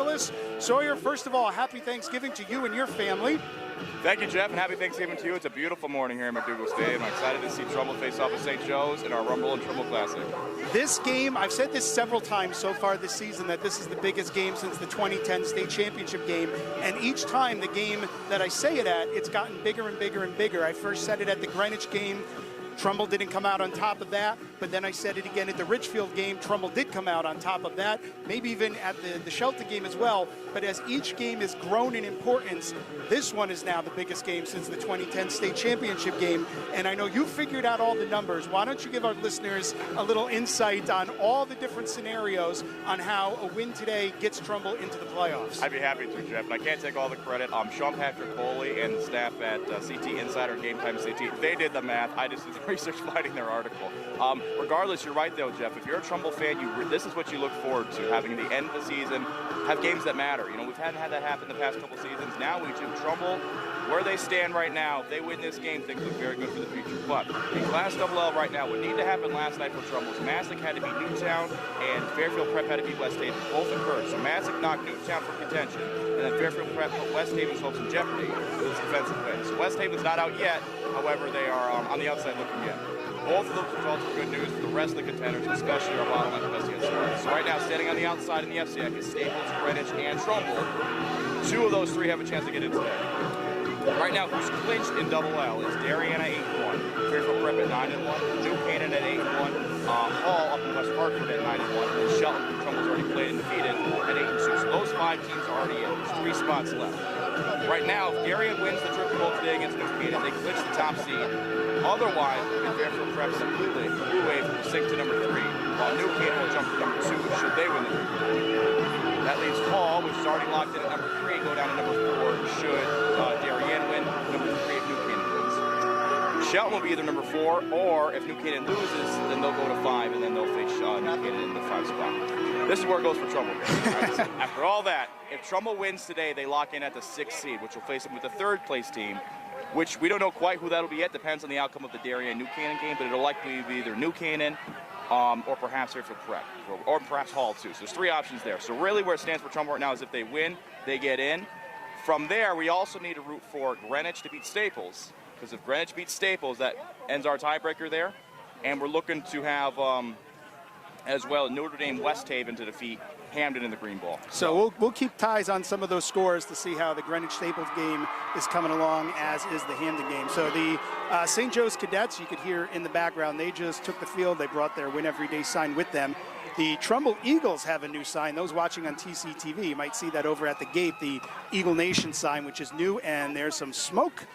Nicholas. Sawyer, first of all, happy Thanksgiving to you and your family. Thank you, Jeff, and happy Thanksgiving to you. It's a beautiful morning here in McDougal Stadium. I'm excited to see Trumbull face off with St. Joe's in our Rumble and Trumbull Classic. This game, I've said this several times so far this season, that this is the biggest game since the 2010 state championship game. And each time the game that I say it at, it's gotten bigger and bigger and bigger. I first said it at the Greenwich game. Trumbull didn't come out on top of that, but then I said it again at the Richfield game. Trumbull did come out on top of that, maybe even at the Shelton game as well. But as each game has grown in importance, this one is now the biggest game since the 2010 state championship game. And I know you figured out all the numbers. Why don't you give our listeners a little insight on all the different scenarios on how a win today gets Trumbull into the playoffs? I'd be happy to, Jeff, and I can't take all the credit. Sean Patrick Coley and the staff at CT Insider Game Time CT, they did the math. I just did the research fighting their article. Regardless, you're right though, Jeff. If you're a Trumbull fan, this is what you look forward to, having the end of the season, have games that matter. You know, we've hadn't had that happen the past couple seasons. Now we do. Trumbull, where they stand right now, if they win this game, things look very good for the future. But in Class AA right now, what needed to happen last night for Trumbull was Massac had to beat Newtown and Fairfield Prep had to beat West Haven. Both occurred. So Massac knocked Newtown from contention, and then Fairfield Prep put West Haven's hopes in jeopardy with its defensive win. So West Haven's not out yet. However, they are on the outside looking in. Both of those results are good news for the rest of the contenders, especially our bottleneck of SCS. So right now, standing on the outside in the FCX is Staples, Greenwich, and Trumbull. Two of those three have a chance to get in today. Right now, who's clinched in double L is Darien at 8-1, Fairfield Prep at 9-1, New Canaan at 8-1, Hall up in West Hartford at 9-1, and Shelton, who Trumbull's already played and defeated, at 8-2. So those 5 teams are already in. There's 3 spots left. Right now, if Darien wins the triple goal today against New Canaan, they clinch the top seed. Otherwise, if Fairfield Prep completely Blue Wave will sink to number 3, while New Canaan will jump to number 2 should they win the league. That leaves Hall, which is already locked in at number 3, go down to number 4 should Darien win, number 3 if New Canaan wins. Shelton will be either number 4, or if New Canaan loses, then they'll go to 5, and then they'll face New Canaan in the 5 spot. This is where it goes for Trumbull. Right, so after all that, if Trumbull wins today, they lock in at the 6th seed, which will face them with the 3rd place team, which we don't know quite who that'll be yet. Depends on the outcome of the Darien New Canaan game, but it'll likely be either New Canaan or perhaps Fairfield Prep, or perhaps Hall too. So there's 3 options there. So really where it stands for Trumbull right now is if they win, they get in. From there, we also need to root for Greenwich to beat Staples, because if Greenwich beats Staples, that ends our tiebreaker there. And we're looking to have, as well, Notre Dame West Haven to defeat Hamden in the green ball. So we'll keep ties on some of those scores to see how the Greenwich Staples game is coming along, as is the Hamden game. So the St. Joe's Cadets, you could hear in the background, they just took the field. They brought their Win Every Day sign with them. The Trumbull Eagles have a new sign. Those watching on TCTV, you might see that over at the gate, the Eagle Nation sign, which is new, and there's some smoke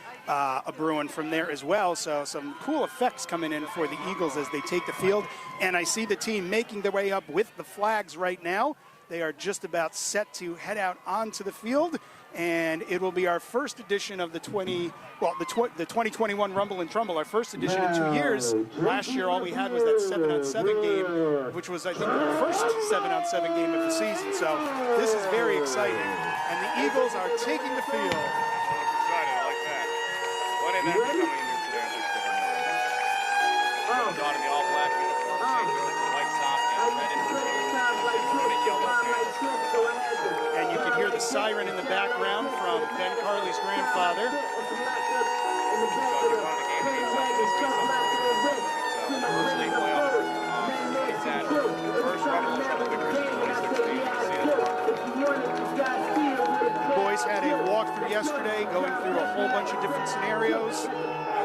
brewing from there as well. So some cool effects coming in for the Eagles as they take the field. And I see the team making their way up with the flags right now. They are just about set to head out onto the field, and it will be our first edition of the 2021 Rumble and Trumbull, our first edition in 2 years. Last year, all we had was that 7-on-7 game, which was, I think, our first 7-on-7 game of the season. So this is very exciting, and the Eagles are taking the field. Excited, I like that. What event coming in here today? On in the all-black uniform, St. Joe's white sock and red and blue. And you can hear the siren in the background from Ben Carley's grandfather. Boys had a walkthrough yesterday, going through a whole bunch of different scenarios.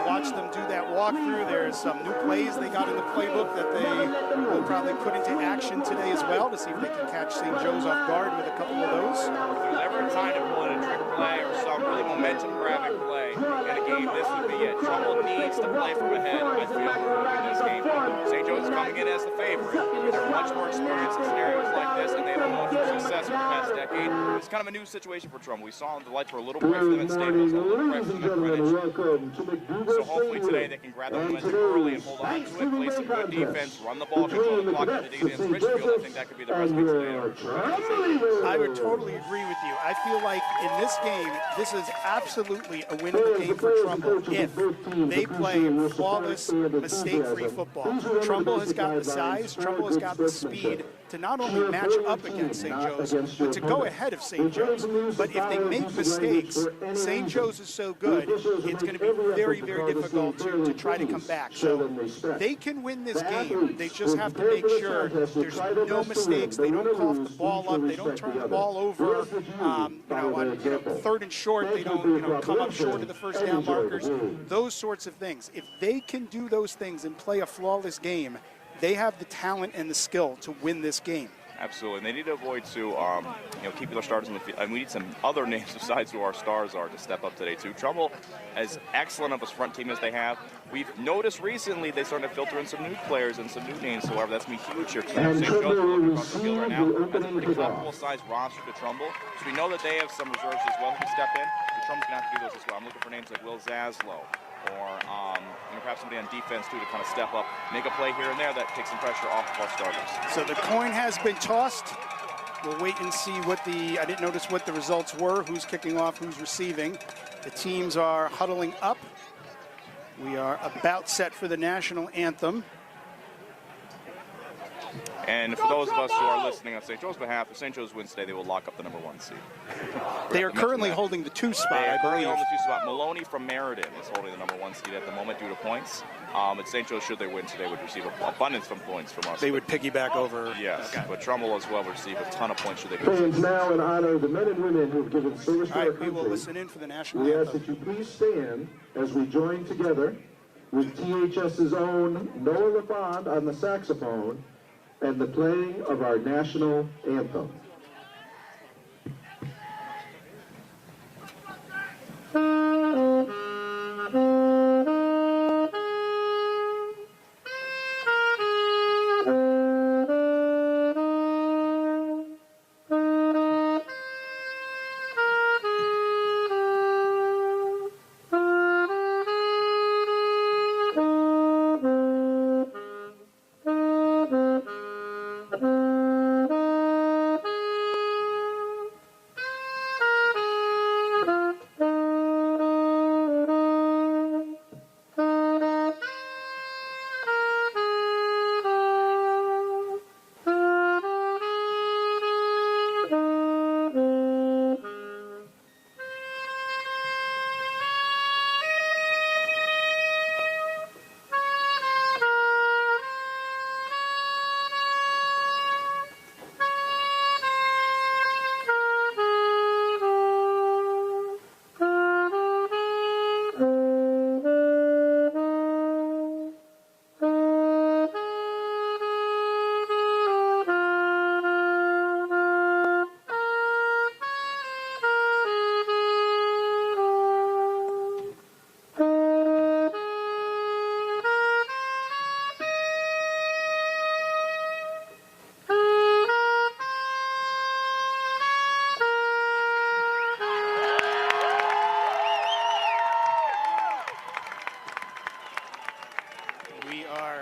Watch them do that walkthrough. There's some new plays they got in the playbook that they will probably put into action today as well to see if they can catch St. Joe's off guard with a couple of those. If there's ever a time to pull in a trick play or some really momentum-grabbing play in a game, this would be it. Trumbull needs to play from ahead, I feel, in this game. St. Joe's is coming in as the favorite. They're much more experienced in scenarios like this, and they have known for success over the past decade. It's kind of a new situation for Trumbull. We saw the lights were a little bright for them at Staples, a little bright for them at Greenwich. So hopefully today they can grab the momentum early and hold on to it, play some good defense, run the ball, control the clock against Richfield. I think that could be the recipe today. I would totally agree with you. I feel like in this game, this is absolutely a winnable game for Trumbull if they play flawless, mistake-free football. Trumbull has got the size, Trumbull has got the speed, to not only match up against St. Joe's, but to go ahead of St. Joe's. But if they make mistakes, St. Joe's is so good, it's going to be very, very difficult to try to come back. So they can win this game. They just have to make sure there's no mistakes. They don't cough the ball up. They don't turn the ball over. On 3rd and short, they don't come up short of the first down markers. Those sorts of things. If they can do those things and play a flawless game, they have the talent and the skill to win this game. Absolutely. And they need to avoid keeping their starters in the field. And we need some other names besides who our stars are to step up today too. Trumbull, as excellent of a front team as they have, we've noticed recently they started to filter in some new players and some new names. However, that's going to be huge here. St. Joe's looking across the field right now. That's a pretty comparable sized roster to Trumbull. So we know that they have some reserves as well who can step in. But Trumbull's going to have to do those as well. I'm looking for names like Will Zaslow, or perhaps somebody on defense too to kind of step up, make a play here and there that takes some pressure off of our starters. So the coin has been tossed. We'll wait and see what I didn't notice what the results were, who's kicking off, who's receiving. The teams are huddling up. We are about set for the national anthem. And for those of us who are listening on St. Joe's behalf, if St. Joe's wins today, they will lock up the #1 seed. They are currently holding the 2 spot, I believe. Holding the 2 spot. Maloney from Meriden is holding the #1 seed at the moment due to points. At St. Joe's, should they win today, would receive an abundance of points from us. They would piggyback over. Yes, okay. But Trumbull as well would receive a ton of points should they Fans now in honor of the men and women who have given service to our country. We will listen in for the national anthem. anthem. We ask that you please stand as we join together with THS's own Noah LaFond on the saxophone and the playing of our national anthem.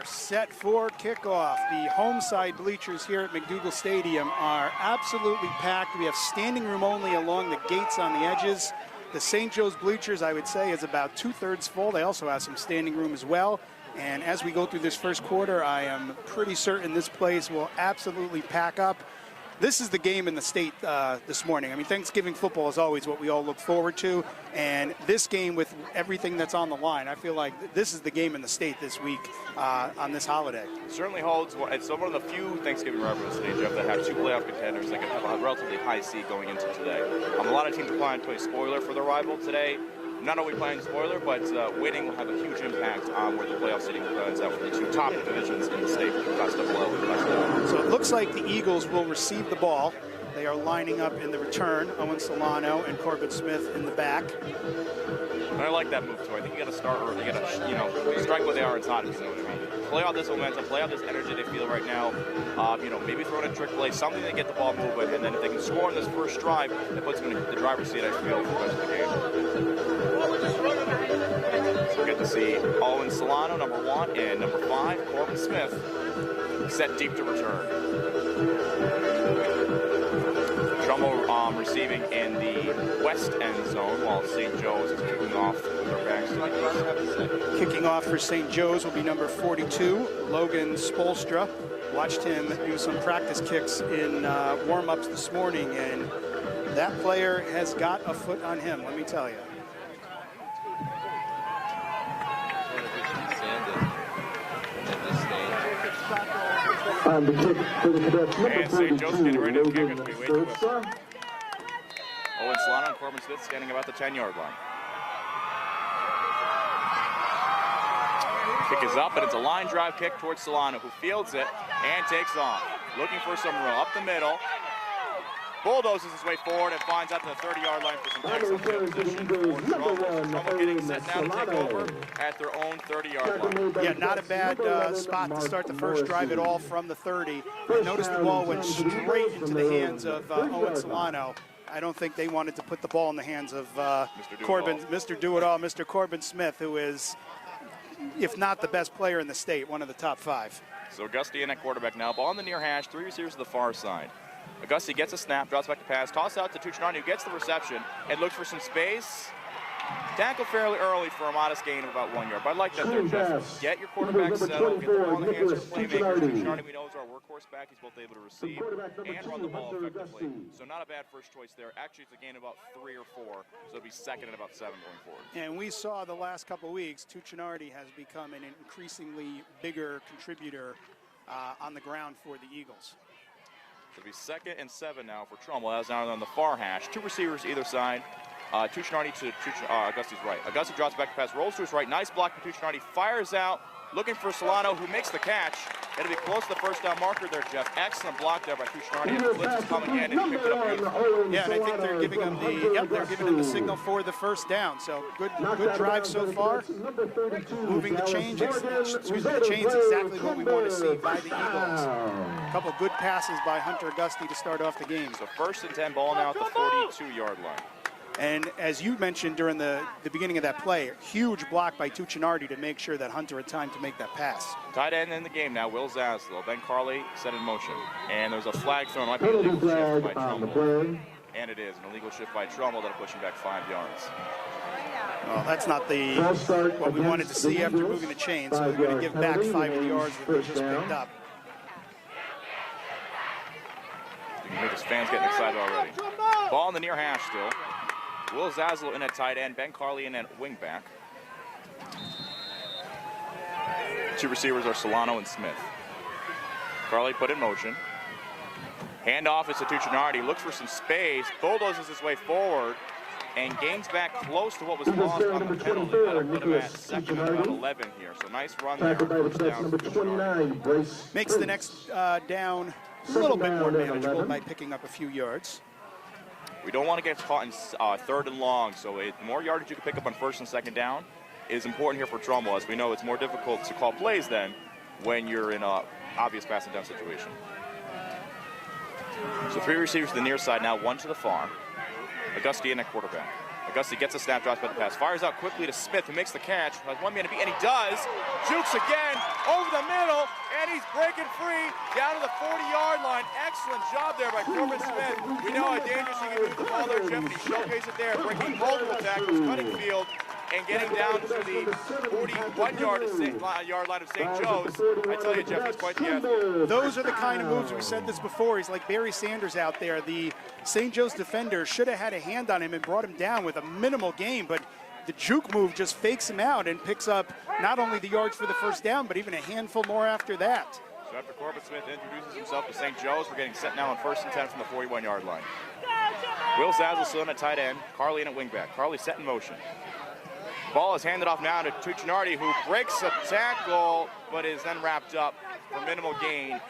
Set for kickoff. The home side bleachers here at McDougal Stadium are absolutely packed. We have standing room only along the gates on the edges. The St. Joe's bleachers, I would say, is about 2/3 full. They also have some standing room as well. And as we go through this first quarter, I am pretty certain this place will absolutely pack up. This is the game in the state this morning. I mean, Thanksgiving football is always what we all look forward to. And this game with everything that's on the line, I feel like this is the game in the state this week on this holiday. It certainly holds. It's one of the few Thanksgiving rivalries in the state, Jeff, that have 2 playoff contenders that can have a relatively high seed going into today. A lot of teams are planning to play spoiler for their rival today. Not only playing spoiler, but winning will have a huge impact on where the playoff seeding lands out for the 2 top divisions in the state, Class AA and Class AA. So it looks like the Eagles will receive the ball. They are lining up in the return. Owen Solano and Corbin Smith in the back. And I like that move too. I think you got to start early. You got to, strike what they are inside. You know what I mean? Play out this momentum, play out this energy they feel right now. Maybe throw in a trick play, something to get the ball moving, and then if they can score in this first drive, that puts them in the driver's seat, I feel, for the rest of the game. So we get to see Owen Solano, #1, and #5, Corbin Smith, set deep to return. Trumbull receiving in the west end zone, while St. Joe's is kicking off with their backs. Kicking off for St. Joe's will be number 42, Logan Spolstra. Watched him do some practice kicks in warm-ups this morning, and that player has got a foot on him, let me tell you. On the kick for the Cadets, number And St. Joe's getting ready to kick Logan as we wait to whip. Sturza. Owen Solano and Corbin Smith standing about the 10-yard line. Kick is up, and it's a line drive kick towards Solano, who fields it and takes off. Looking for some room up the middle. Bulldozes his way forward and finds out to the 30-yard line for some excellent field position. Trumbull getting set now to take over at their own 30-yard line. Yeah, not a bad spot to start the first drive at all from the 30. Notice the ball went straight into the hands of Owen Solano. I don't think they wanted to put the ball in the hands of Mr. Do-It-All, Mr. Corbin Smith, who is, if not the best player in the state, one of the top 5. So Augusti in at quarterback now. Ball on the near hash, 3 receivers to the far side. Augusti gets a snap, drops back to pass, toss out to Tuccinardi, who gets the reception and looks for some space. Tackle fairly early for a modest gain of about 1 yard. But I like that there, Jeff. Get your quarterback settled, get the ball in the hands of playmakers. Tuccinardi, we know, is our workhorse back. He's both able to receive and run the ball effectively. So not a bad first choice there. Actually, it's a gain of about 3 or 4, so it'll be second and about 7 going forward. And we saw the last couple of weeks, Tuccinardi has become an increasingly bigger contributor on the ground for the Eagles. It'll be 2nd and 7 now for Trumbull. That's now on the far hash. 2 receivers either side. Tuccinardi to Augusti's right. Augusti drops back to pass, rolls to his right. Nice block from Tuccinardi. Fires out, looking for Solano, who makes the catch. It'll be close to the first down marker there, Jeff. Excellent block there by Tuccinardi. And the blitz is coming in, and he picked it up beautifully. Yeah, and I think they're giving him they're giving him the signal for the first down. So good drive so far. Moving the chains, the chains exactly what we want to see by the Eagles. A couple of good passes by Hunter Augusti to start off the game. So 1st and 10, ball now at the 42-yard line. And as you mentioned during the beginning of that play, huge block by Tuccinardi to make sure that Hunter had time to make that pass. Tight end in the game now, Will Zaslow. Ben Carley set in motion. And there's a flag thrown. Might be an illegal shift by Trumbull. And it is an illegal shift by Trumbull that'll push him back 5 yards. Well, that's not what we wanted to see after moving the chains. So we're going to give back 5 of the yards that they just picked up. You can make his fans getting excited already. Ball in the near hash still. Will Zaslow in at tight end, Ben Carley in at wing back. 2 receivers are Solano and Smith. Carley put in motion. Handoff is to Tuccinardi, looks for some space, bulldozes his way forward, and gains back close to what was lost on the penalty. That'll put him at 2nd and about 11 here. So nice run there. First down for Tuccinardi. Makes the next down a little bit more manageable by picking up a few yards. We don't want to get caught in 3rd and long, so the more yardage you can pick up on 1st and 2nd down is important here for Trumbull. As we know, it's more difficult to call plays then when you're in an obvious passing down situation. So 3 receivers to the near side now, 1 to the far. Augusti in at quarterback. Augusti gets a snap, drops by the pass, fires out quickly to Smith, who makes the catch. Has 1 man to beat, and he does. Jukes again, over the middle, and he's breaking free down to the 40-yard line. Excellent job there by Corbin Smith. We know how dangerous he can move the ball there, Jeff, and he showcased it there, breaking multiple tackles, cutting field, and getting down to the 41-yard line of St. Joe's. I tell you, Jeff, he's quite the athlete. Those are the kind of moves, we said this before, he's like Barry Sanders out there. The St. Joe's defender should have had a hand on him and brought him down with a minimal gain, but the juke move just fakes him out and picks up not only the yards for the first down, but even a handful more after that. So after Corbin Smith introduces himself to St. Joe's, we're getting set now on 1st and 10 from the 41-yard line. Will Zaslow still in at tight end, Carley in at wingback. Carley set in motion. Ball is handed off now to Tuccinardi, who breaks a tackle, but is then wrapped up for minimal gain.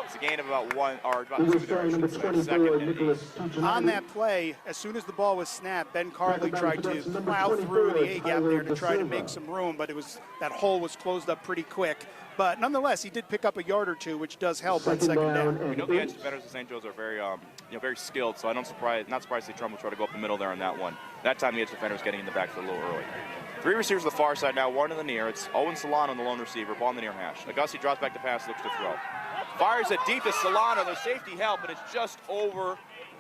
It's a gain of about 1, or about 2 there, I should say. 2nd and 8. On that play, as soon as the ball was snapped, Ben Carley tried to plow through the A-gap there to try to make some room, but that hole was closed up pretty quick. But nonetheless, he did pick up a yard or 2, which does help on 2nd down. We know the edge defenders of St. Joe's are very, very skilled, so not surprised to see Trumbull try to go up the middle there on that one. That time the edge defender was getting in the backfield a little early. 3 receivers to the far side now, 1 in the near. It's Owen Solano, the lone receiver, ball in the near hash. Augusti drops back to pass, looks to throw. Fires it deep to Solano, there's safety help, but it's just over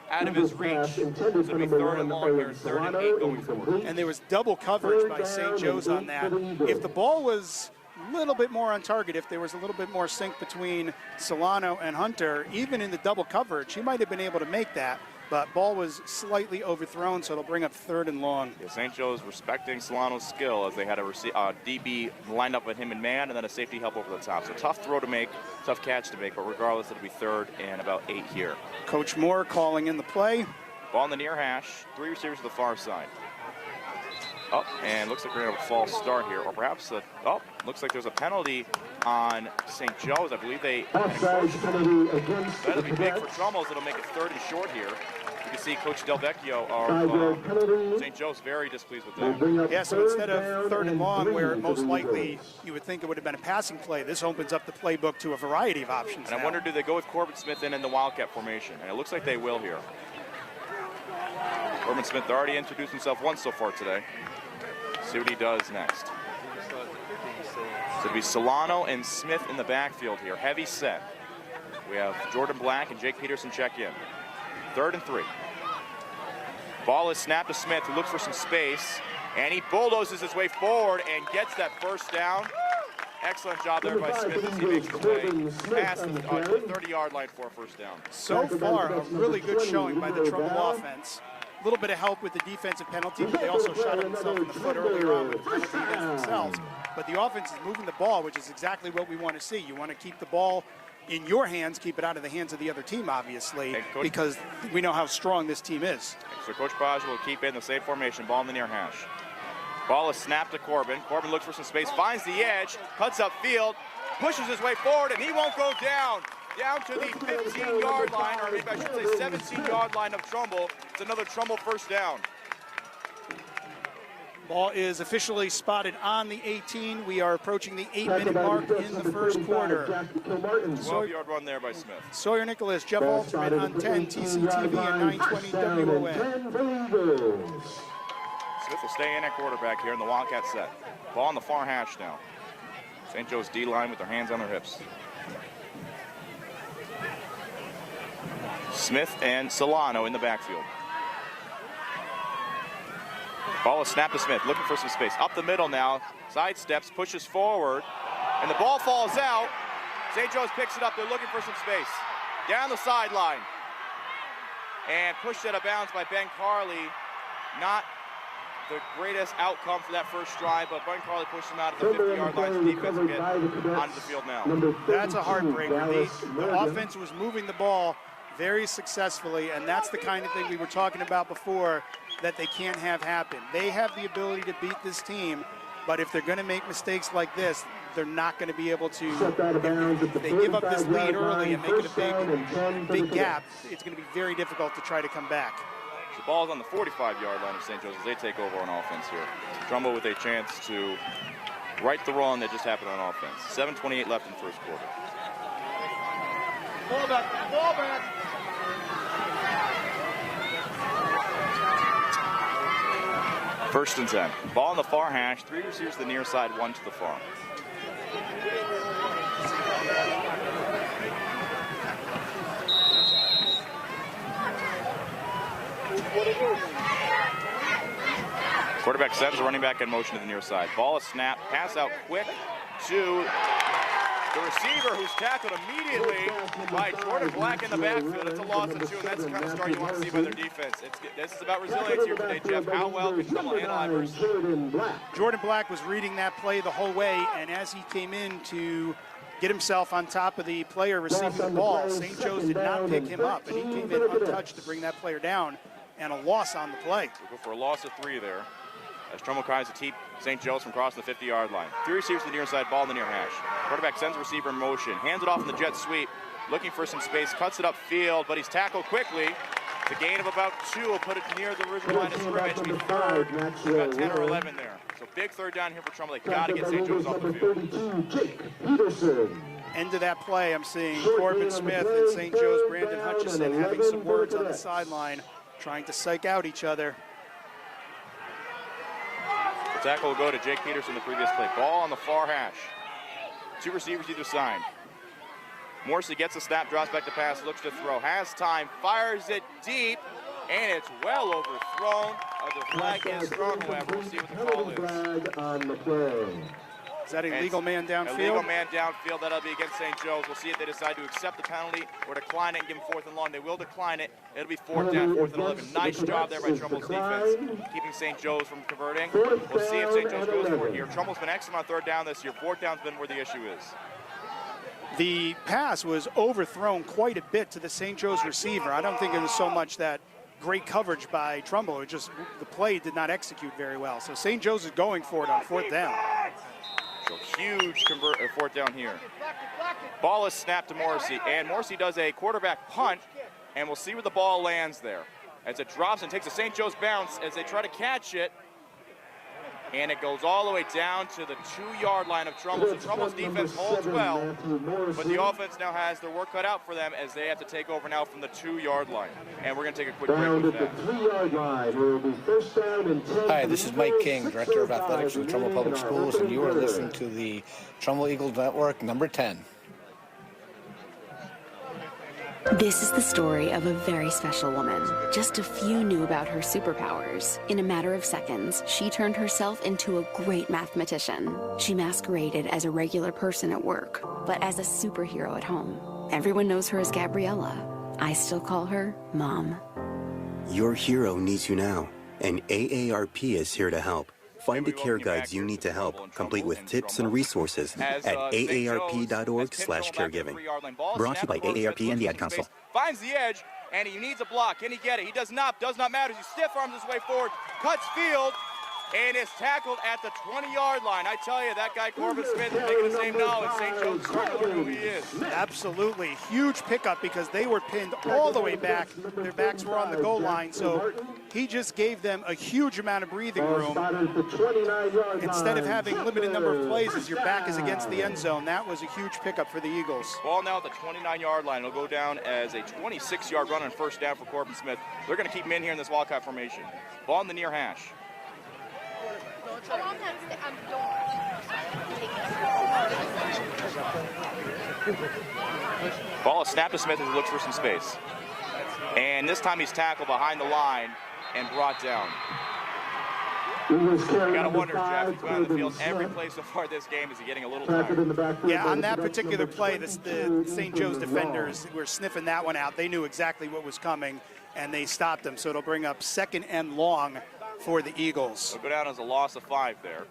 out of his reach. So it'll be 3rd and long here, 3rd and 8 going forward. And there was double coverage by St. Joe's on that. If the ball was a little bit more on target. If there was a little bit more sync between Solano and Hunter, even in the double coverage, he might have been able to make that. But ball was slightly overthrown, so it'll bring up 3rd and long. Yeah, St. Joe's respecting Solano's skill as they had a DB lined up with him in man and then a safety help over the top. So tough throw to make, tough catch to make, but regardless, it'll be 3rd and about 8 here. Coach Moore calling in the play. Ball in the near hash, 3 receivers to the far side. Oh, and looks like we're going to have a false start here, or perhaps looks like there's a penalty on St. Joe's. I believe they. That'll be big for Trumbull. It'll make it 3rd and short here. You can see Coach Del Vecchio of St. Joe's very displeased with that. Yeah, so instead of 3rd and long, where most likely you would think it would have been a passing play, this opens up the playbook to a variety of options. And I wonder, do they go with Corbin Smith in the Wildcat formation? And it looks like they will here. Corbin Smith already introduced himself once so far today. See what he does next. So it'll be Solano and Smith in the backfield here. Heavy set. We have Jordan Black and Jake Peterson check in. 3rd and 3. Ball is snapped to Smith, who looks for some space, and he bulldozes his way forward and gets that first down. Excellent job there by Smith as he makes his way past the 30-yard line for a first down. So far, a really good showing by the Trumbull offense. A little bit of help with the defensive penalty, but they also shot themselves in the foot earlier on with the penalty against themselves. But the offense is moving the ball, which is exactly what we want to see. You want to keep the ball in your hands, keep it out of the hands of the other team, obviously, because we know how strong this team is. So Coach Paj will keep in the same formation, ball in the near hash. Ball is snapped to Corbin. Corbin looks for some space, finds the edge, cuts up field, pushes his way forward, and he won't go down. Down to the 15-yard line, or maybe I should say 17-yard line of Trumbull. It's another Trumbull first down. Ball is officially spotted on the 18. We are approaching the 8-minute mark in the first quarter. 12-yard run there by Smith. Sawyer Nicholas, Jeff Alterman on 10, TCTV and 920 WON. Smith will stay in at quarterback here in the Wildcat set. Ball on the far hash now. St. Joe's D-line with their hands on their hips. Smith and Solano in the backfield. Ball is snapped to Smith, looking for some space. Up the middle now, sidesteps, pushes forward, and the ball falls out. St. Joe's picks it up, they're looking for some space. Down the sideline. And pushed out of bounds by Ben Carley. Not the greatest outcome for that first drive, but Ben Carley pushed him out at the 50-yard line. So defense will get onto the field now. That's a heartbreaker. The offense was moving the ball very successfully, and that's the kind of thing we were talking about before that they can't have happen. They have the ability to beat this team, but if they're going to make mistakes like this, they're not going to be able to. If they give up this lead early and make it a big gap, it's going to be very difficult to try to come back. The ball's on the 45-yard line of St. Joe's as they take over on offense here. Trumbull with a chance to right the wrong that just happened on offense. 7:28 left in the first quarter. Ball back, ball back. First and 10. Ball on the far hash. 3 receivers to the near side, 1 to the far. Quarterback sends a running back in motion to the near side. Ball is snapped, pass out quick to the receiver, who's tackled immediately by Jordan Black in the backfield. It's a loss of 2, and that's the kind of start you want to see by their defense. This is about resilience here today, Jeff. How well can Trumbull handle adversity? Jordan Black was reading that play the whole way, and as he came in to get himself on top of the player receiving the ball, St. Joe's did not pick him up, and he came in untouched to bring that player down, and a loss on the play. We'll go for a loss of 3 there, as Trumbull tries to keep St. Joe's from crossing the 50-yard line. 3 receivers to the near side, ball in the near hash. Quarterback sends receiver in motion, hands it off in the jet sweep, looking for some space, cuts it upfield, but he's tackled quickly. The gain of about 2 will put it near the original line of scrimmage. Be third, about 10 or 11 there. So big third down here for Trumbull. They got to get St. Joe's off the field. End of that play, I'm seeing Corbin Smith and St. Joe's Brandon Hutchison having some words on the sideline, trying to psych out each other. The tackle will go to Jake Peterson the previous play. Ball on the far hash. 2 receivers either side. Morrissey gets a snap, drops back to pass, looks to throw, has time, fires it deep, and it's well overthrown. The flag is thrown, however. We'll see what the call is. Is that a legal man downfield? A legal man downfield. That'll be against St. Joe's. We'll see if they decide to accept the penalty or decline it and give them 4th and long. They will decline it. It'll be 4th down, 4th and 11. Nice job there by Trumbull's defense, keeping St. Joe's from converting. We'll see if St. Joe's goes for it here. Trumbull's been excellent on 3rd down this year. 4th down's been where the issue is. The pass was overthrown quite a bit to the St. Joe's receiver. I don't think it was so much that great coverage by Trumbull. It just, the play did not execute very well. So St. Joe's is going for it on 4th down. So huge 4th down here. Ball is snapped to Morrissey, and Morrissey does a quarterback punt, and we'll see where the ball lands there. As it drops and takes a St. Joe's bounce as they try to catch it, and it goes all the way down to the 2-yard line of Trumbull. So Trumbull's defense holds well, but the offense now has their work cut out for them as they have to take over now from the 2-yard line. And we're going to take a quick break with that. 3-yard line. Will be 1st down and 10. Hi, this is Mike King, Director of Athletics for the Trumbull Public Schools, and you are listening to the Trumbull Eagles Network, number 10. This is the story of a very special woman. Just a few knew about her superpowers. In a matter of seconds, she turned herself into a great mathematician. She masqueraded as a regular person at work, but as a superhero at home. Everyone knows her as Gabriella. I still call her Mom. Your hero needs you now, and AARP is here to help. Find the care guides you need to help, complete with tips and resources at aarp.org/caregiving. Brought to you by AARP and the Ad Council. Finds the edge, and he needs a block. Can he get it? He does not matter. He stiff arms his way forward, cuts field, and is tackled at the 20-yard line. I tell you, that guy Corbin Smith is making the same now, and St. Joe's starting to learn who he is. Absolutely. Huge pickup because they were pinned all the way back. Their backs were on the goal line, so he just gave them a huge amount of breathing room. Instead of having limited number of plays as your back is against the end zone, that was a huge pickup for the Eagles. Ball now at the 29-yard line. It'll go down as a 26-yard run on 1st down for Corbin Smith. They're going to keep him in here in this Wildcat formation. Ball in the near hash. Ball is snapped to Smith as he looks for some space. And this time he's tackled behind the line and brought down. You gotta wonder, Jeff, he's been on the field every play so far this game. Is he getting a little tired? Yeah, on that particular play, the St. Joe's defenders were sniffing that one out. They knew exactly what was coming, and they stopped him. So it'll bring up 2nd and long for the Eagles. It'll go down as a loss of 5 there.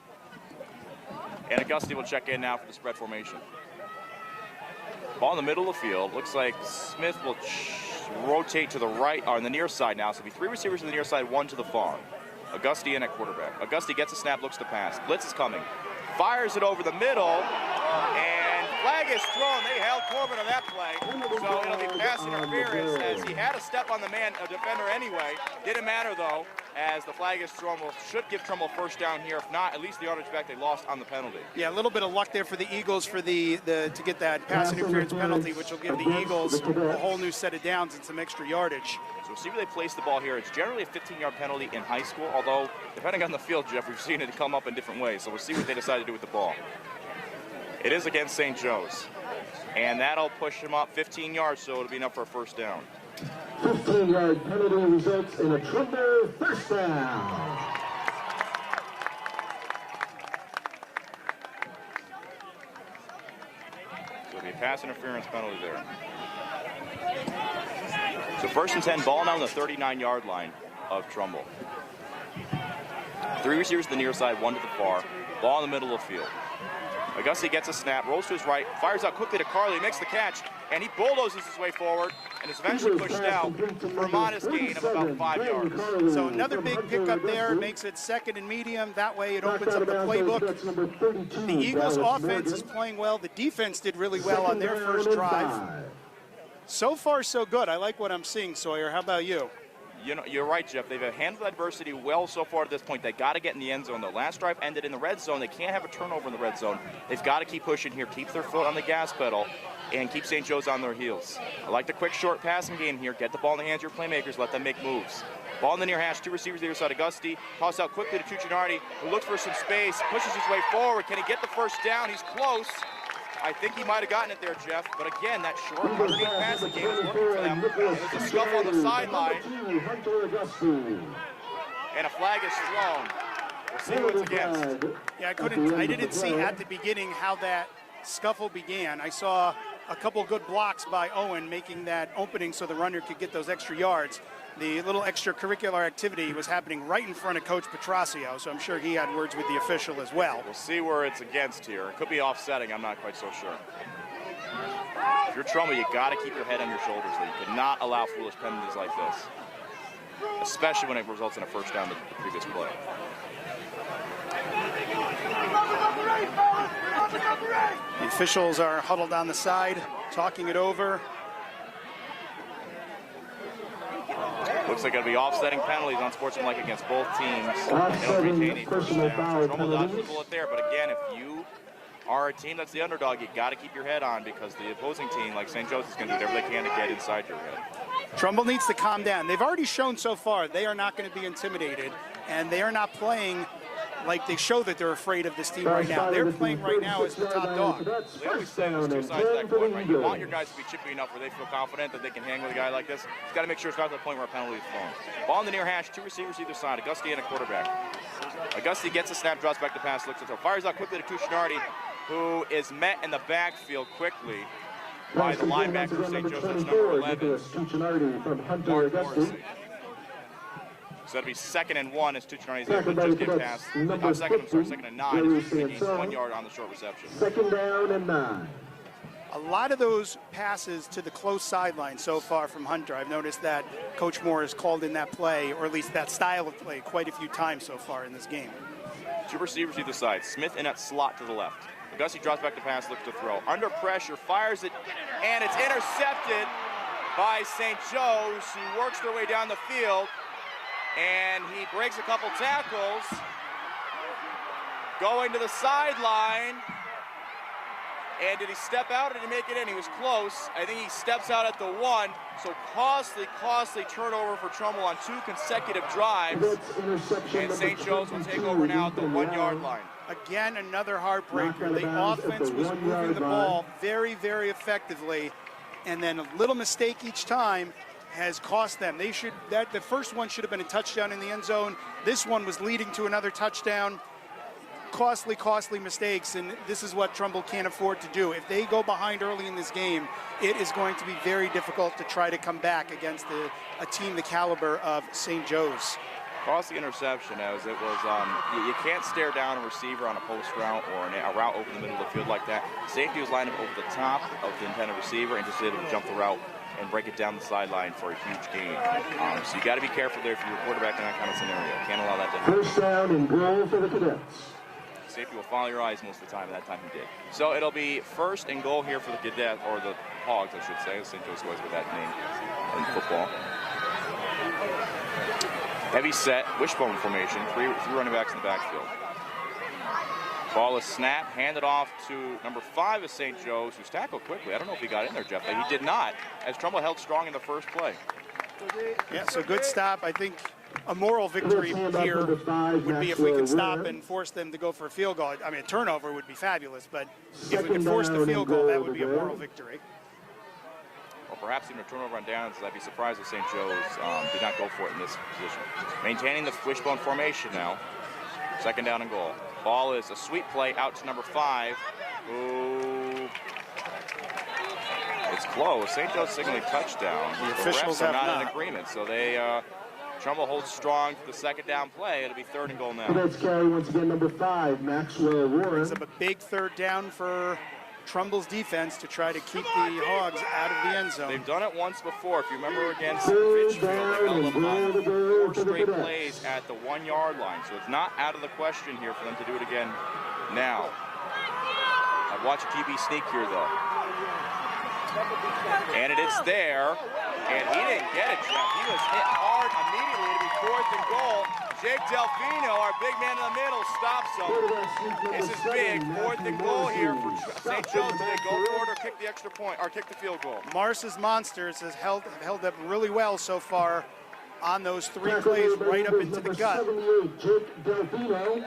And Auguste will check in now for the spread formation. Ball in the middle of the field. Looks like Smith will rotate to the right, or on the near side now. So it'll be 3 receivers on the near side, 1 to the far. Auguste in at quarterback. Auguste gets a snap, looks to pass. Blitz is coming. Fires it over the middle, and flag is thrown. They held Corbin on that play. So it'll be pass interference as he had a step on the defender anyway. Didn't matter though, as the flag is thrown. Should give Trumbull 1st down here. If not, at least the yardage back they lost on the penalty. Yeah, a little bit of luck there for the Eagles for to get that pass interference penalty, which will give the Eagles a whole new set of downs and some extra yardage. So we'll see where they place the ball here. It's generally a 15-yard penalty in high school, although depending on the field, Jeff, we've seen it come up in different ways. So we'll see what they decide to do with the ball. It is against St. Joe's, and that'll push him up 15 yards, so it'll be enough for a 1st down. 15-yard penalty results in a Trumbull 1st down. So it'll be a pass interference penalty there. So 1st and 10, ball now on the 39-yard line of Trumbull. 3 receivers to the near side, 1 to the far. Ball in the middle of the field. Auguste gets a snap, rolls to his right, fires out quickly to Carly, makes the catch, and he bulldozes his way forward and is eventually pushed out for a modest gain of about 5 yards. So another big pickup there, makes it 2nd and medium. That way it opens up the playbook. The Eagles offense is playing well. The defense did really well on their first drive. So far, so good. I like what I'm seeing, Sawyer. How about you? You know, you're right, Jeff. They've handled adversity well so far at this point. They got to get in the end zone. Their last drive ended in the red zone. They can't have a turnover in the red zone. They've got to keep pushing here, keep their foot on the gas pedal, and keep St. Joe's on their heels. I like the quick, short passing game here. Get the ball in the hands of your playmakers. Let them make moves. Ball in the near hash. 2 receivers the other side. Auguste toss out quickly to Tuccinardi, who looks for some space, pushes his way forward. Can he get the 1st down? He's close. I think he might have gotten it there, Jeff. But again, that short underneath passing game is working for them. There's a scuffle on the sideline. And a flag is thrown. We'll see who it's against. Yeah, I didn't see at the beginning how that scuffle began. I saw a couple good blocks by Owen making that opening so the runner could get those extra yards. The little extracurricular activity was happening right in front of Coach Petrosio, so I'm sure he had words with the official as well. We'll see where it's against here. It could be offsetting, I'm not quite so sure. If you're Trumbull, you got to keep your head on your shoulders. You cannot allow foolish penalties like this, especially when it results in a first down the previous play. The officials are huddled on the side, talking it over. Looks like it'll be offsetting penalties on sportsmanlike against both teams. It'll retain a first personal down. foul So Trumbull dodges the penalties. bullet there, but again, if you are a team that's the underdog, you got to keep your head on because the opposing team, like St. Joe's, is going to do whatever they can to get inside your head. Trumbull needs to calm down. They've already shown so far they are not going to be intimidated, and they are not playing like they show that they're afraid of this team right now. They're playing right now as the top dog. They always say there's two sides to that coin, right? You want your guys to be chippy enough where they feel confident that they can hang with a guy like this. You've got to make sure it's got to the point where a penalty is thrown. Ball in the near hash, two receivers either side, Augusti and a quarterback. Augusti gets a snap, draws back the pass, looks at the fires out quickly to Tuccinardi, who is met in the backfield quickly by the linebacker for St. Joseph's, number 11, Tuccinardi from Hunter Mark Augusti. Morrissey. So that'll be 2nd and 1 as Tuccinardi's able to just get past. Second and 9 as he gains 1 yard on the short reception. 2nd down and 9. A lot of those passes to the close sideline so far from Hunter. I've noticed that Coach Moore has called in that play, or at least that style of play, quite a few times so far in this game. Two receivers either side. Smith in that slot to the left. Augusti draws back the pass, looks to throw. Under pressure, fires it, and it's intercepted by St. Joe's, who works their way down the field, and he breaks a couple tackles. Going to the sideline. And did he step out or did he make it in? He was close. I think he steps out at the 1. So costly turnover for Trumbull on 2 consecutive drives. And St. Joe's will take over now at the 1 yard line. Again, another heartbreaker. The offense was moving the ball very, very effectively. And then a little mistake each time has cost them. The first one should have been a touchdown in the end zone. This one was leading to another touchdown. Costly mistakes, and this is what Trumbull can't afford to do. If they go behind early in this game, it is going to be very difficult to try to come back against a team the caliber of St. Joe's. Costly interception, as it was, you can't stare down a receiver on a post route or a route over the middle of the field like that. Safety was lined up over the top of the intended receiver and just able to jump the route and break it down the sideline for a huge gain. So you got to be careful there if you're a quarterback in that kind of scenario. Can't allow that to happen. First down and goal for the Cadets. Safety will follow your eyes most of the time, and that time he did. So it'll be 1st and goal here for the Cadet, or the Hogs, I should say. St. Joe's always with that name in football. Heavy set, wishbone formation, three running backs in the backfield. Ball is snapped, handed off to number 5 of St. Joe's, who's tackled quickly. I don't know if he got in there, Jeff, but he did not, as Trumbull held strong in the first play. Yeah, so good stop. I think a moral victory here would be if we can stop and force them to go for a field goal. I mean, a turnover would be fabulous, but if we could force the field goal, that would be a moral victory. Or perhaps even a turnover on downs. I'd be surprised if St. Joe's did not go for it in this position. Maintaining the wishbone formation now. 2nd down and goal. Ball is a sweep play out to number 5, who... It's close. St. Joe's signaling touchdown. The officials are have not in agreement, so they... Trumbull holds strong to the 2nd down play. It'll be 3rd and goal now. Cadets carry once again number 5, Maxwell Warren. Brings up a big 3rd down for Trumbull's defense to try to keep the Hogs out of the end zone. They've done it once before. If you remember against Fitchfield, they held them on 4 straight plays at the 1 yard line. So it's not out of the question here for them to do it again now. I'd watch a QB sneak here, though. And it is there. And he didn't get it, Jeff. He was hit hard immediately to be 4th and goal. Jake Delfino, our big man in the middle, stops him. This is big. 4th and goal here for St. Joe's. Do they go for it or kick the extra point, or kick the field goal? Marsa's Monsters have held up really well so far on those 3 plays right up into the gut. Jake Delfino.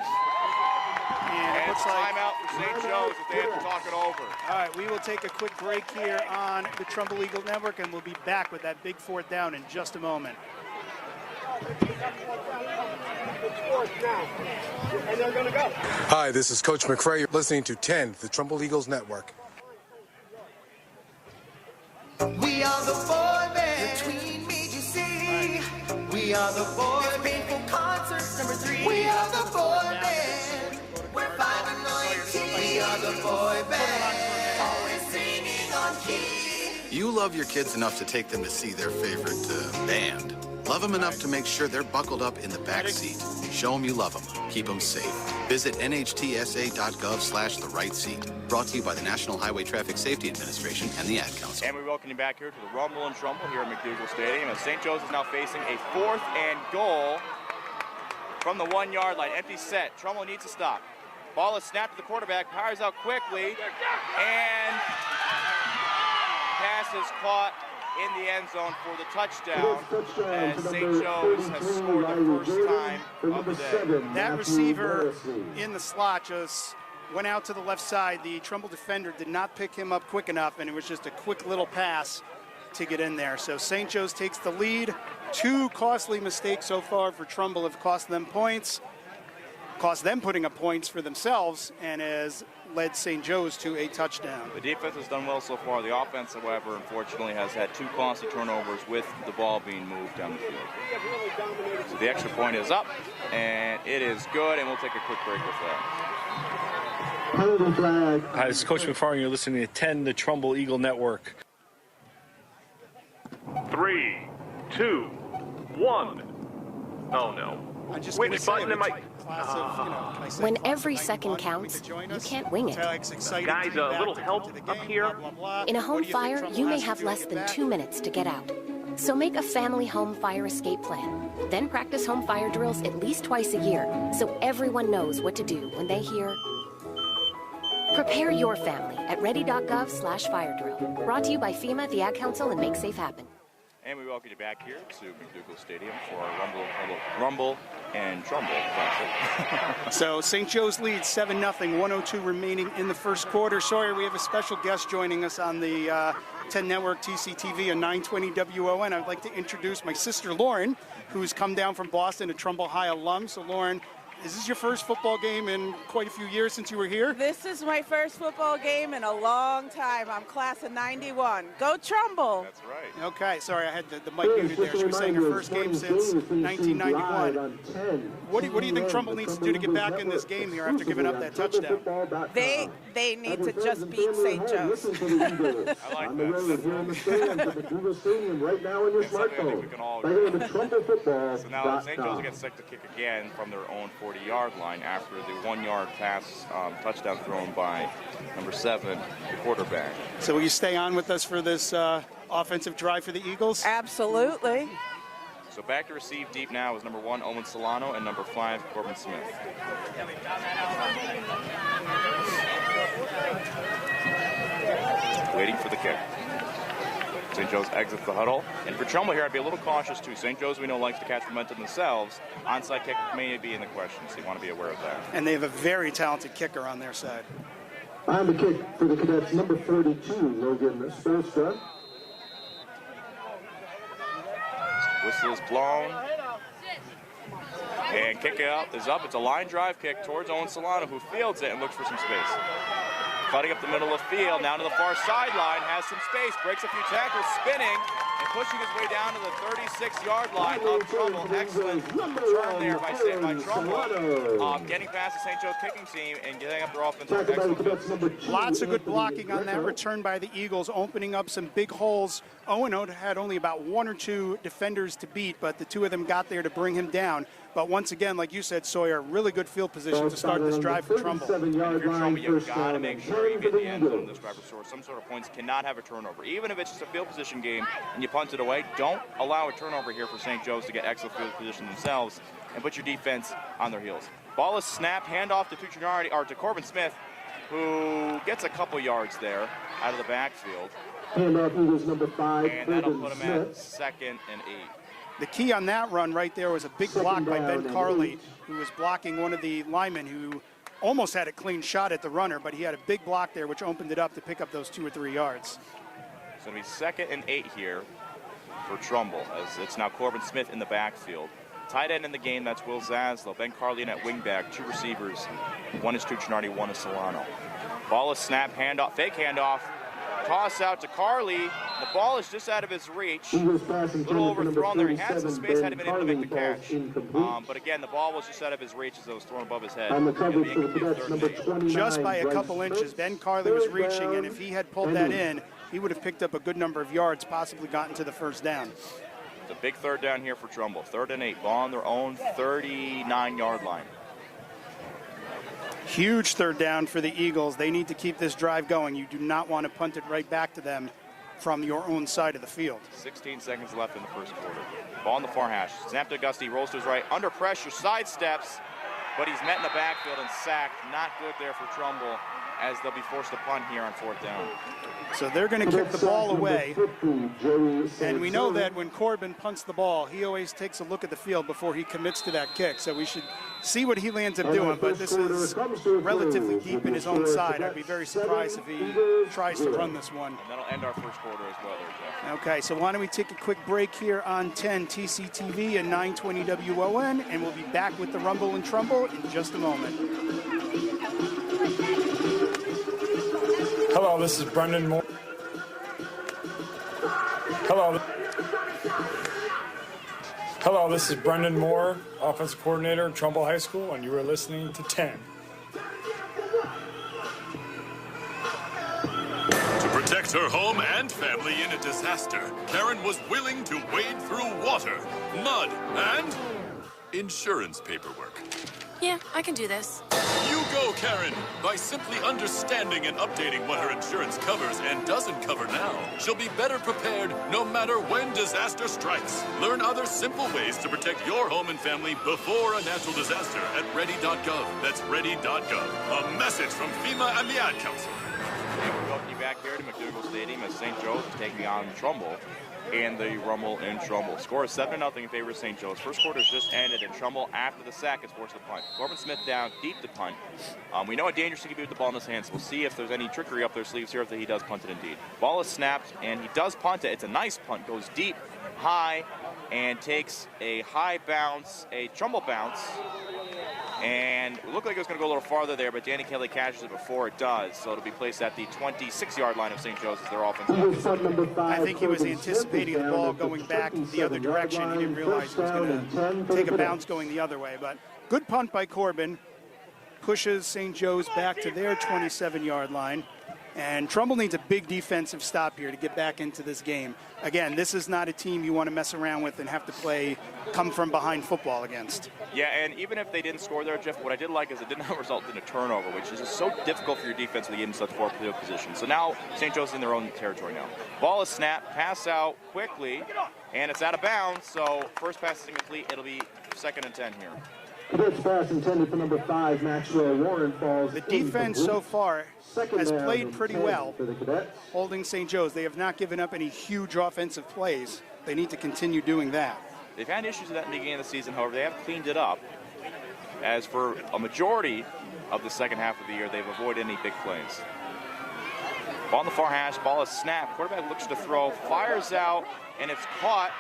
And it looks like timeout for St. Joe's if they have to talk it over. All right, we will take a quick break here on the Trumbull Eagle Network, and we'll be back with that big 4th down in just a moment. Hi, this is Coach McRae. You're listening to 10, the Trumbull Eagles Network. We are the boy band. Your tween made you see. We are the boy band. Concert number 3. We are the boy band. We're 5 and 19. We are the boy band. Always singing on key. You love your kids enough to take them to see their favorite band. Love them enough to make sure they're buckled up in the back seat. Show them you love them. Keep them safe. Visit nhtsa.gov/the right seat. Brought to you by the National Highway Traffic Safety Administration and the Ad Council. And we welcome you back here to the Rumble and Trumbull here at McDougal Stadium. And St. Joe's is now facing a 4th and goal from the 1-yard line. Empty set. Trumbull needs to stop. Ball is snapped to the quarterback. Powers out quickly. And pass is caught in the end zone for the touchdown, as St. Joe's has scored the first time of the day. That receiver in the slot just went out to the left side. The Trumbull defender did not pick him up quick enough, and it was just a quick little pass to get in there. So St. Joe's takes the lead. 2 costly mistakes so far for Trumbull have cost them points, cost them putting up points for themselves, and has led St. Joe's to a touchdown. The defense has done well so far. The offense, however, unfortunately has had 2 costly turnovers with the ball being moved down the field. So the extra point is up, and it is good, and we'll take a quick break with that. Penalty flag. Hi, this is Coach McFarland. You're listening to 10, the Trumbull Eagle Network. 3, 2, 1. Oh no. Wait, When every second counts, you can't wing it. Guys, a little help up here? In a home fire, you may have less than 2 minutes to get out. So make a family home fire escape plan. Then practice home fire drills at least twice a year, so everyone knows what to do when they hear. Prepare your family at ready.gov/fire drill. Brought to you by FEMA, the Ad Council, and Make Safe Happen. And we welcome you back here to McDougal Stadium for our Rumble and Trumbull Classic. So St. Joe's leads 7-0, 102 remaining in the first quarter. Sawyer, we have a special guest joining us on the 10 Network TCTV and 920 WON. I'd like to introduce my sister, Lauren, who's come down from Boston, a Trumbull High alum. So, Lauren, is this your first football game in quite a few years since you were here? This is my first football game in a long time. I'm class of 91. Go Trumbull! That's right. Okay, sorry, I had the mic muted there. She was saying her first game since 1991. What do you think Trumbull needs to do to get back in this game here after giving up that touchdown? They need to just beat St. Joe's. I like Stadium right now in your smartphone. So now St. Joe's gets set to kick again from their own 40-yard line after the 1-yard pass touchdown thrown by number 7, the quarterback. So will you stay on with us for this offensive drive for the Eagles? Absolutely. So back to receive deep now is number 1, Owen Solano, and number 5, Corbin Smith. Waiting for the kick. St. Joe's exits the huddle. And for Trumbull here, I'd be a little cautious too. St. Joe's, we know, likes to catch momentum themselves. Onside kick may be in the question, so you want to be aware of that. And they have a very talented kicker on their side. On the kick for the Cadets, number 42, Logan Spolstra. Whistle is blown. And kick out is up. It's a line drive kick towards Owen Solano, who fields it and looks for some space. Cutting up the middle of the field, now to the far sideline, has some space, breaks a few tackles, spinning, and pushing his way down to the 36-yard line of Trumbull. Excellent turn there by Trumbull. Getting past the St. Joe's kicking team and getting up their offensive excellence. Lots of good blocking on that return by the Eagles, opening up some big holes. Owen had only about 1 or 2 defenders to beat, but the 2 of them got there to bring him down. But once again, like you said, Sawyer, really good field position to start this drive for Trumbull. If you're Trumbull, you've got to make sure you get the end zone in this drive for some sort of points. Cannot have a turnover. Even if it's just a field position game and you punt it away, don't allow a turnover here for St. Joe's to get excellent field position themselves and put your defense on their heels. Ball is snapped, handoff to Corbin Smith, who gets a couple yards there out of the backfield. Handoff Eagles number 5, and that'll put him at 2nd and 8. The key on that run right there was a big block by Ben Carley, who was blocking one of the linemen who almost had a clean shot at the runner, but he had a big block there, which opened it up to pick up those 2 or 3 yards. It's going to be 2nd and 8 here for Trumbull, as it's now Corbin Smith in the backfield. Tight end in the game, that's Will Zaslow. Ben Carlin at wingback, 2 receivers. One is Tuccinardi, one is Solano. Ball is snap, handoff, fake handoff. Toss out to Carly. The ball is just out of his reach. A little overthrown there. He had some space, hadn't been able to make the catch. But again, the ball was just out of his reach as it was thrown above his head. Just by a couple inches. Ben Carly was reaching, and if he had pulled that in, he would have picked up a good number of yards, possibly gotten to the first down. It's a big third down here for Trumbull. 3rd and 8. Ball on their own 39-yard line. Huge third down for the Eagles. They need to keep this drive going. You do not want to punt it right back to them from your own side of the field. 16 seconds left in the first quarter. Ball on the far hash. Snap to Gusty, rolls to his right. Under pressure, sidesteps, but he's met in the backfield and sacked. Not good there for Trumbull, as they'll be forced to punt here on 4th down. So they're going to kick the ball away. And we know that when Corbin punts the ball, he always takes a look at the field before he commits to that kick. So we should see what he lands up doing. But this is relatively deep in his own side. I'd be very surprised if he tries to run this one. And that'll end our first quarter as well there, Jeff. Okay, so why don't we take a quick break here on 10 TCTV and 920 WON, and we'll be back with the Rumble and Trumbull in just a moment. Hello, this is Brendan Moore. Hello, this is Brendan Moore, offensive coordinator at Trumbull High School, and you are listening to 10. To protect her home and family in a disaster, Karen was willing to wade through water, mud, and insurance paperwork. Yeah, I can do this. You go, Karen! By simply understanding and updating what her insurance covers and doesn't cover now, she'll be better prepared no matter when disaster strikes. Learn other simple ways to protect your home and family before a natural disaster at ready.gov. That's ready.gov. A message from FEMA and the Ad Council. We welcome you back here to McDougall Stadium as St. Joe's is taking on Trumbull and the Rumble in Trumbull. Score is 7-0 in favor of St. Joe's. First quarter has just ended, and Trumbull, after the sack, is forced to punt. Corbin Smith down deep to punt. We know how dangerous he can be with the ball in his hands. We'll see if there's any trickery up their sleeves here if he does punt it indeed. Ball is snapped, and he does punt it. It's a nice punt. Goes deep, high, and takes a high bounce, a Trumbull bounce. And it looked like it was going to go a little farther there, but Danny Kelly catches it before it does. So it'll be placed at the 26-yard line of St. Joe's as their offense. I think he was anticipating the ball going back the other direction. He didn't realize he was going to take a bounce going the other way. But good punt by Corbin. Pushes St. Joe's back to their 27-yard line. And Trumbull needs a big defensive stop here to get back into this game. Again, this is not a team you want to mess around with and have to play come-from-behind football against. Yeah, and even if they didn't score there, Jeff, what I did like is it did not result in a turnover, which is just so difficult for your defense to get in such poor field position. So now St. Joe's in their own territory now. Ball is snapped, pass out quickly, and it's out of bounds. So first pass is incomplete. It'll be 2nd and 10 here. This pass intended for number 5, Maxwell Warren, falls. The defense so far has played pretty well, holding St. Joe's. They have not given up any huge offensive plays. They need to continue doing that. They've had issues with that in the beginning of the season. However, they have cleaned it up. As for a majority of the second half of the year, they've avoided any big plays. Ball on the far hash, ball is snapped. Quarterback looks to throw, fires out, and it's caught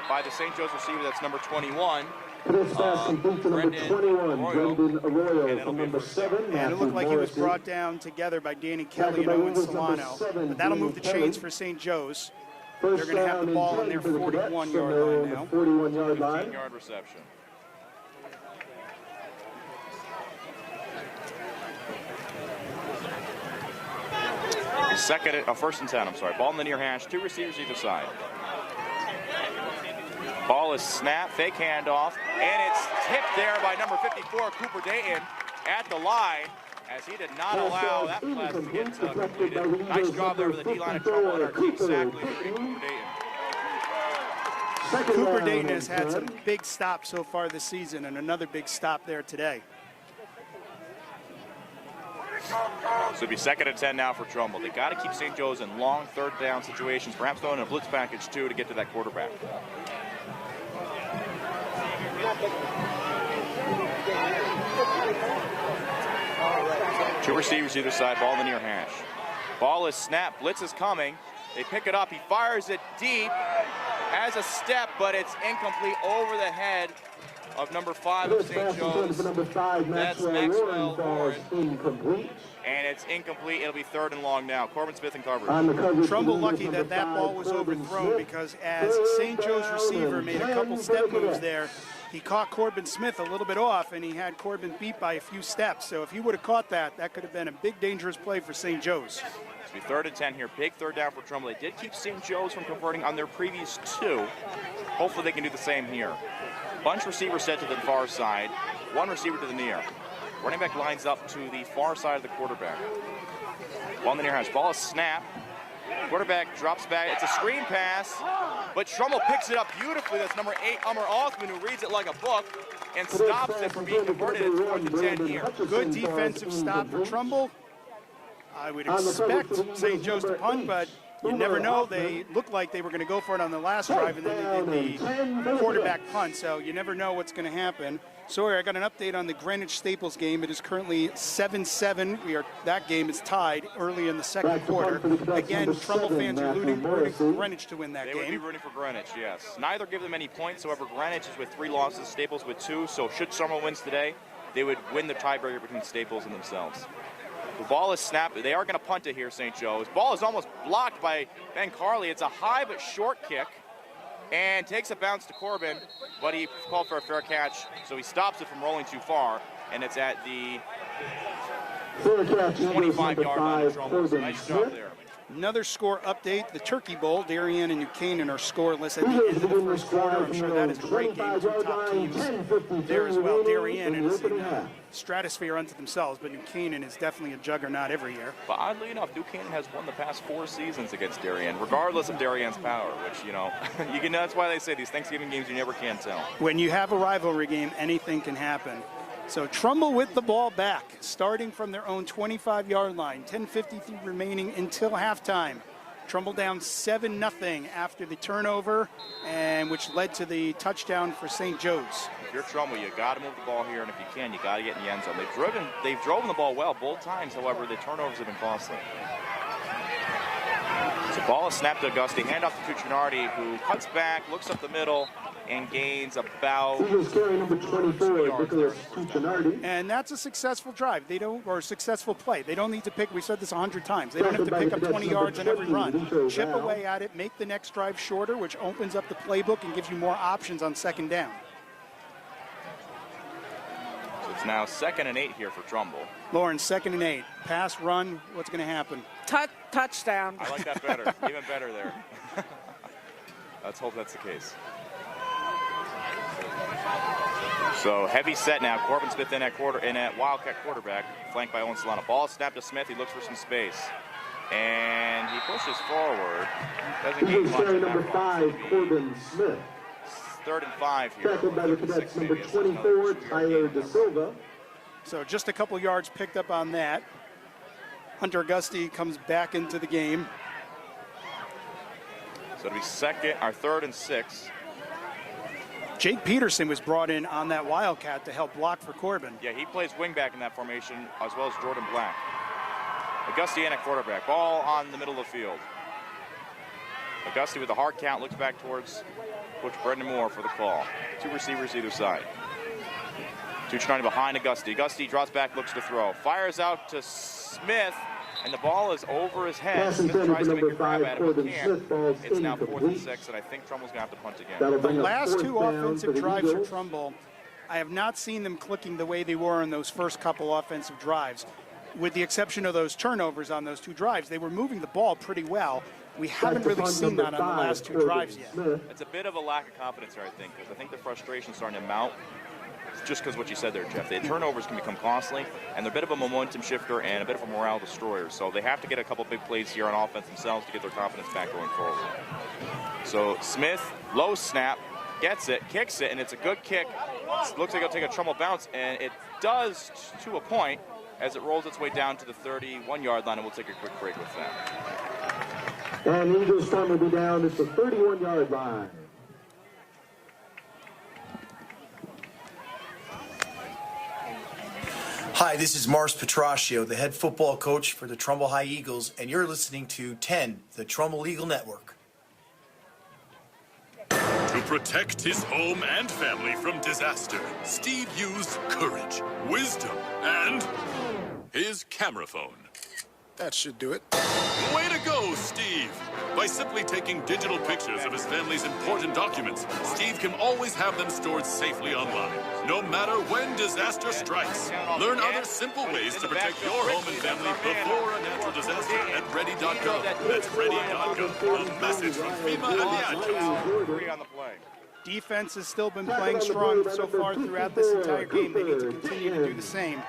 by the St. Joe's receiver. That's number 21. This pass complete to number 21, Brendan Arroyo, from number 7. And it looked like he was brought down together by Danny Kelly and Owen Solano. But that'll move the chains for St. Joe's. They're going to have the ball on their 41-yard line now. 41-yard line. 15-yard reception. First and 10, I'm sorry. Ball in the near hash, 2 receivers either side. Ball is snapped, fake handoff, and it's tipped there by number 54, Cooper Dayton, at the line, as he did not allow that pass to get completed. Nice job there with the D-line of Trumbull and our team sack leader, Cooper Dayton. Cooper Dayton has had some big stops so far this season, and another big stop there today. So it'll be 2nd and 10 now for Trumbull. They got to keep St. Joe's in long third down situations, perhaps throwing a blitz package too to get to that quarterback. Two receivers either side, ball in the near hash. Ball is snapped, blitz is coming. They pick it up, he fires it deep, has a step, but it's incomplete over the head of number 5 of St. Joe's. That's Maxwell Warren. Incomplete. And it's incomplete. It'll be 3rd and long now. Corbin Smith in coverage. Trumbull lucky that that ball was overthrown, because as St. Joe's receiver made a couple step moves there, he caught Corbin Smith a little bit off, and he had Corbin beat by a few steps. So if he would have caught that, that could have been a big dangerous play for St. Joe's. It'll be 3rd and 10 here. Big 3rd down for Trumbull. They did keep St. Joe's from converting on their previous 2. Hopefully they can do the same here. Bunch receiver set to the far side. 1 receiver to the near. Running back lines up to the far side of the quarterback. Ball in the near hash. Ball is snapped. Quarterback drops back. It's a screen pass, but Trumbull picks it up beautifully. That's number 8, Umar Osman, who reads it like a book and stops it from being converted. It's 4th and 10 here. Good defensive stop for Trumbull. I would expect St. Joe's to punt, but you never know. They looked like they were going to go for it on the last drive, and then they did the quarterback punt, so you never know what's going to happen. Sorry, I got an update on the Greenwich-Staples game. It is currently 7-7. That game is tied early in the second quarter. Again, Trumbull fans are rooting for Greenwich to win that game. They would be rooting for Greenwich, yes. Neither give them any points. However, Greenwich is with 3 losses, Staples with 2. So should Trumbull wins today, they would win the tiebreaker between Staples and themselves. The ball is snapped. They are going to punt it here, St. Joe's. Ball is almost blocked by Ben Carley. It's a high but short kick. And takes a bounce to Corbin, but he called for a fair catch, so he stops it from rolling too far, and it's at the 25-yard line of Trumbull. So nice job there. Another score update, the Turkey Bowl. Darien and New Canaan are scoreless at the end of the first quarter. I'm sure that is a great game. 2 top teams there as well. Darien is in a stratosphere unto themselves, but New Canaan is definitely a juggernaut every year. But oddly enough, New Canaan has won the past 4 seasons against Darien, regardless of Darien's power, which, you know, that's why they say these Thanksgiving games you never can tell. When you have a rivalry game, anything can happen. So Trumbull with the ball back, starting from their own 25-yard line. 10:53 remaining until halftime. Trumbull down 7-0 after the turnover, and which led to the touchdown for St. Joe's. If you're Trumbull, you got to move the ball here, and if you can, you got to get in the end zone. They've driven the ball well both times. However, the turnovers have been costly. So ball is snapped to Augusti. Hand off to Cuccinardi, who cuts back, looks up the middle, and gains about number 24, Nicholas Cuccinardi. And that's a successful drive. Or a successful play. They don't need to pick, we said this 100 times, they don't have to pick up 20 yards on every run. Chip away at it, make the next drive shorter, which opens up the playbook and gives you more options on 2nd down. So it's now 2nd and 8 here for Trumbull. Lauren, 2nd and 8. Pass, run, what's going to happen? Touchdown. I like that better. Even better there. Let's hope that's the case. So heavy set now. Corbin Smith in at Wildcat quarterback, flanked by Owen Solana. Ball snapped to Smith. He looks for some space, and he pushes forward. Doesn't gain much. Number 5, Corbin Smith. 3rd and 5 here. Tackled by the Cadets, number 24, Tyler De Silva. So just a couple yards picked up on that. Hunter Augusti comes back into the game. So it'll be 3rd and 6. Jake Peterson was brought in on that Wildcat to help block for Corbin. Yeah, he plays wingback in that formation, as well as Jordan Black. Augusti in at quarterback. Ball on the middle of the field. Augusti with a hard count looks back towards Coach Brendan Moore for the call. 2 receivers either side. Cuccinardi behind Augusti. Augusti drops back, looks to throw. Fires out to Smith, and the ball is over his head. Smith tries to make a grab at it, but can't. It's now 4th and 6, and I think Trumbull's going to have to punt again. The last 2 offensive drives for Trumbull, I have not seen them clicking the way they were in those first couple offensive drives. With the exception of those turnovers on those 2 drives, they were moving the ball pretty well. We haven't really seen that on the last 2 drives yet. It's a bit of a lack of confidence there, I think, because I think the frustration's starting to mount. Just because what you said there, Jeff. The turnovers can become costly, and they're a bit of a momentum shifter and a bit of a morale destroyer. So they have to get a couple big plays here on offense themselves to get their confidence back going forward. So Smith, low snap, gets it, kicks it, and it's a good kick. It looks like it'll take a Trumbull bounce, and it does to a point as it rolls its way down to the 31-yard line, and we'll take a quick break with that. And Eagles' time will be down at the 31-yard line. Hi, this is Mars Petraccio, the head football coach for the Trumbull High Eagles, and you're listening to 10, the Trumbull Eagle Network. protect his home and family from disaster, Steve used courage, wisdom, and his camera phone. That should do it. Way to go, Steve! By simply taking digital pictures of his family's important documents, Steve can always have them stored safely online, no matter when disaster strikes. Learn other simple ways to protect your home and family before a natural disaster at ready.gov. That's ready.gov. A message from FEMA and the Ad Council. On the play. Defense has still been playing strong so far throughout this entire game. They need to continue to do the same.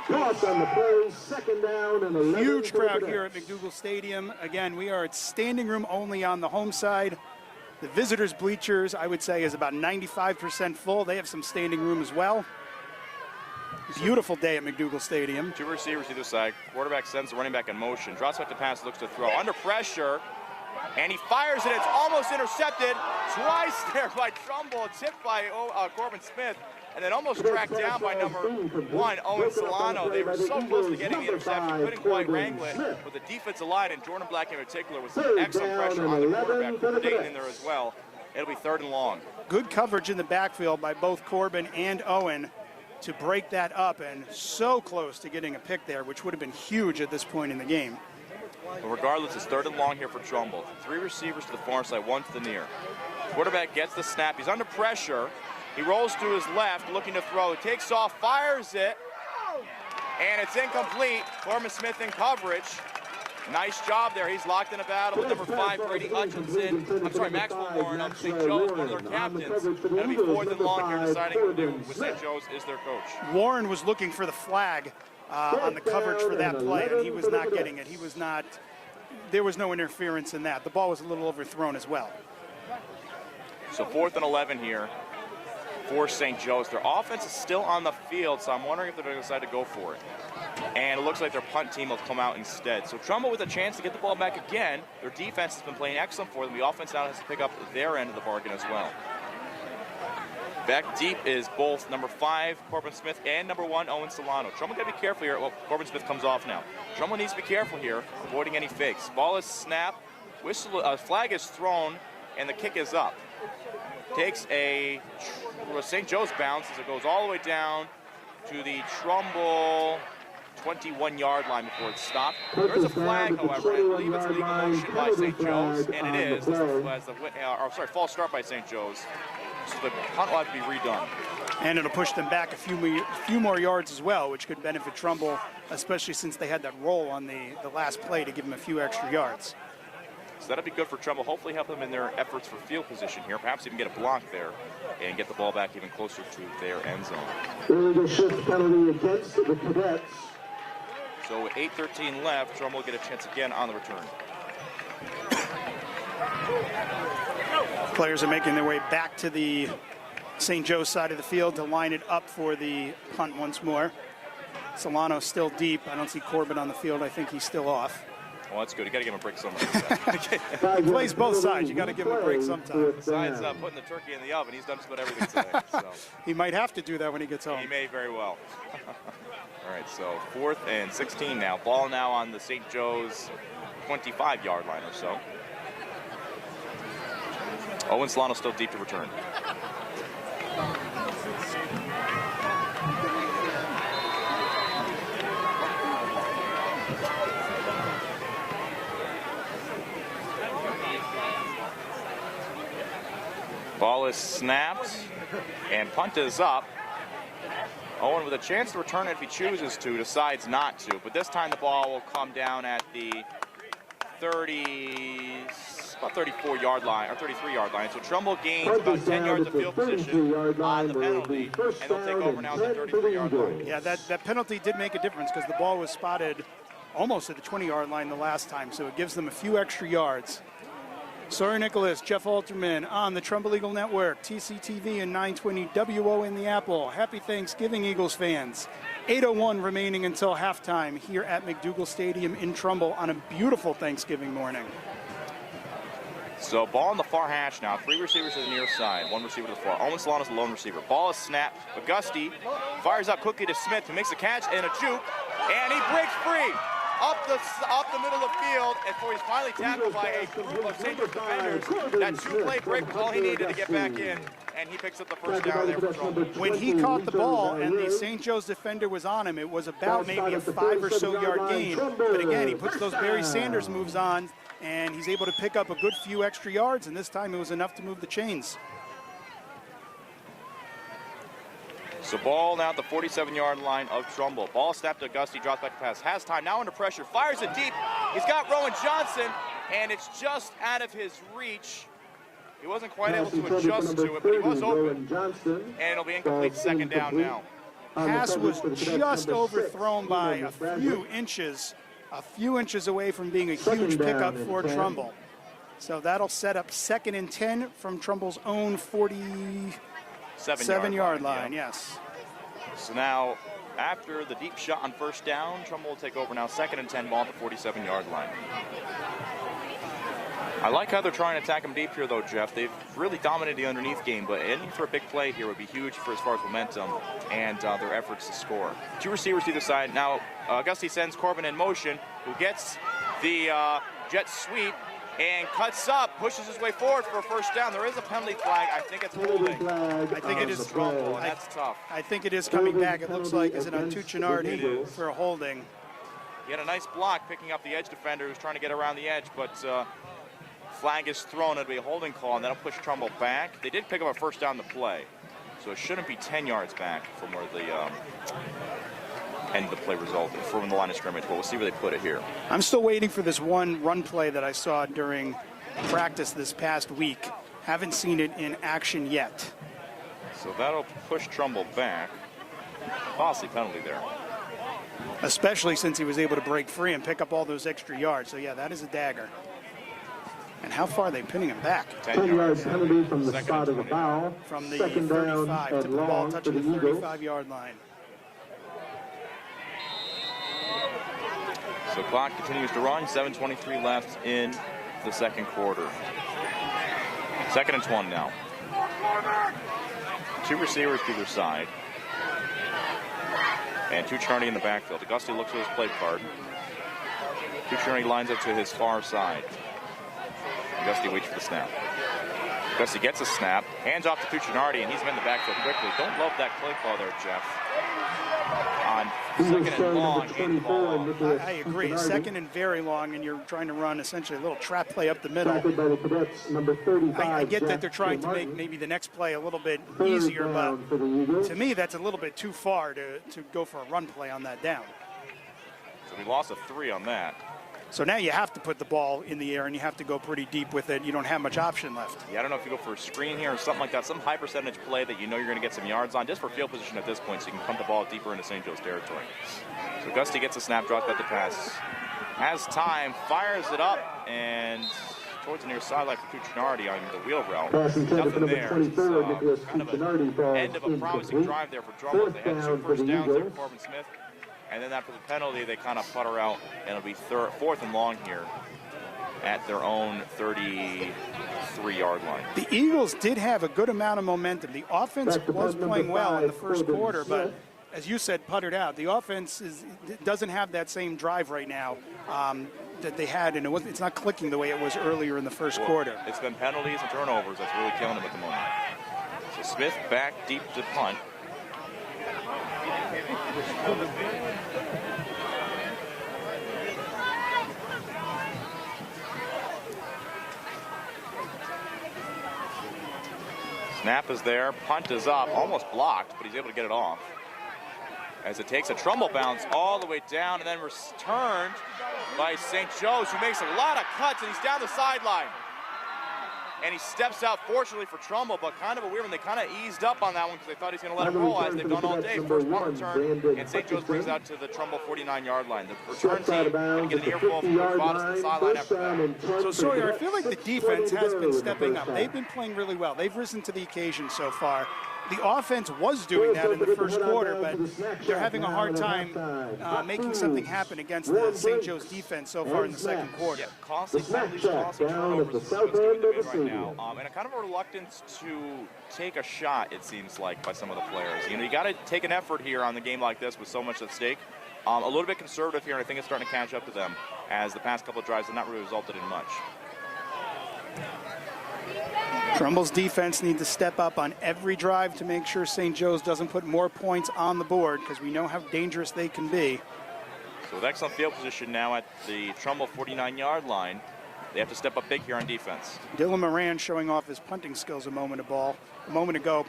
Cross on the play, second down and 11. Huge crowd here at McDougal Stadium. Again, we are at standing room only on the home side. The visitors' bleachers, I would say, is about 95% full. They have some standing room as well. Beautiful day at McDougal Stadium. Two receivers either side. Quarterback sends the running back in motion. Drops back to pass, looks to throw. Under pressure, and he fires it. It's almost intercepted. Twice there by Trumbull. Tipped by Corbin Smith. And then almost tracked down by number 1, Owen Solano. They were so close to getting the interception, couldn't quite wrangle it. But the defensive line, and Jordan Black in particular, with some excellent pressure on the quarterback, with Dayton in there as well. It'll be 3rd and long. Good coverage in the backfield by both Corbin and Owen to break that up, and so close to getting a pick there, which would have been huge at this point in the game. But regardless, it's 3rd and long here for Trumbull. 3 receivers to the far side, 1 to the near. Quarterback gets the snap. He's under pressure. He rolls to his left, looking to throw. He takes off, fires it, and it's incomplete. Corbin Smith in coverage. Nice job there. He's locked in a battle with number 5, Brady Hutchinson. Maxwell Warren of St. Joe's, one of their captains. That'll be 4th and long here, deciding what to do with St. Joe's is their coach. Warren was looking for the flag on the coverage for that play, and he was not getting it. There was no interference in that. The ball was a little overthrown as well. So 4th and 11 here for St. Joe's. Their offense is still on the field, so I'm wondering if they're going to decide to go for it. And it looks like their punt team will come out instead. So Trumbull with a chance to get the ball back again. Their defense has been playing excellent for them. The offense now has to pick up their end of the bargain as well. Back deep is both number 5, Corbin Smith, and number 1, Owen Solano. Trumbull got to be careful here. Well, Corbin Smith comes off now. Trumbull needs to be careful here, avoiding any fakes. Ball is snapped, flag is thrown, and the kick is up. Takes a St. Joe's bounce as it goes all the way down to the Trumbull 21-yard line before it's stopped. There is a flag, however, and I believe it's legal motion by St. Joe's, and it is. False start by St. Joe's. So the punt will have to be redone. And it'll push them back a few more yards as well, which could benefit Trumbull, especially since they had that roll on the last play to give them a few extra yards. So that'll be good for Trumbull. Hopefully help them in their efforts for field position here. Perhaps even get a block there and get the ball back even closer to their end zone. Illegal shift penalty against the Cadets. So with 8:13 left, Trumbull will get a chance again on the return. Players are making their way back to the St. Joe's side of the field to line it up for the punt once more. Solano still deep. I don't see Corbin on the field. I think he's still off. Well, that's good. You got to give him a break somewhere. He plays both sides. You got to give him a break sometime. Besides putting the turkey in the oven, he's done just about everything today. So. He might have to do that when he gets home. He may very well. All right, so 4th and 16 now. Ball now on the St. Joe's 25-yard line or so. Owen Solano still deep to return. Ball is snapped, and punt is up. Owen with a chance to return it if he chooses to, decides not to. But this time the ball will come down at the 34-yard line, or 33-yard line. So Trumbull gains about 10 yards of field position on the penalty, and they'll take over now at the 33-yard line. Yeah, that penalty did make a difference because the ball was spotted almost at the 20-yard line the last time, so it gives them a few extra yards. Sawyer Nicholas, Jeff Alterman on the Trumbull Eagle Network, TCTV and 920 WO in the Apple. Happy Thanksgiving, Eagles fans. 8:01 remaining until halftime here at McDougal Stadium in Trumbull on a beautiful Thanksgiving morning. So ball on the far hash now. 3 receivers to the near side, 1 receiver to the far. Owen Solano's the lone receiver. Ball is snapped. Augusti fires out quickly to Smith, who makes a catch and a juke, and he breaks free. up the middle of the field, and before he's finally tackled by a group of St. Joe's defenders. That two-play break was all he needed to get back in, and he picks up the first down there for Trumbull. When he caught the ball and the St. Joe's defender was on him, it was about maybe a 5 or so yard gain. But again, he puts those Barry Sanders moves on, and he's able to pick up a good few extra yards, and this time it was enough to move the chains. So ball now at the 47-yard line of Trumbull. Ball snapped to Gusty, drops back to pass. Has time, now under pressure, fires it deep. He's got Rowan Johnson, and it's just out of his reach. He wasn't quite able to adjust to it, but he was open. And it'll be incomplete, second down now. Pass was just overthrown by a few inches away from being a huge pickup for Trumbull. So that'll set up 2nd and 10 from Trumbull's own 47-yard line, yes. So now, after the deep shot on first down, Trumbull will take over now, 2nd and 10, ball at the 47-yard line. I like how they're trying to attack him deep here, though, Jeff. They've really dominated the underneath game, but ending for a big play here would be huge for as far as momentum and their efforts to score. Two receivers either side. Now, Gusty sends Corbin in motion, who gets the jet sweep and cuts up, pushes his way forward for a first down. There is a penalty flag. I think it's holding. I think it is Trumbull, and that's tough. I think it is coming back. It looks like, is it on Tuccinardi for a holding? He had a nice block picking up the edge defender who's trying to get around the edge, but flag is thrown. It'll be a holding call, and that'll push Trumbull back. They did pick up a first down to play, so it shouldn't be 10 yards back from where the end of the play resulted, from the line of scrimmage, but we'll see where they put it here. I'm still waiting for this one run play that I saw during practice this past week. Haven't seen it in action yet. So that'll push Trumbull back. Possibly penalty there. Especially since he was able to break free and pick up all those extra yards. So yeah, that is a dagger. And how far are they pinning him back? 10-yard penalty from the spot of the foul. From the 2nd 35, down to the ball touching the 35-yard line. So clock continues to run, 7:23 left in the second quarter. 2nd and 20 now. Two receivers to either side. And Tuccinardi in the backfield. Gusty looks at his play card. Tuccinardi lines up to his far side. Gusty waits for the snap. Gusty gets a snap, hands off to Tuccinardi, and he's been in the backfield quickly. Don't love that play call there, Jeff. On 2nd and long, I agree. 2nd and very long, and you're trying to run essentially a little trap play up the middle. I get that they're trying to make maybe the next play a little bit easier, but to me that's a little bit too far to go for a run play on that down. So we lost a 3 on that. So now you have to put the ball in the air and you have to go pretty deep with it. You don't have much option left. Yeah, I don't know if you go for a screen here or something like that, some high percentage play that you know you're going to get some yards on, just for field position at this point, so you can pump the ball deeper into St. Joe's territory. So Gusty gets a snap, drops back to pass. Has time, fires it up, and towards the near sideline for Tuccinardi on the wheel route. Nothing there. Kind of an end of a promising drive there for Trumbull. They had 2 first downs there for Corbin Smith. And then after the penalty, they kind of putter out, and it'll be 4th and long here at their own 33-yard line. The Eagles did have a good amount of momentum. The offense was playing well in the first quarter, but as you said, puttered out. The offense doesn't have that same drive right now that they had, and it's not clicking the way it was earlier in the first quarter. It's been penalties and turnovers that's really killing them at the moment. So Smith back deep to punt. Snap is there, punt is up, almost blocked, but he's able to get it off. As it takes a Trumbull bounce all the way down and then returned by St. Joe's, who makes a lot of cuts, and he's down the sideline. And he steps out, fortunately for Trumbull, but kind of a weird one. They kind of eased up on that one because they thought he's going to let it roll, as they've done all day. First punt return, and St. Joe's brings out to the Trumbull 49-yard line. The return team going to get an earful from Coach Bottas to the sideline after that. So, Sawyer, I feel like the defense has been stepping up. They've been playing really well. They've risen to the occasion so far. The offense was doing that in the first quarter, but they're having a hard time making something happen against the St. Joe's defense so far in the second quarter. Yeah, costly penalties, costly turnovers is what's doing the right now. And a kind of a reluctance to take a shot, it seems like, by some of the players. You know, you got to take an effort here on the game like this with so much at stake. a little bit conservative here, and I think it's starting to catch up to them, as the past couple of drives have not really resulted in much. Trumbull's defense needs to step up on every drive to make sure St. Joe's doesn't put more points on the board, because we know how dangerous they can be. So with excellent field position now at the Trumbull 49-yard line, they have to step up big here on defense. Dylan Moran showing off his punting skills a moment ago,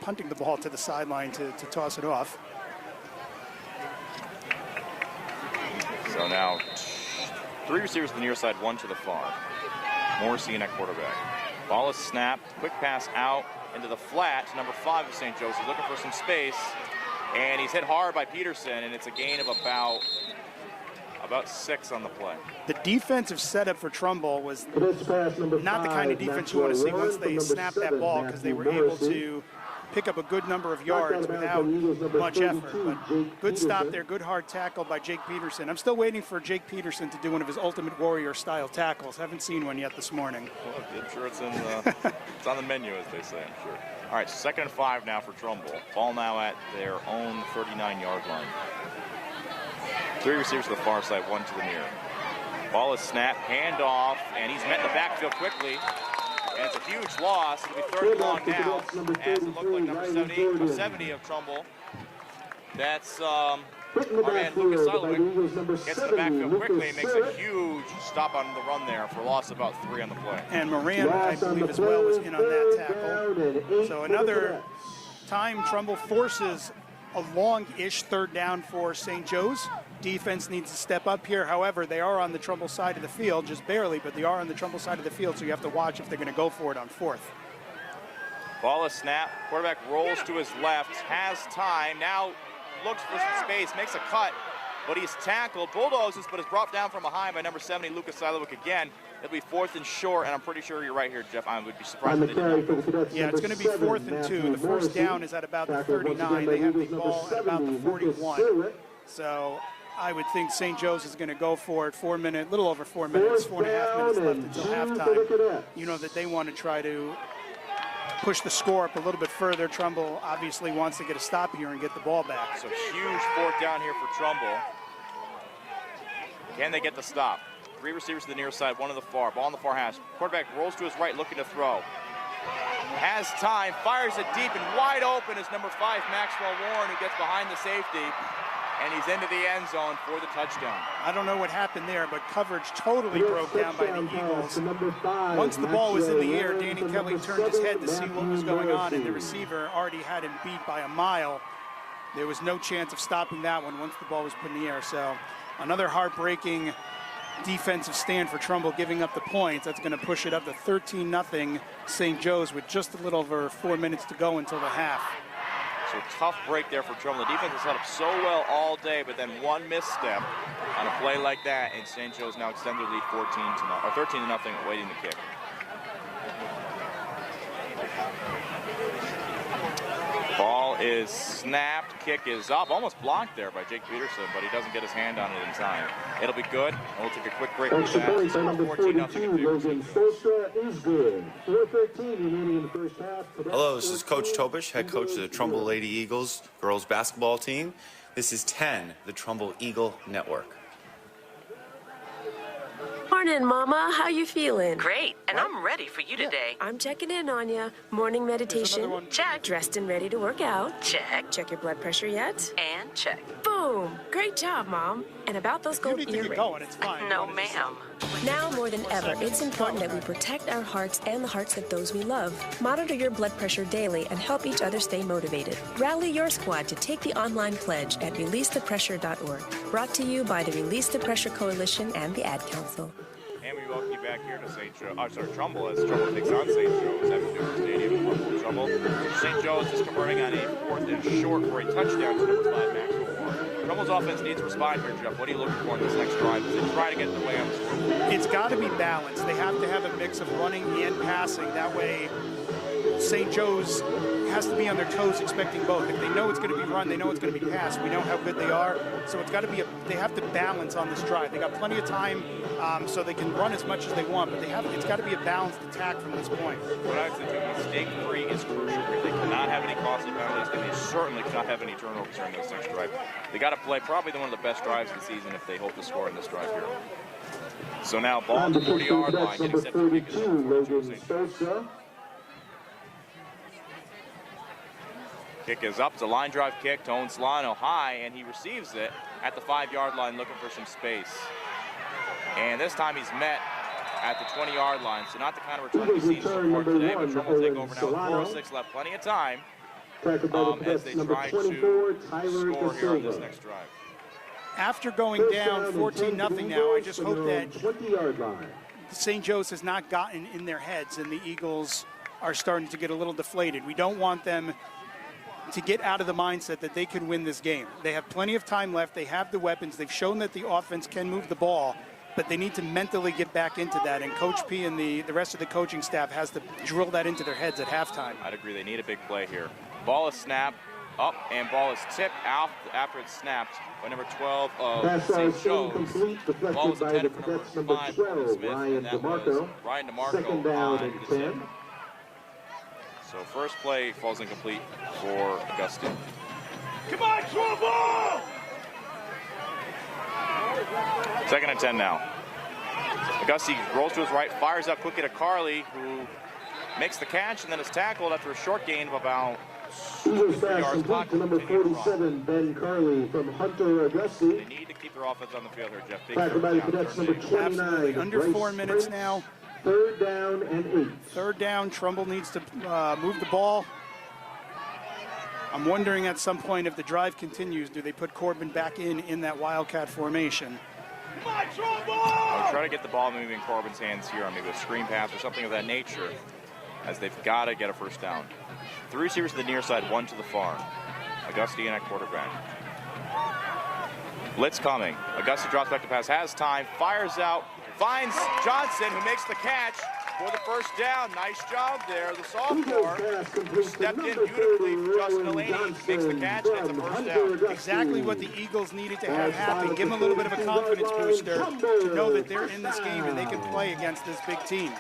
punting the ball to the sideline to toss it off. So now 3 receivers to the near side, 1 to the far. Morrissey in at quarterback. Ball is snapped, quick pass out into the flat to number 5 of St. Joe's. He's looking for some space, and he's hit hard by Peterson, and it's a gain of about 6 on the play. The defensive setup for Trumbull was not the kind of defense you want to see once they snapped that ball, because they were able to pick up a good number of yards without much effort. But good stop there, good hard tackle by Jake Peterson. I'm still waiting for Jake Peterson to do one of his Ultimate Warrior style tackles. Haven't seen one yet this morning. Well, I'm sure it's on the menu, as they say, I'm sure. All right, 2nd and 5 now for Trumbull. Ball now at their own 39-yard line. 3 receivers to the far side, 1 to the near. Ball is snapped, handoff, and he's met in the backfield quickly. And it's a huge loss. It'll be 3rd and long now, as it looked like number 70 of Trumbull. That's our man Lucas Silowick gets in the backfield quickly and makes a huge stop on the run there for a loss of about 3 on the play. And Moran, I believe as well, was in on that tackle. So another time Trumbull forces a long-ish 3rd down for St. Joe's. Defense needs to step up here. However, they are on the Trumbull side of the field, just barely, but they are on the Trumbull side of the field, so you have to watch if they're going to go for it on 4th. Ball is snapped. Quarterback rolls to his left, has time, now looks for some space, makes a cut, but he's tackled, bulldozes, but is brought down from behind by number 70, Lucas Silowick again. It'll be 4th and short, and I'm pretty sure you're right here, Jeff. I would be surprised if they did not. Yeah, it's going to be 4th and 2. The first down is at about the 39. They have the ball at about the 41. So I would think St. Joe's is going to go for it. 4 minutes, little over 4 minutes, 4.5 minutes left until halftime. You know that they want to try to push the score up a little bit further. Trumbull obviously wants to get a stop here and get the ball back. So huge 4th down here for Trumbull. Can they get the stop? 3 receivers to the near side, 1 to the far. Ball on the far hash. Quarterback rolls to his right, looking to throw. Has time, fires it deep and wide open is number 5, Maxwell Warren, who gets behind the safety. And he's into the end zone for the touchdown. I don't know what happened there, but coverage totally broke down by the Eagles. Once the ball was in the air, Danny Kelly turned his head to see what was going on, and the receiver already had him beat by a mile. There was no chance of stopping that one once the ball was put in the air. So another heartbreaking defensive stand for Trumbull, giving up the points. That's going to push it up to 13-0 St. Joe's with just a little over 4 minutes to go until the half. So tough break there for Trumbull. The defense has held up so well all day, but then one misstep on a play like that, and St. Joe's now extend their lead 13-0, waiting the kick. Ball is snapped, kick is up, almost blocked there by Jake Peterson, but he doesn't get his hand on it in time. It'll be good, and we'll take a quick break with that. 14-0 is good. 4:13 remaining in the first half. Hello, this is Coach Tobish, head coach of the Trumbull Lady Eagles girls basketball team. This is 10, the Trumbull Eagle Network. Morning, Mama. How you feeling? Great, and I'm ready for you today. I'm checking in on you. Morning meditation. Check. Dressed and ready to work out. Check. Check your blood pressure yet? And check. Boom! Great job, Mom. And about those gold earrings. It's fine. No, ma'am. Now more than ever, it's important that we protect our hearts and the hearts of those we love. Monitor your blood pressure daily and help each other stay motivated. Rally your squad to take the online pledge at releasethepressure.org. Brought to you by the Release the Pressure Coalition and the Ad Council. And we welcome you back here to Trumbull, as Trumbull takes on St. Joe's at Newton Stadium. Trumbull. St. Joe's is converting on a 4th and short for a touchdown to number 5, Maxwell Warren. Trumbull's offense needs to respond here, Jeff. What are you looking for in this next drive? Is it try to get in the way on the scoreboard? It's got to be balanced. They have to have a mix of running and passing. That way, St. Joe's has to be on their toes expecting both. If they know it's going to be run, they know it's going to be passed. We know how good they are. So it's got to be they have to balance on this drive. They got plenty of time so they can run as much as they want, but it's got to be a balanced attack from this point. What I would say too, mistake-free is crucial here. They cannot have any costly penalties, and they certainly cannot have any turnovers during this next drive. They got to play probably one of the best drives of the season if they hope to score in this drive here. So now ball on the 40-yard line, getting set to kick it up. Kick is up. It's a line drive kick to Solano high, and he receives it at the 5-yard line looking for some space. And this time he's met at the 20-yard line, so not the kind of return we've seen so far today, but Trumbull will take over now with 4:06 left. Plenty of time as they try to score here on this next drive. After going down 14-0 now, I just hope that St. Joe's has not gotten in their heads and the Eagles are starting to get a little deflated. We don't want them to get out of the mindset that they can win this game. They have plenty of time left. They have the weapons. They've shown that the offense can move the ball, but they need to mentally get back into that. And Coach P and the rest of the coaching staff has to drill that into their heads at halftime. I'd agree. They need a big play here. Ball is snapped up, and ball is tipped out after it's snapped by number 12 of St. Joe's. Ball was intended for number 5, Smith, and that was Ryan DeMarco on the tip. So first play falls incomplete for Auguste. Come on, Trumbull! 2nd and 10 now. Auguste rolls to his right, fires out quickly to Carley, who makes the catch and then is tackled after a short gain of about 3 yards. To number 47, Ben Carley from Hunter Auguste. They need to keep their offense on the field here, Jeff. Tackled by the Cadets, number 29. Absolutely. Under 4 minutes now. 3rd down and 8. 3rd down. Trumbull needs to move the ball. I'm wondering at some point if the drive continues, do they put Corbin back in that Wildcat formation? I'll try to get the ball moving in Corbin's hands here on maybe a screen pass or something of that nature, as they've got to get a first down. 3 receivers to the near side, 1 to the far. Auguste in at quarterback. Blitz coming. Auguste drops back to pass, has time, fires out, finds Johnson, who makes the catch for the first down. Nice job there. The sophomore stepped in beautifully for Justin Delaney, makes the catch, gets a first down. Exactly what the Eagles needed to have happen. Give them a little bit of a confidence booster to know that they're in this game and they can play against this big team.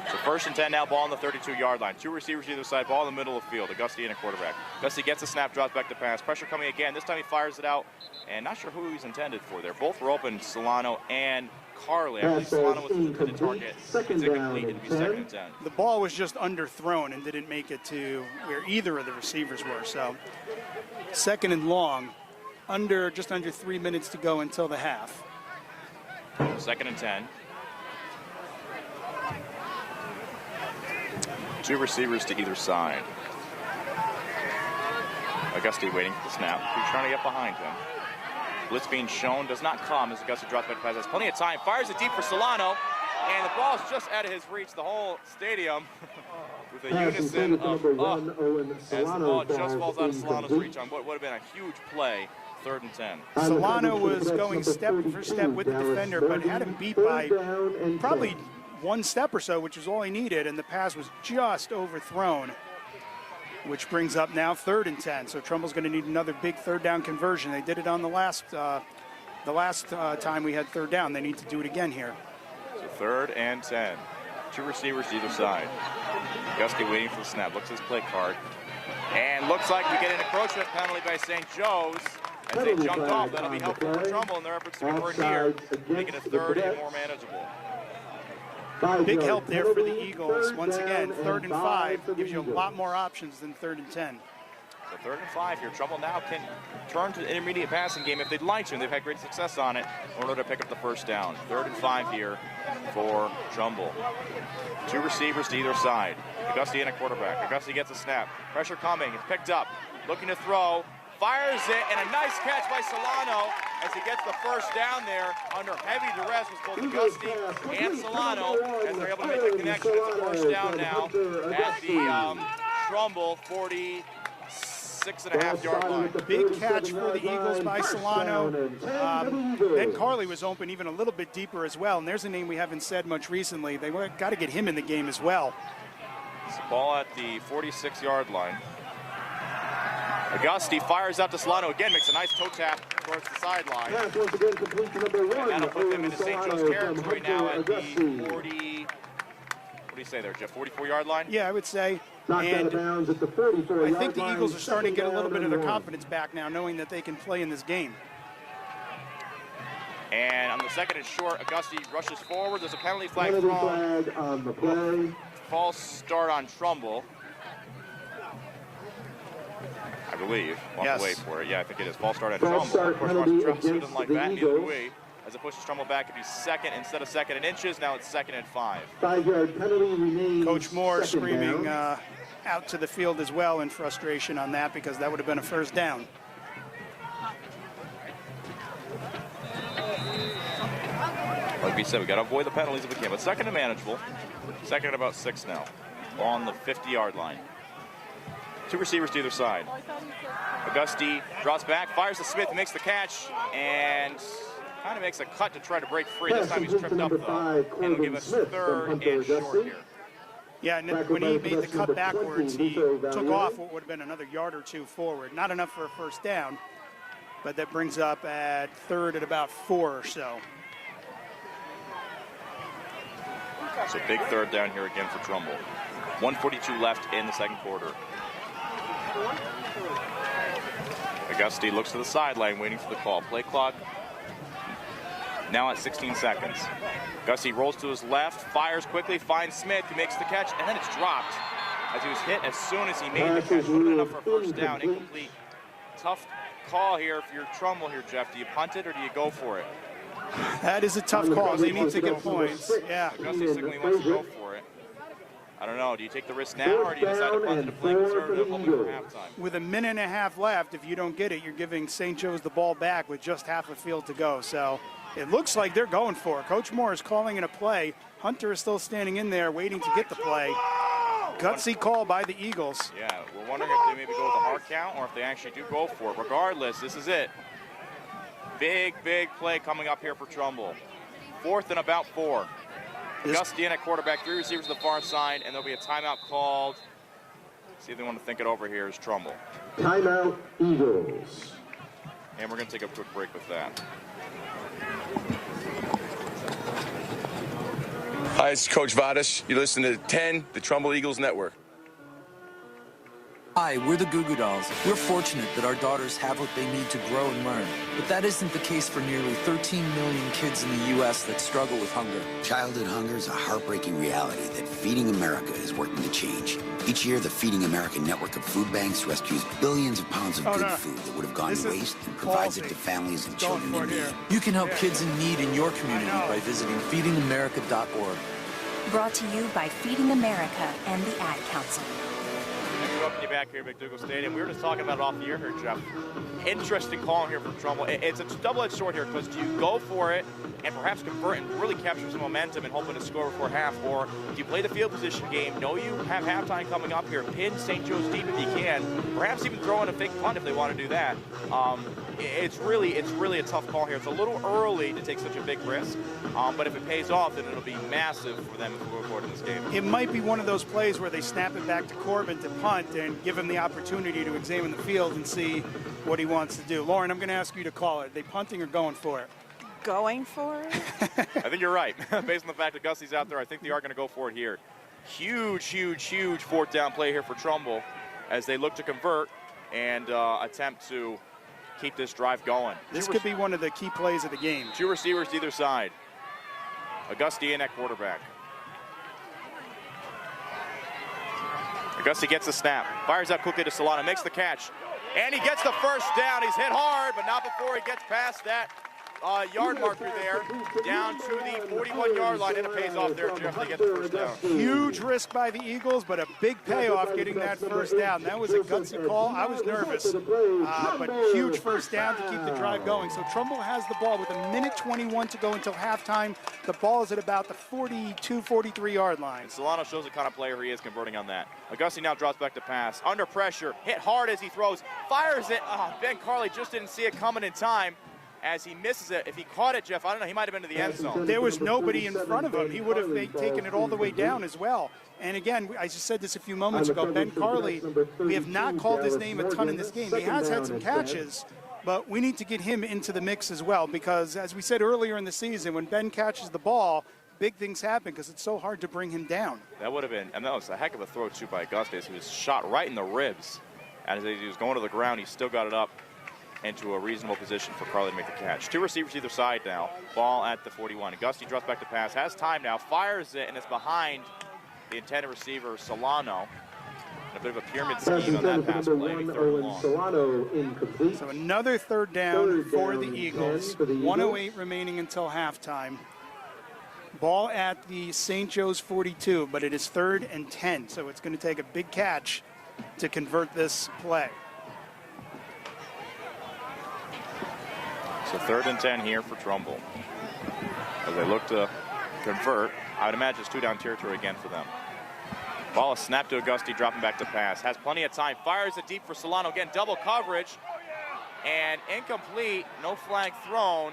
So 1st and 10 now, ball on the 32-yard line. 2 receivers either side, ball in the middle of the field. Auguste in a quarterback. Auguste gets a snap, drops back to pass. Pressure coming again. This time he fires it out, and not sure who he's intended for there. Both were open, Solano and Carley. I believe Solano was the target. It's incomplete. It'd be 2nd and 10. The ball was just underthrown and didn't make it to where either of the receivers were. So 2nd and long, just under 3 minutes to go until the half. 2nd and 10. 2 receivers to either side. Auguste waiting for the snap. He's trying to get behind him. Blitz being shown, does not come as Auguste drops back to pass. Has plenty of time, fires it deep for Solano, and the ball is just out of his reach. The whole stadium with a unison of as the ball just falls out of Solano's reach on what would have been a huge play. 3rd and 10. Solano was going step for step with the defender, but had him beat by probably 1 step or so, which is all he needed, and the pass was just overthrown, which brings up now 3rd and 10. So Trumbull's going to need another big 3rd down conversion. They did it on the last time we had 3rd down. They need to do it again here. So 3rd and 10. 2 receivers to either side. Auguste waiting for the snap. Looks at his play card. And looks like we get an encroachment penalty by St. Joe's. As they jumped off, that'll be helpful for Trumbull in their efforts to convert here, making it 3rd and more manageable. Big help there for the Eagles. Once again, 3rd and 5 gives you a lot more options than 3rd and 10. So 3rd and 5 here. Trumbull now can turn to the intermediate passing game if they'd like to, and they've had great success on it in order to pick up the first down. 3rd and 5 here for Trumbull. 2 receivers to either side. Auguste in a quarterback. Auguste gets a snap. Pressure coming. It's picked up. Looking to throw. Fires it, and a nice catch by Solano as he gets the first down there under heavy duress with both Auguste and Solano as they're able to make the connection. It's a first down now at the Trumbull 46.5-yard line. Big catch for the Eagles by Solano. Ben Carley was open even a little bit deeper as well, and there's a name we haven't said much recently. They got to get him in the game as well. Ball at the 46-yard line. Augusti fires out to Solano again, makes a nice toe tap towards the sideline. Pass once again complete to number 1. And that'll put them into St. Joe's territory now at the Augusti. 40. What do you say there, Jeff? 44-yard line? Yeah, I would say. Knocked out of bounds at the 44-yard line. I think the Eagles are starting to get a little bit of their Second down confidence back now, knowing that they can play in this game. And on the second and short, Augusti rushes forward. There's a penalty flag Penalty thrown. flag on the play. False start on Trumbull, I believe. We'll have to wait for it. Yeah, I think it is. False start on False Trumbull. start Of course, penalty Russ doesn't against like the that, neither do Eagles. we. As it pushes Trumbull back, it'd be second instead of second and inches. Now it's second and 5. 5-yard penalty remains. Coach Moore second screaming down. out to the field as well in frustration on that, because that would have been a first down. Like we said, we got to avoid the penalties if we can. But second and manageable. Second and about 6 now. On the 50-yard line. 2 receivers to either side. Augusti drops back, fires to Smith, makes the catch, and kind of makes a cut to try to break free. This time he's tripped up, though. And it'll give us third and short here. Yeah, and when he made the cut backwards, he took off what would have been another yard or 2 forward. Not enough for a first down, but that brings up at third at about 4 or so. So big third down here again for Trumbull. 1:42 left in the second quarter. Augusti looks to the sideline, waiting for the call. Play clock now at 16 seconds. Augusti rolls to his left, fires quickly, finds Smith, who makes the catch, and then it's dropped as he was hit as soon as he made the catch. Would have been enough for a first down. Incomplete. Tough call here if you're Trumbull here, Jeff. Do you punt it or do you go for it? That is a tough call. They need to get points. Yeah. Augusti signally wants to go for it. I don't know. Do you take the risk now, or do you decide to punt it to play conservative hoping for halftime? With a minute and a half left, if you don't get it, you're giving St. Joe's the ball back with just half a field to go. So it looks like they're going for it. Coach Moore is calling it a play. Hunter is still standing in there waiting to get the play. Gutsy call by the Eagles. Yeah, we're wondering if they maybe go with a hard count or if they actually do go for it. Regardless, this is it. Big, big play coming up here for Trumbull. 4th and about 4. Augusti in at quarterback, 3 receivers to the far side, and there'll be a timeout called. See if they want to think it over here is Trumbull. Timeout, Eagles. And we're going to take a quick break with that. Hi, it's Coach Vadas. You're listening to 10, the Trumbull Eagles Network. Hi, we're the Goo Goo Dolls. We're fortunate that our daughters have what they need to grow and learn. But that isn't the case for nearly 13 million kids in the U.S. that struggle with hunger. Childhood hunger is a heartbreaking reality that Feeding America is working to change. Each year, the Feeding America network of food banks rescues billions of pounds of good food that would have gone to waste and provides it to families and children in need. You can help kids in need in your community by visiting feedingamerica.org. Brought to you by Feeding America and the Ad Council. Welcome you back here at McDougall Stadium. We were just talking about it off the air here, Jeff. Interesting call here from Trumbull. It's a double-edged sword here, because do you go for it and perhaps convert and really capture some momentum and hoping to score before half, or do you play the field position game, know you have halftime coming up here, pin St. Joe's deep if you can, perhaps even throw in a fake punt if they want to do that. It's really a tough call here. It's a little early to take such a big risk, but if it pays off, then it'll be massive for them to go forward in this game. It might be one of those plays where they snap it back to Corbin to punt and give him the opportunity to examine the field and see what he wants to do. Lauren, I'm going to ask you to call it. Are they punting or going for it? Going for it? I think you're right. Based on the fact that Gusty's out there, I think they are going to go for it here. Huge 4th down play here for Trumbull as they look to convert and attempt to keep this drive going. This could be one of the key plays of the game. 2 receivers to either side. Augusti in at quarterback. Augusti gets the snap, fires out quickly to Solano, makes the catch, and he gets the first down. He's hit hard, but not before he gets past that yard marker there, down to the 41-yard line, and it pays off there, Jeff, to get the first down. Huge risk by the Eagles, but a big payoff getting that first down. That was a gutsy call. I was nervous, but huge first down to keep the drive going. So Trumbull has the ball with a minute 21 to go until halftime. The ball is at about the 42, 43-yard line. And Solano shows the kind of player he is converting on that. Augusti now drops back to pass. Under pressure, hit hard as he throws, fires it. Ben Carley just didn't see it coming in time. as he misses it. If he caught it, Jeff, I don't know, he might have been to the end zone. There was nobody in front of him. He would have taken it all the way down as well. And again, I just said this a few moments ago, Ben Carley, we have not called his name a ton in this game. He has had some catches, but we need to get him into the mix as well, because as we said earlier in the season, when Ben catches the ball, big things happen because it's so hard to bring him down. That would have been, and that was a heck of a throw too by Augustus. He was shot right in the ribs. As he was going to the ground, he still got it up into a reasonable position for Carley to make the catch. Two receivers either side now. Ball at the 41. Augustus drops back to pass, has time now, fires it, and it's behind the intended receiver, Solano. A bit of a pyramid scheme on that pass play. So another third down for the Eagles. 1:08 remaining until halftime. Ball at the St. Joe's 42, but it is 3rd and 10, so it's going to take a big catch to convert this play. So 3rd and 10 here for Trumbull. As they look to convert, I would imagine it's 2-down territory again for them. Ball is snapped to Augusti, dropping back to pass. Has plenty of time, fires it deep for Solano. Again, double coverage, and incomplete, no flag thrown.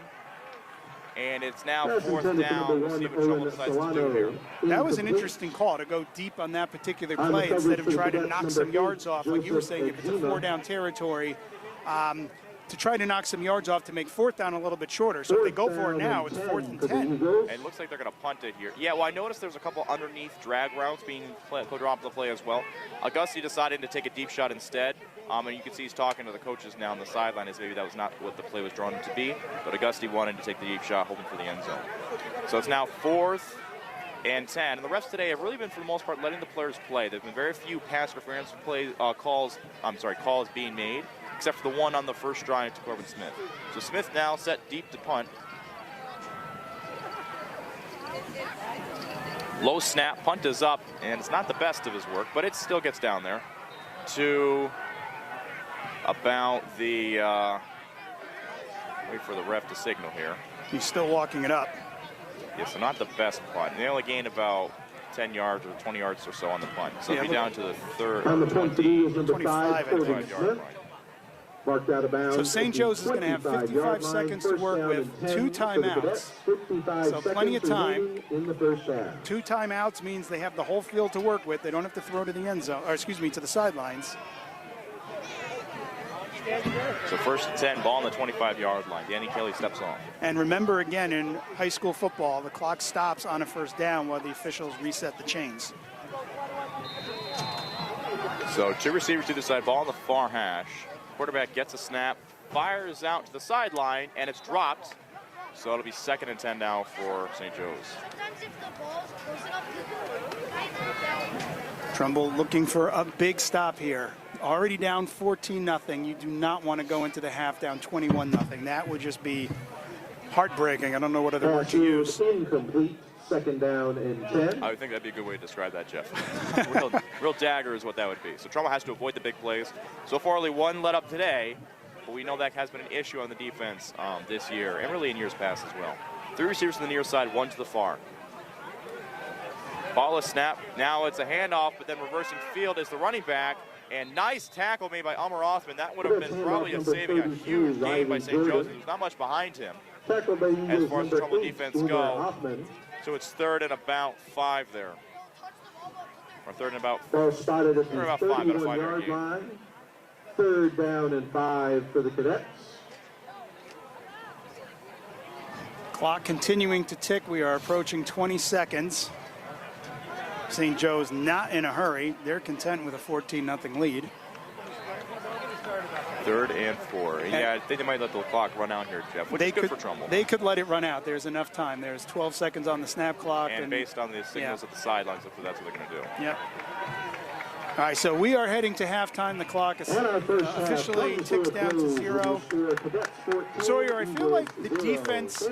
And it's now 4th down. We'll see what Trumbull decides to do here. That was an interesting call to go deep on that particular play instead of try to knock some yards off. Like you were saying, if it's a 4-down territory, to try to knock some yards off to make 4th down a little bit shorter. So if they go for it now, it's 4th and 10. It looks like they're going to punt it here. Yeah, well, I noticed there's a couple underneath drag routes being put off the play as well. Augusti decided to take a deep shot instead. And you can see he's talking to the coaches now on the sideline, as maybe that was not what the play was drawn to be. But Augusti wanted to take the deep shot, hoping for the end zone. So it's now 4th and 10. And the refs today have really been, for the most part, letting the players play. There have been very few pass interference calls being made, except for the one on the first drive to Corbin Smith. So Smith now set deep to punt. Low snap, punt is up, and it's not the best of his work, but it still gets down there to about the, wait for the ref to signal here. He's still walking it up. Yeah, so not the best punt. They only gained about 10 yards or 20 yards or so on the punt. So it'll be down to the 25 yard line. Marked out of bounds. So St. Joe's is going to have 55 seconds to work with, 2 timeouts. So plenty of time. 2 timeouts means they have the whole field to work with. They don't have to throw to the end zone, or excuse me, to the sidelines. So 1st and 10, ball on the 25-yard line. Danny Kelly steps off. And remember, again, in high school football, the clock stops on a 1st down while the officials reset the chains. So 2 receivers to the side, ball on the far hash. Quarterback gets a snap, fires out to the sideline, and it's dropped. So it'll be 2nd and 10 now for St. Joe's. Trumbull looking for a big stop here. Already down 14-0. You do not want to go into the half down 21-0. That would just be heartbreaking. I don't know what other word to use. Incomplete. 2nd down and 10. I would think that'd be a good way to describe that, Jeff. real dagger is what that would be. So Trumbull has to avoid the big plays. So far, only 1 let up today, but we know that has been an issue on the defense this year, and really in years past as well. 3 receivers to the near side, 1 to the far. Ball is snapped. Now it's a handoff, but then reversing field is the running back. And nice tackle made by Elmer Othman. That would have been probably saving a huge game by St. Joe's. There's not much behind him as far as the Trumbull defense go. So it's 3rd and about 5 there. Or 3rd and about 5 spotted at the 31-yard line. 3rd down and 5 for the Cadets. Clock continuing to tick. We are approaching 20 seconds. St. Joe's not in a hurry. They're content with a 14-0 lead. 3rd and 4. Yeah, I think they might let the clock run out here, Jeff, which is good for Trumbull. They could let it run out. There's enough time. There's 12 seconds on the snap clock. And based on the signals at the sidelines, that's what they're going to do. Yep. All right, so we are heading to halftime. The clock is officially ticks down to 0. Sawyer, I feel like the defense,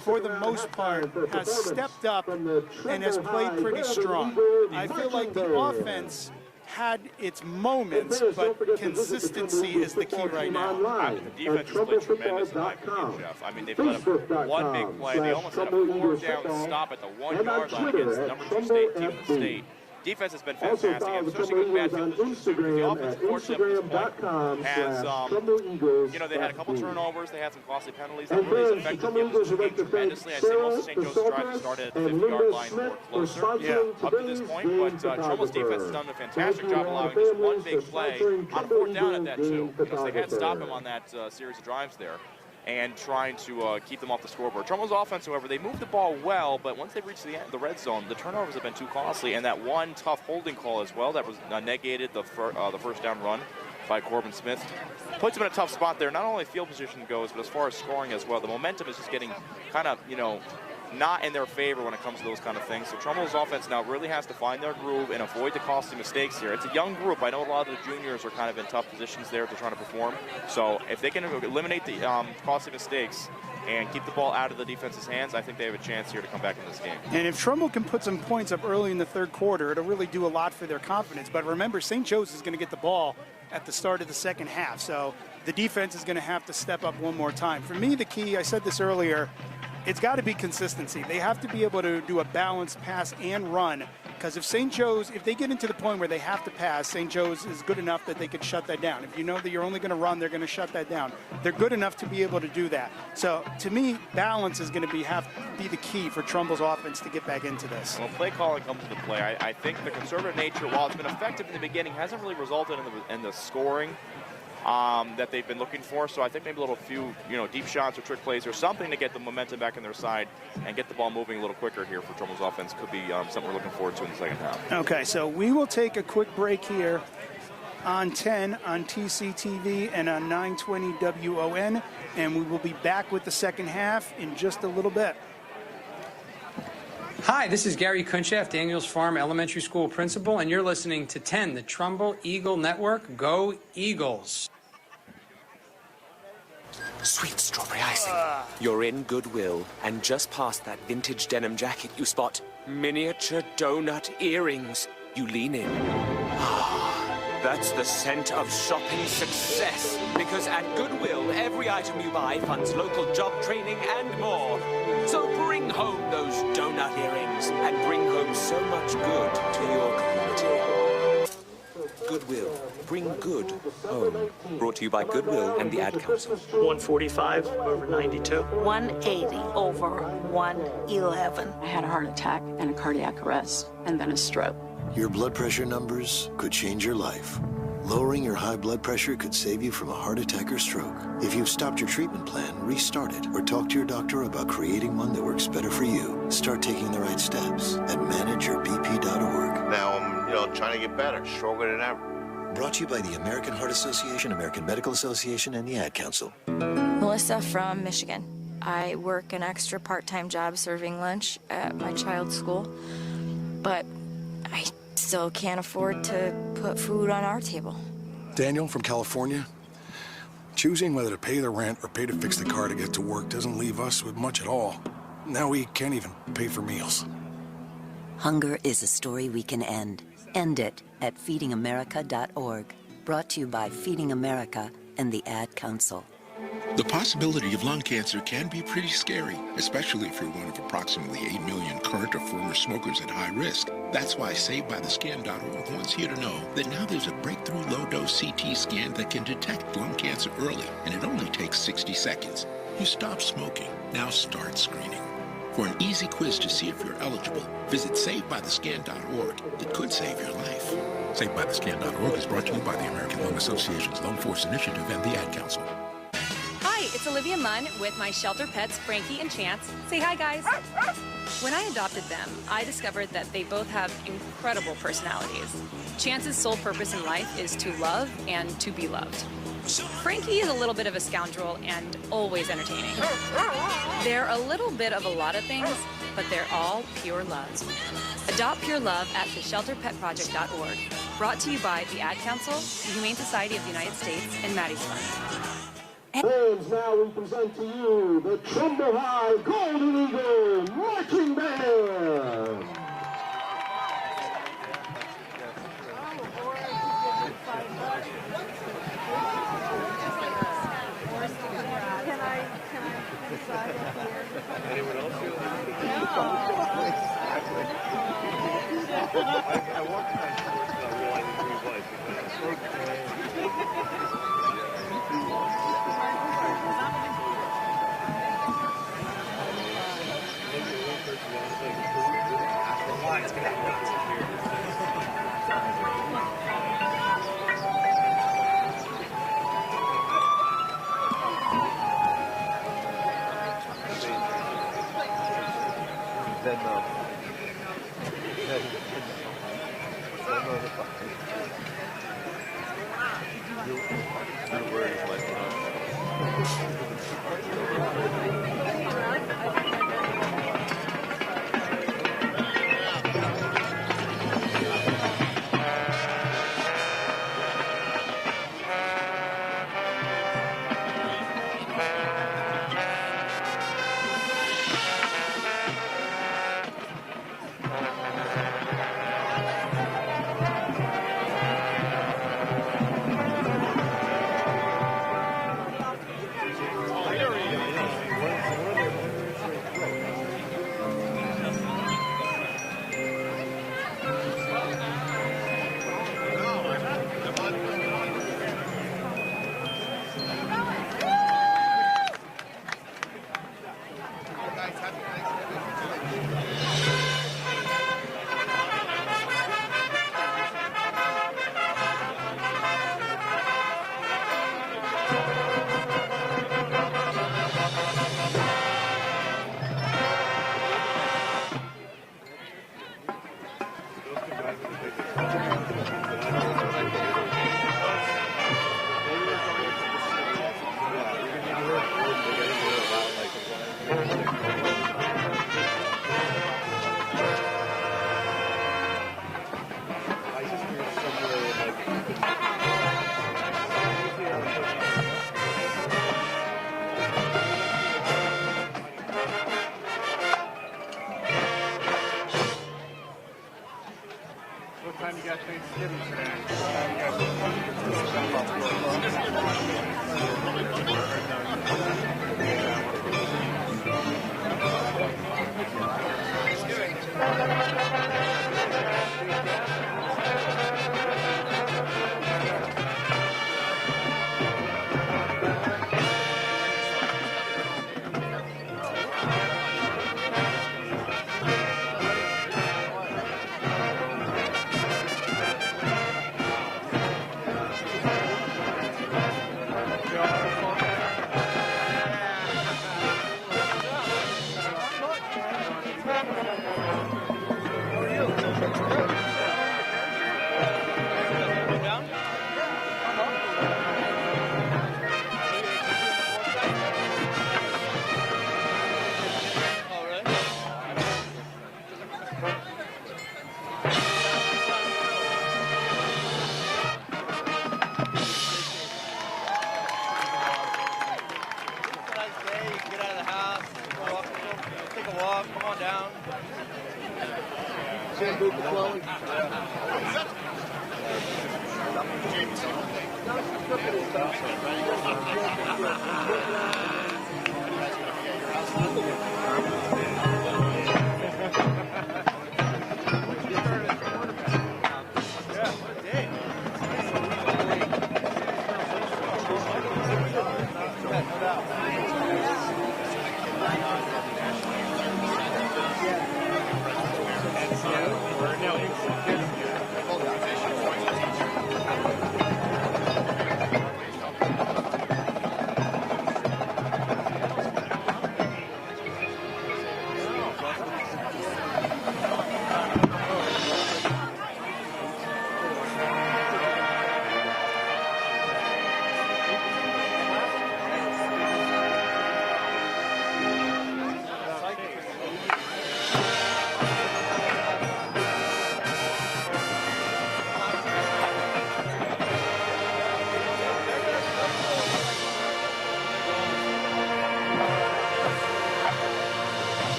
for the most part, has stepped up and has played pretty strong. I feel like the offense had its moments, but consistency is the key right now. The defense has played tremendous in my opinion, Jeff. I mean, they've let up 1 big play. They almost had a 4th down stop at the 1-yard line against the number 2 team in the state. defense has been Also fantastic. follow the Especially Trumbull against bad Eagles field on position. The Instagram offense, at unfortunately, up to this point, has, Instagram.com/TrumbleEagles. you know, they had a couple turnovers. They had some costly penalties. And That really has fans, the affected Trumbull the Eagles would game like to thank tremendously. I say most of St. Sarah Joseph's drive started at the 50-yard line or closer up to this point, but Trumbull's defense has done a fantastic job allowing just one big play on fourth down at that too, because they had stopped him on that series of drives there and trying to keep them off the scoreboard. Trumbull's offense, however, they moved the ball well, but once they reached the red zone, the turnovers have been too costly, and that one tough holding call as well that was negated the first down run by Corbin Smith puts him in a tough spot there. Not only field position goes, but as far as scoring as well. The momentum is just getting kind of, you know, not in their favor when it comes to those kind of things. So Trumbull's offense now really has to find their groove and avoid the costly mistakes here. It's a young group. I know a lot of the juniors are kind of in tough positions there to trying to perform. So if they can eliminate the costly mistakes and keep the ball out of the defense's hands, I think they have a chance here to come back in this game. And if Trumbull can put some points up early in the third quarter, it'll really do a lot for their confidence. But remember, St. Joe's is going to get the ball at the start of the second half. So the defense is going to have to step up one more time. For me, the key, I said this earlier, it's got to be consistency. They have to be able to do a balanced pass and run, because if St. Joe's, if they get into the point where they have to pass, St. Joe's is good enough that they could shut that down. If you know that you're only going to run, they're going to shut that down. They're good enough to be able to do that. So to me, balance is going to have to be the key for Trumbull's offense to get back into this. Well, play calling comes into play. I think the conservative nature, while it's been effective in the beginning, hasn't really resulted in the scoring that they've been looking for. So I think maybe a few, you know, deep shots or trick plays or something to get the momentum back on their side and get the ball moving a little quicker here for Trumbull's offense could be something we're looking forward to in the second half. Okay, so we will take a quick break here on 10 on TCTV and on 920 WON, and we will be back with the second half in just a little bit. Hi, this is Gary Kunshaft, Daniels Farm Elementary School Principal, and you're listening to 10, the Trumbull Eagle Network. Go Eagles! Sweet strawberry icing. You're in Goodwill, and just past that vintage denim jacket, you spot miniature donut earrings. You lean in. That's the scent of shopping success. Because at Goodwill, every item you buy funds local job training and more. So bring home those donut earrings and bring home so much good to your community. Goodwill. Bring good home. Brought to you by Goodwill and the Ad Council. 145 over 92. 180 over 111. I had a heart attack and a cardiac arrest, and then a stroke. Your blood pressure numbers could change your life. Lowering your high blood pressure could save you from a heart attack or stroke. If you've stopped your treatment plan, restart it, or talk to your doctor about creating one that works better for you. Start taking the right steps at manageyourbp.org. Now I'm, trying to get better, stronger than ever. Brought to you by the American Heart Association, American Medical Association, and the Ad Council. Melissa from Michigan. I work an extra part-time job serving lunch at my child's school, but I still can't afford to put food on our table. Daniel from California. Choosing whether to pay the rent or pay to fix the car to get to work doesn't leave us with much at all. Now we can't even pay for meals. Hunger is a story we can end. End it at feedingamerica.org. Brought to you by Feeding America and the Ad Council. The possibility of lung cancer can be pretty scary, especially if you're one of approximately 8 million current or former smokers at high risk. That's why SaveByTheScan.org wants you to know that now there's a breakthrough low-dose CT scan that can detect lung cancer early, and it only takes 60 seconds. You stop smoking, now start screening. For an easy quiz to see if you're eligible, visit SaveByTheScan.org. It could save your life. SaveByTheScan.org is brought to you by the American Lung Association's Lung Force Initiative and the Ad Council. Hi, it's Olivia Munn with my shelter pets, Frankie and Chance. Say hi, guys. When I adopted them, I discovered that they both have incredible personalities. Chance's sole purpose in life is to love and to be loved. Frankie is a little bit of a scoundrel and always entertaining. They're a little bit of a lot of things, but they're all pure love. Adopt pure love at theshelterpetproject.org. Brought to you by the Ad Council, the Humane Society of the United States, and Maddie's Fund. Fans, now we present to you the Trumbull High Golden Eagle Marching Band. Anyone else?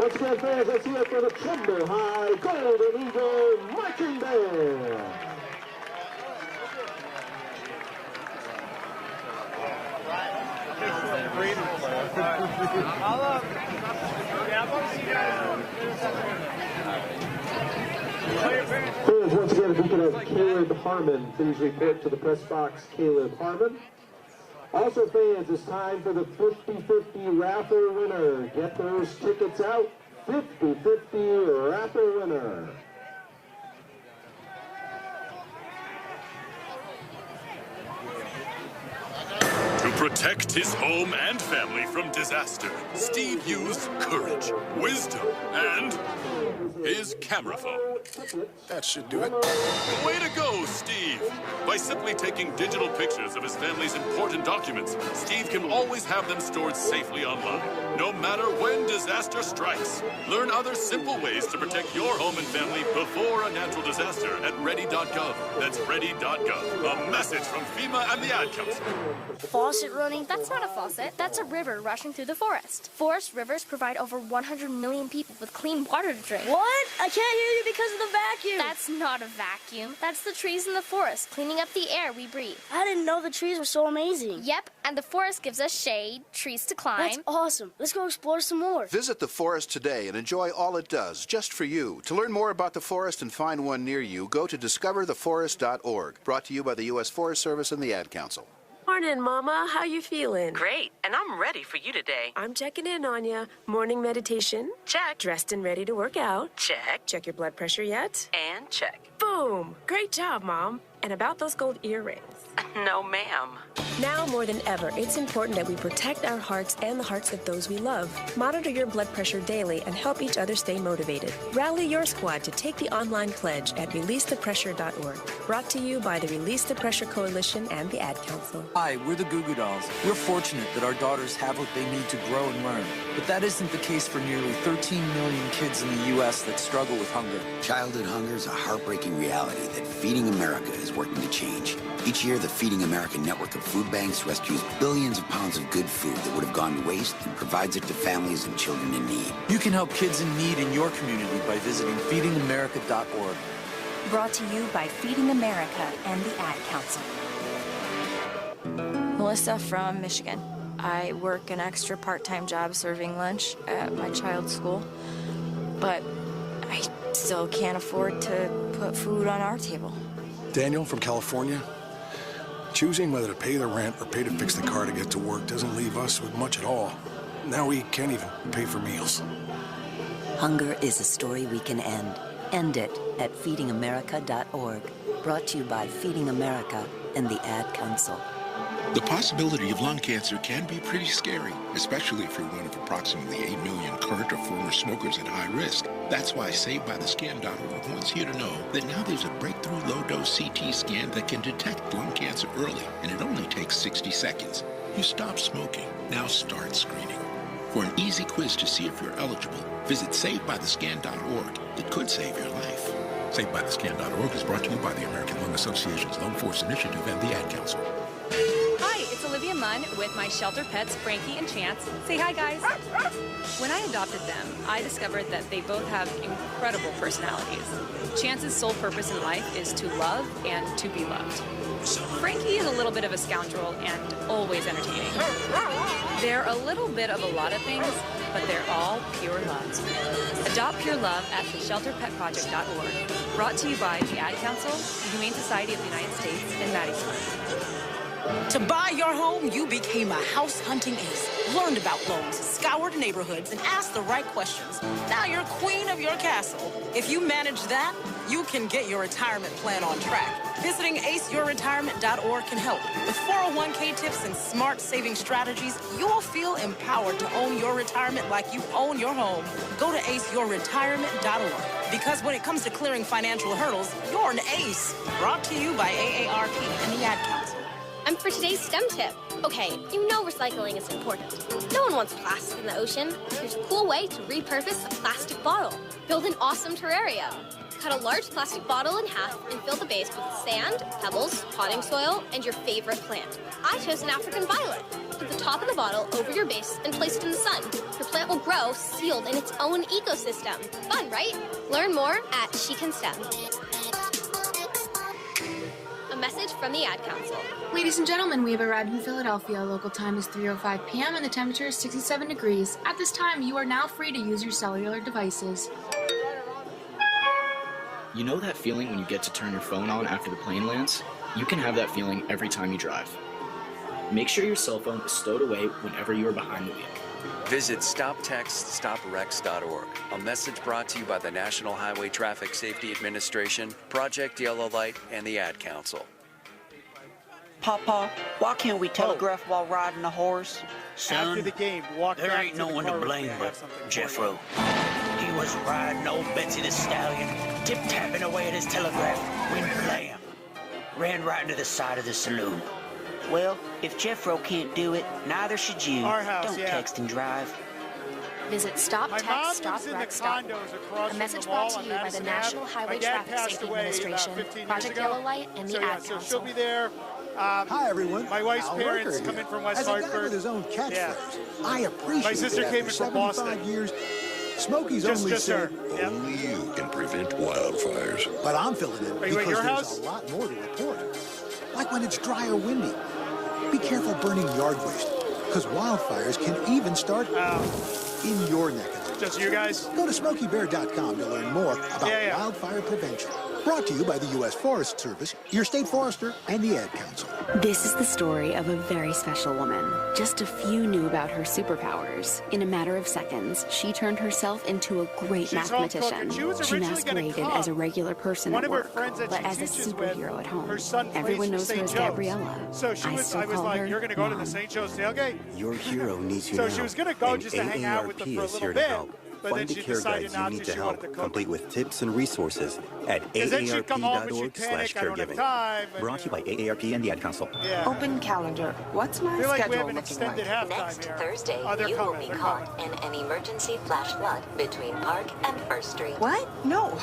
Once again, fans, let's hear it for the Trumbull High Golden Eagle Marching Band. Fans, once again, if we could have Caleb Harmon please report to the press box. Caleb Harmon. Also, fans, it's time for the 50-50 raffle winner. Get those tickets out. 50-50 raffle winner. To protect his home and family from disaster, Steve used courage, wisdom, and his camera phone. That should do it. Way to go, Steve! By simply taking digital pictures of his family's important documents, Steve can always have them stored safely online, no matter when disaster strikes. Learn other simple ways to protect your home and family before a natural disaster at ready.gov. That's ready.gov. A message from FEMA and the Ad Council. Faucet running? That's not a faucet. That's a river rushing through the forest. Forest rivers provide over 100 million people with clean water to drink. What? I can't hear you because of the vacuum. That's not a vacuum. That's the trees in the forest cleaning up the air we breathe. I didn't know the trees were so amazing. Yep, and the forest gives us shade, trees to climb. That's awesome. Let's go explore some more. Visit the forest today and enjoy all it does, just for you. To learn more about the forest and find one near you, go to discovertheforest.org. Brought to you by the U.S. Forest Service and the Ad Council. Morning, Mama. How you feeling? Great, and I'm ready for you today. I'm checking in on you. Morning meditation? Check. Dressed and ready to work out? Check. Check your blood pressure yet? And check. Boom! Great job, Mom. And about those gold earrings? No, ma'am. Now more than ever, it's important that we protect our hearts and the hearts of those we love. Monitor your blood pressure daily and help each other stay motivated. Rally your squad to take the online pledge at releasethepressure.org. Brought to you by the Release the Pressure Coalition and the Ad Council. Hi, we're the Goo Goo Dolls. We're fortunate that our daughters have what they need to grow and learn. But that isn't the case for nearly 13 million kids in the U.S. that struggle with hunger. Childhood hunger is a heartbreaking reality that Feeding America is working to change. Each year, the Feeding America network of food banks rescues billions of pounds of good food that would have gone to waste and provides it to families and children in need. You can help kids in need in your community by visiting feedingamerica.org. Brought to you by Feeding America and the Ad Council. Melissa from Michigan. I work an extra part-time job serving lunch at my child's school, but I still can't afford to put food on our table. Daniel from California. Choosing whether to pay the rent or pay to fix the car to get to work doesn't leave us with much at all. Now we can't even pay for meals. Hunger is a story we can end. End it at feedingamerica.org. Brought to you by Feeding America and the Ad Council. The possibility of lung cancer can be pretty scary, especially if you're one of approximately 8 million current or former smokers at high risk. That's why SaveByTheScan.org wants you to know that now there's a breakthrough low-dose CT scan that can detect lung cancer early, and it only takes 60 seconds. You stop smoking, now start screening. For an easy quiz to see if you're eligible, visit SaveByTheScan.org. It could save your life. SaveByTheScan.org is brought to you by the American Lung Association's Lung Force Initiative and the Ad Council. Hi, it's Olivia Munn with my shelter pets, Frankie and Chance. Say hi, guys. When I adopted them, I discovered that they both have incredible personalities. Chance's sole purpose in life is to love and to be loved. Frankie is a little bit of a scoundrel and always entertaining. They're a little bit of a lot of things, but they're all pure love. Adopt pure love at theshelterpetproject.org. Brought to you by the Ad Council, the Humane Society of the United States, and Maddie's. To buy your home, you became a house hunting ace. Learned about loans, scoured neighborhoods, and asked the right questions. Now you're queen of your castle. If you manage that, you can get your retirement plan on track. Visiting aceyourretirement.org can help. With 401k tips and smart saving strategies, you will feel empowered to own your retirement like you own your home. Go to aceyourretirement.org. Because when it comes to clearing financial hurdles, you're an ace. Brought to you by AARP and the Ad Council. And for today's STEM tip, okay, you know recycling is important. No one wants plastic in the ocean. Here's a cool way to repurpose a plastic bottle. Build an awesome terrarium. Cut a large plastic bottle in half and fill the base with sand, pebbles, potting soil, and your favorite plant. I chose an African violet. Put the top of the bottle over your base and place it in the sun. Your plant will grow sealed in its own ecosystem. Fun, right? Learn more at She Can STEM. A message from the Ad Council. Ladies and gentlemen, we have arrived in Philadelphia. Local time is 3:05 p.m. and the temperature is 67 degrees. At this time, you are now free to use your cellular devices. You know that feeling when you get to turn your phone on after the plane lands? You can have that feeling every time you drive. Make sure your cell phone is stowed away whenever you are behind the wheel. Visit StopTextStopWrecks.org. A message brought to you by the National Highway Traffic Safety Administration, Project Yellow Light, and the Ad Council. Papa, why can't we telegraph while riding a horse? Son, after the game, walk there back ain't to no the one car to blame with but Jeffro. He was riding old Betsy the Stallion, tip-tapping away at his telegraph, when blam, ran right into the side of the saloon. Well, if Jeffro can't do it, neither should you. Our house, Don't text and drive. Visit StopTextStopWrecks.org. A message brought to you by the National Highway Traffic Safety Administration, Project Yellow Light, and the Ad Council. So she'll be there. Hi, everyone. My wife's Al parents Roker come in from West As a guy Hartford. with his own catchphrase, Yeah. I appreciate My sister that came after in from Boston. 75 years, Smokey's Just only her. said, Yep. only you can prevent wildfires. But I'm filling in Are you at because your there's house? a lot more to report. Like when it's dry or windy. Be careful burning yard waste, because wildfires can even start in your neck of the woods. Just you guys? Go to SmokeyBear.com to learn more about wildfire prevention. Brought to you by the U.S. Forest Service, your state forester, and the Ad Council. This is the story of a very special woman. Just a few knew about her superpowers. In a matter of seconds, she turned herself into a great mathematician. She masqueraded as a regular person at work, but as a superhero at home. Everyone knows her as Gabriella. So I was like, you're going to go to the St. Joe's tailgate? Your hero needs you So now. she was going to go just to hang out with them for a is little here to bit. help. But Find then the she care decided guides you not need to. to She wanted help, to cook. complete with tips and resources at Because then she'd come home and she'd panic, I don't have AARP.org/caregiving. time. Brought to you by AARP and the Ad Council. Yeah. Open calendar. What's my I feel like we schedule have an looking extended like? halftime here. Thursday, They're you will coming, be they're caught in an emergency flash flood between Park and First Street. What? No,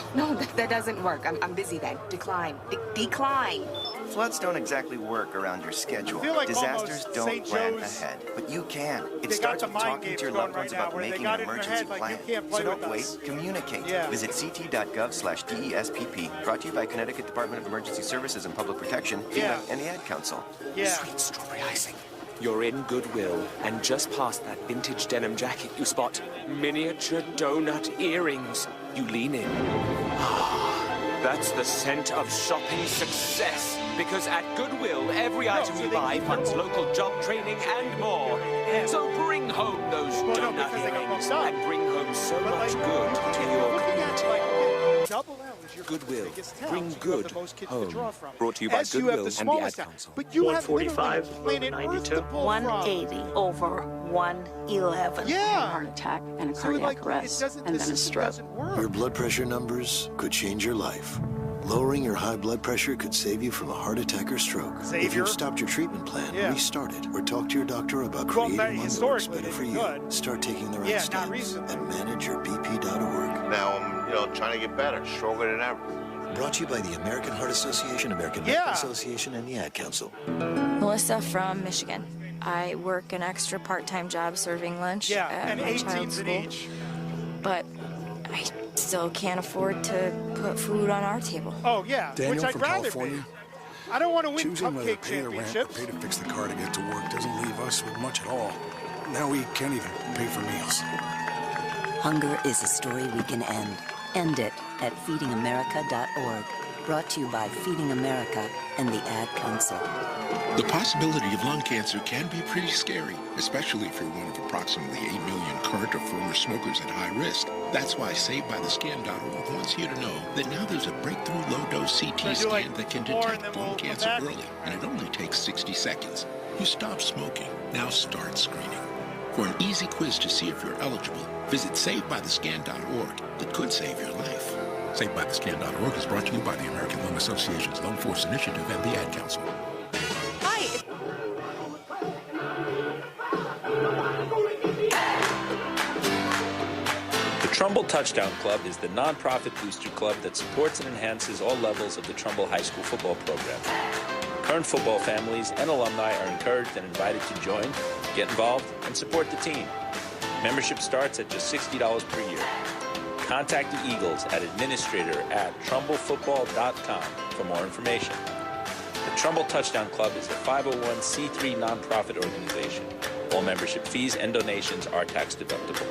that doesn't work. I'm busy then. Decline. Decline. Floods don't exactly work around your schedule. I feel like Disasters almost don't St. plan Joe's, ahead, but you can. It they got starts the with mind talking games to your going loved ones right now, about where they making got an it in their emergency head, like, plan. you can't play So don't with wait, us. communicate. Yeah. Visit ct.gov/DESPP. Brought to you by Connecticut Department of Emergency Services and Public Protection, FEMA, and the Ad Council. Sweet strawberry icing. You're in Goodwill, and just past that vintage denim jacket, you spot miniature donut earrings. You lean in. That's the scent of shopping success. Because at Goodwill, every item you buy funds local job training and more. So bring home those donut earrings and bring home so much good to your community. Double L is your Goodwill. biggest town. Bring So you have good the most kids to draw home. from. Brought to you by Yes, you have Goodwill the and the Ad smallest town. Council. But you have literally 145 planet over Earth to 92. pull 180 over 111. Yeah. A heart attack and a So, cardiac like, arrest, doesn't- and this then a system stroke. doesn't work. Your blood pressure numbers could change your life. Lowering your high blood pressure could save you from a heart attack or stroke. If Savior? you've stopped your treatment plan, Yeah. restart it, or talk to your doctor about Well, creating that one that works historically better they've for been you. good. Start taking the right Yeah, not steps recently. and manageyourBP.org. Now I'm, trying to get better, stronger than ever. Brought to you by the American Heart Association, American Medical Association, and the Ad Council. Melissa from Michigan. I work an extra part-time job serving lunch at and my 8 child's teams in school. each. But I still can't afford to put food on our table. Oh, yeah, Daniel which I'd from rather California. be. I don't want to win Choosing whether to cupcake pay the rent or championships. pay to fix the car to get to work doesn't leave us with much at all. Now we can't even pay for meals. Hunger is a story we can end. End it at feedingamerica.org. Brought to you by Feeding America and the Ad Council. The possibility of lung cancer can be pretty scary, especially if you're one of approximately 8 million current or former smokers at high risk. That's why SavedByTheScan.org wants you to know that now there's a breakthrough low-dose CT scan that can detect bone cancer early, and it only takes 60 seconds. You stop smoking, now start screening. For an easy quiz to see if you're eligible, visit SavedByTheScan.org. It could save your life. SavedByTheScan.org is brought to you by the American Lung Association's Lung Force Initiative and the Ad Council. Hi. The Trumbull Touchdown Club is the nonprofit booster club that supports and enhances all levels of the Trumbull High School football program. Current football families and alumni are encouraged and invited to join, get involved, and support the team. Membership starts at just $60 per year. Contact the Eagles at administrator@trumbullfootball.com for more information. The Trumbull Touchdown Club is a 501c3 nonprofit organization. All membership fees and donations are tax deductible.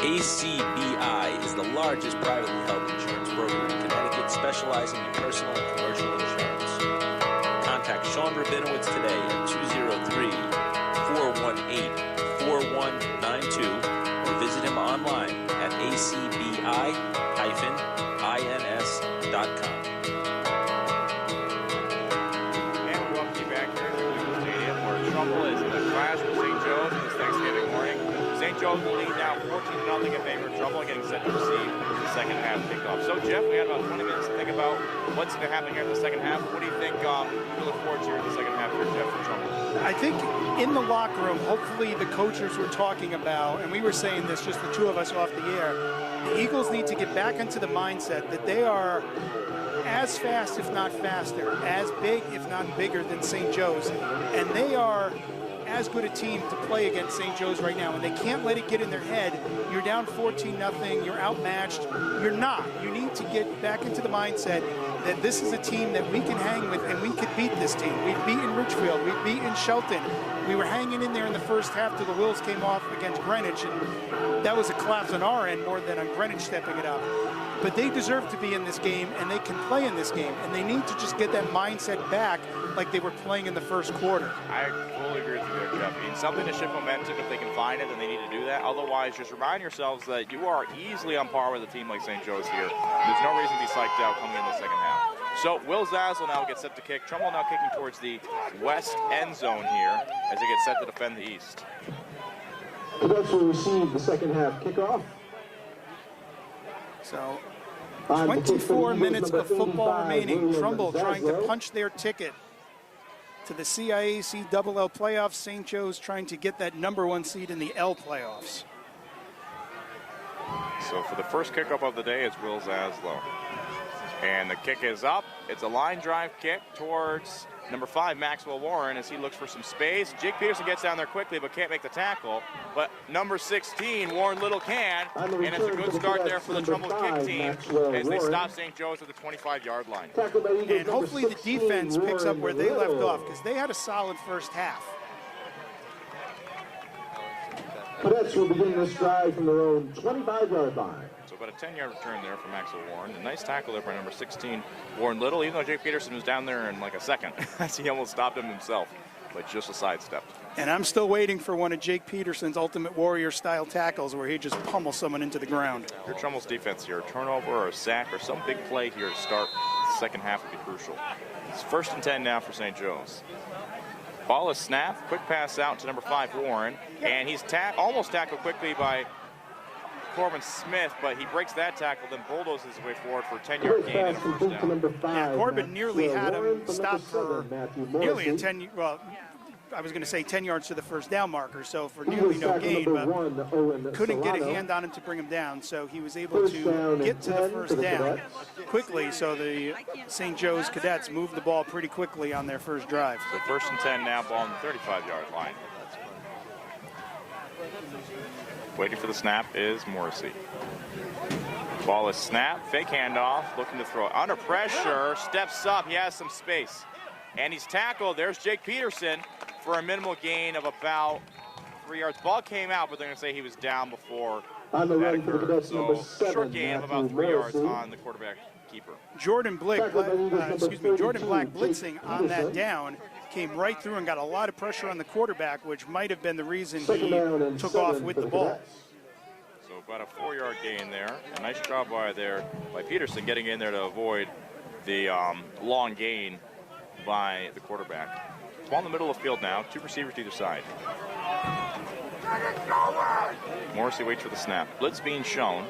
ACBI is the largest privately held insurance broker in Connecticut, specializing in personal and commercial insurance. Contact Sean Rabinowitz today at 203-418-4192 or visit him online at acbi-ins.com. And we welcome you back here to the stadium where Trumbull is in the clash with St. Joe's this Thanksgiving morning. St. Joe's will lead now 14-0 in favor of Trumbull, getting set to receive the second half kickoff. So, Jeff, we had about 20 minutes to think about what's going to happen here in the second half. What do you think you look forward to in the second half here, Jeff, for Trumbull? I think in the locker room, hopefully the coaches were talking about, and we were saying this, just the two of us off the air, the Eagles need to get back into the mindset that they are as fast, if not faster, as big, if not bigger than St. Joe's, and they are as good a team to play against St. Joe's right now, and they can't let it get in their head. You're down 14-0, you're outmatched. You're not. You need to get back into the mindset that this is a team that we can hang with and we could beat this team. We've beaten Richfield, we've beaten Shelton. We were hanging in there in the first half till the wheels came off against Greenwich, and that was a collapse on our end more than on Greenwich stepping it up. But they deserve to be in this game, and they can play in this game, and they need to just get that mindset back like they were playing in the first quarter. I fully agree with you there, Jeff. I mean, something to shift momentum. If they can find it, then they need to do that. Otherwise, just remind yourselves that you are easily on par with a team like St. Joe's here. There's no reason to be psyched out coming in the second half. So Will Zazzle now gets set to kick. Trumbull now kicking towards the west end zone here as they get set to defend the east. Cadets will receive the second half kickoff. So 24 minutes of football remaining. Trumbull trying to punch their ticket to the CIAC Double L playoffs. St. Joe's trying to get that #1 seed in the L playoffs. So for the first kickoff of the day, it's Will Zaslow. And the kick is up. It's a line drive kick towards number 5, Maxwell Warren, as he looks for some space. Jake Peterson gets down there quickly but can't make the tackle. But number 16, Warren Little can. And it's a good start there for the Trumbull kick team as they stop St. Joe's at the 25-yard line. And hopefully the defense picks up where they left off, because they had a solid first half. Cadets will begin this drive from their own 25-yard line. So about a 10-yard return there for Maxwell Warren. A nice tackle there by number 16, Warren Little, even though Jake Peterson was down there in like a second, as he almost stopped him himself, but just a sidestep. And I'm still waiting for one of Jake Peterson's Ultimate Warrior-style tackles where he just pummels someone into the ground. Your Trumbull's defense here, a turnover or a sack or some big play here to start the second half would be crucial. It's 1st and 10 now for St. Joe's. Ball is snapped, quick pass out to number 5, Warren, and he's almost tackled quickly by Corbin Smith, but he breaks that tackle, then bulldozes his way forward for a 10-yard gain and a first down. Yeah, Corbin nearly had him stopped for nearly a 10, well, I was going to say 10 yards to the first down marker, so for nearly no gain, but couldn't get a hand on him to bring him down, so he was able to get to the first down quickly, so the St. Joe's Cadets moved the ball pretty quickly on their first drive. So 1st and 10 now, ball on the 35-yard line. Waiting for the snap is Morrissey. Ball is snapped, fake handoff, looking to throw it. Under pressure, steps up, he has some space. And he's tackled, there's Jake Peterson for a minimal gain of about 3 yards. Ball came out, but they're gonna say he was down before that occurred. So short gain of about 3 yards on the quarterback keeper. Jordan Black blitzing on that down, came right through and got a lot of pressure on the quarterback, which might have been the reason he took off with the ball. So about a 4-yard gain there. A nice job by Peterson getting in there to avoid the long gain by the quarterback. Ball in the middle of the field now, 2 receivers to either side. Morrissey waits for the snap. Blitz being shown.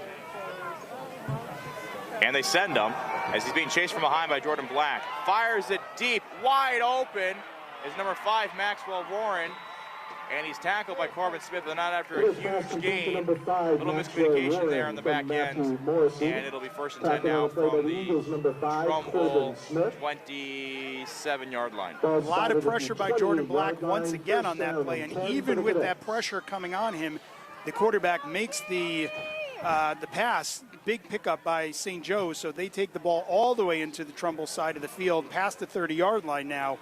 And they send him. As he's being chased from behind by Jordan Black. Fires it deep, wide open is number 5, Maxwell Warren. And he's tackled by Corbin Smith, but not after a huge gain. A little miscommunication there on the back end. And it'll be 1st and 10 now from the Trumbull 27-yard line. A lot of pressure by Jordan Black once again on that play. And even with that pressure coming on him, the quarterback makes the pass. Big pickup by St. Joe's, so they take the ball all the way into the Trumbull side of the field, past the 30-yard line now.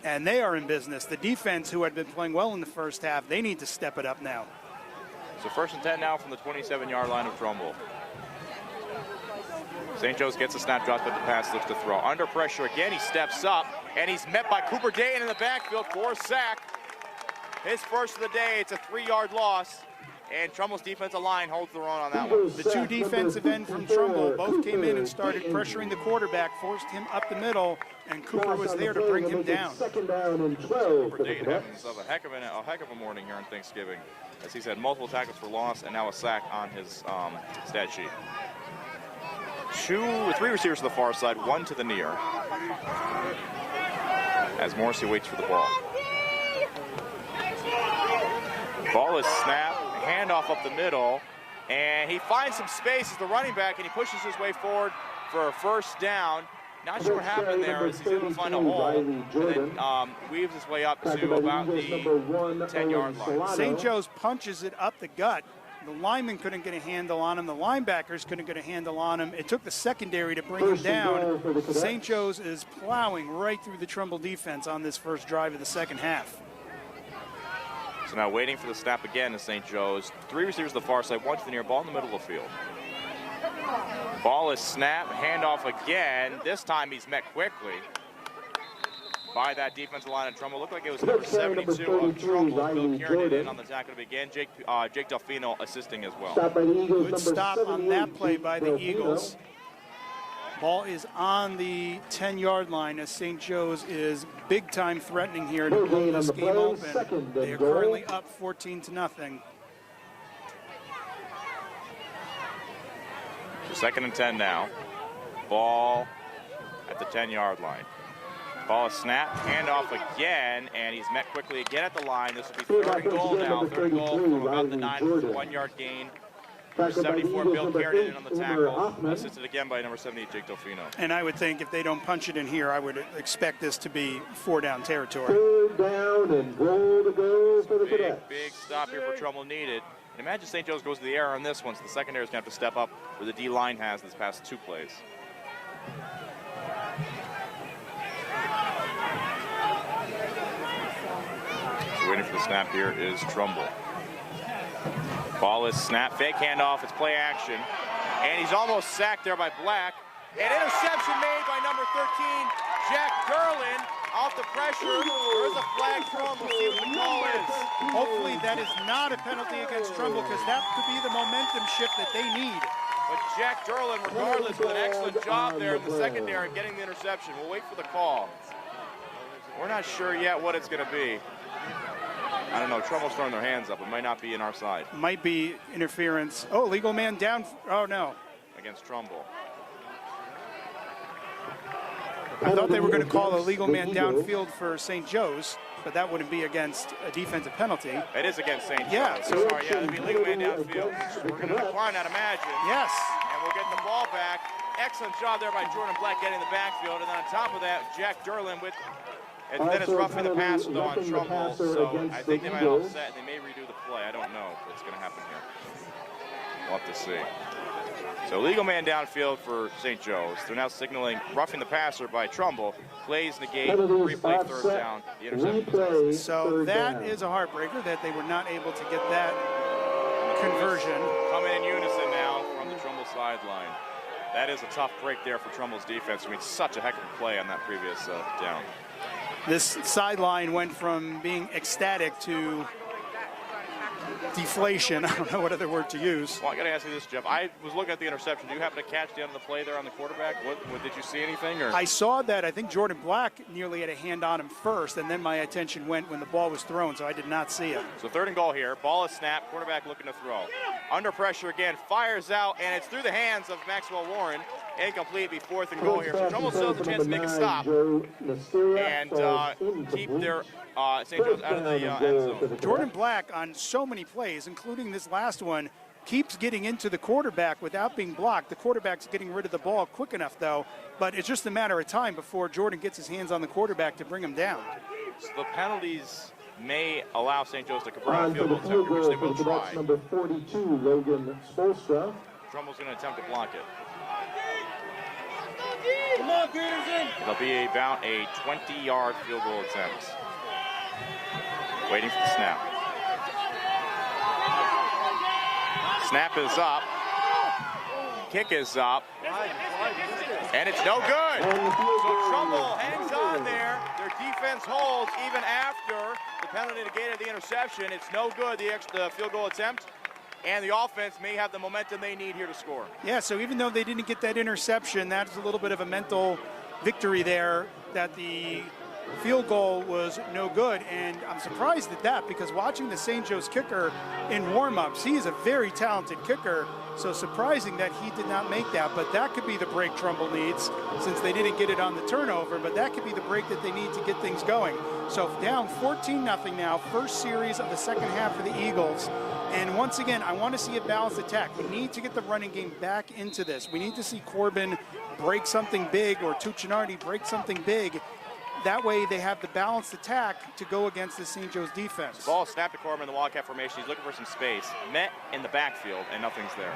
And they are in business. The defense, who had been playing well in the first half, they need to step it up now. So 1st and 10 now from the 27-yard line of Trumbull. St. Joe's gets a snap, drops, but the pass looks to throw. Under pressure again, he steps up, and he's met by Cooper Dayan in the backfield for a sack. His first of the day, it's a 3-yard loss. And Trumbull's defensive line holds their own on that one. The 2 defensive ends from Trumbull both came in and started pressuring the quarterback, forced him up the middle, and Cooper was there to bring him down. Cooper Dayan having himself a heck of a morning here on Thanksgiving, as he's had multiple tackles for loss and now a sack on his stat sheet. 3 receivers to the far side, 1 to the near, as Morrissey waits for the ball. Ball is snapped. Handoff up the middle, and he finds some space as the running back, and he pushes his way forward for a 1st down. Not sure what happened there, as he's able to find a hole, and then weaves his way up to about the 10-yard line. St. Joe's punches it up the gut. The linemen couldn't get a handle on him. The linebackers couldn't get a handle on him. It took the secondary to bring him down. St. Joe's is plowing right through the Trumbull defense on this first drive of the second half. So now waiting for the snap again to St. Joe's. 3 receivers to the far side, 1 to the near, ball in the middle of the field. Ball is snapped, handoff again. This time he's met quickly by that defensive line of Trumbull. Looked like it was number 72 of Trumbull. Bill Kieran in on the tackle to begin. Jake Delfino assisting as well. Good stop on that play by the Eagles. Ball is on the 10-yard line as St. Joe's is big-time threatening here to blow this game open. They are currently up 14-0. So 2nd and 10 now. Ball at the 10-yard line. Ball is snapped, handoff again, and he's met quickly again at the line. This will be 3rd and goal now. 3rd and goal from about the 9 with a 1-yard gain. Number 74, Bill Kieran in on the tackle, assisted again by number 78, Jake Delfino. And I would think if they don't punch it in here, I would expect this to be 4-down territory. 3rd down and goal to go for the Cadets. Big stop here for Trumbull needed. And imagine St. Joe's goes to the air on this one, so the secondary is going to have to step up where the D-line has this past 2 plays. So waiting for the snap here is Trumbull. Ball is snapped, fake handoff, it's play action. And he's almost sacked there by Black. An interception made by number 13, Jack Derlin, off the pressure. There's a flag thrown, we'll see what the call is. Hopefully that is not a penalty against Trumbull, because that could be the momentum shift that they need. But Jack Derlin, regardless, did an excellent job there in the secondary getting the interception. We'll wait for the call. We're not sure yet what it's going to be. I don't know, Trumbull's throwing their hands up. It might not be in our side. Might be interference. Oh, legal man down. Oh, no. Against Trumbull. I thought they were going to call a legal man downfield for St. Joe's, but that wouldn't be against a defensive penalty. It is against St. Joe's. Yeah. So sorry, yeah, it'd be legal man downfield. We're going to decline, I'd imagine. Yes. And we'll get the ball back. Excellent job there by Jordan Black getting the backfield. And then on top of that, Jack Derlin with... And then it's roughing the pass though on Trumbull, so I think they might offset and they may redo the play. I don't know what's going to happen here. We'll have to see. So legal man downfield for St. Joe's. They're now signaling roughing the passer by Trumbull. Plays negate, replay 3rd down. The interception. So that is a heartbreaker that they were not able to get that conversion. Coming in unison now from the Trumbull sideline. That is a tough break there for Trumbull's defense. I mean, such a heck of a play on that previous down. This sideline went from being ecstatic to deflation. I don't know what other word to use. Well, I got to ask you this, Jeff. I was looking at the interception. Do you happen to catch the end of the play there on the quarterback? What did you see anything? Or? I saw that. I think Jordan Black nearly had a hand on him first, and then my attention went when the ball was thrown, so I did not see it. So 3rd and goal here. Ball is snapped. Quarterback looking to throw. Under pressure again. Fires out, and it's through the hands of Maxwell Warren. incomplete. Be 4th and goal here. So Trumbull still has a chance to make a stop and keep their St. Joe's out of the end zone. Jordan Black on so many plays, including this last one, keeps getting into the quarterback without being blocked. The quarterback's getting rid of the ball quick enough, though, but it's just a matter of time before Jordan gets his hands on the quarterback to bring him down. So the penalties may allow St. Joe's to convert a field goal attempt, which they will try. Number 42, Logan Spolstra. Trumbull's going to attempt to block it. Come on, Peterson! It'll be about a 20-yard field goal attempt. Waiting for the snap. Snap is up. Kick is up. And it's no good. So Trumbull hangs on there. Their defense holds even after the penalty negated the interception. It's no good, the field goal attempt. And the offense may have the momentum they need here to score. Yeah, so even though they didn't get that interception, that's a little bit of a mental victory there, that the field goal was no good. And I'm surprised at that, because watching the St. Joe's kicker in warm-ups, he is a very talented kicker. So surprising that he did not make that, but that could be the break Trumbull needs, since they didn't get it on the turnover, but that could be the break that they need to get things going. So down 14-0 now, first series of the second half for the Eagles. And once again, I want to see a balanced attack. We need to get the running game back into this. We need to see Corbin break something big, or Tuccinardi break something big. That way they have the balanced attack to go against the St. Joe's defense. Ball snapped to Corbin in the Wildcat Formation. He's looking for some space. Met in the backfield, and nothing's there.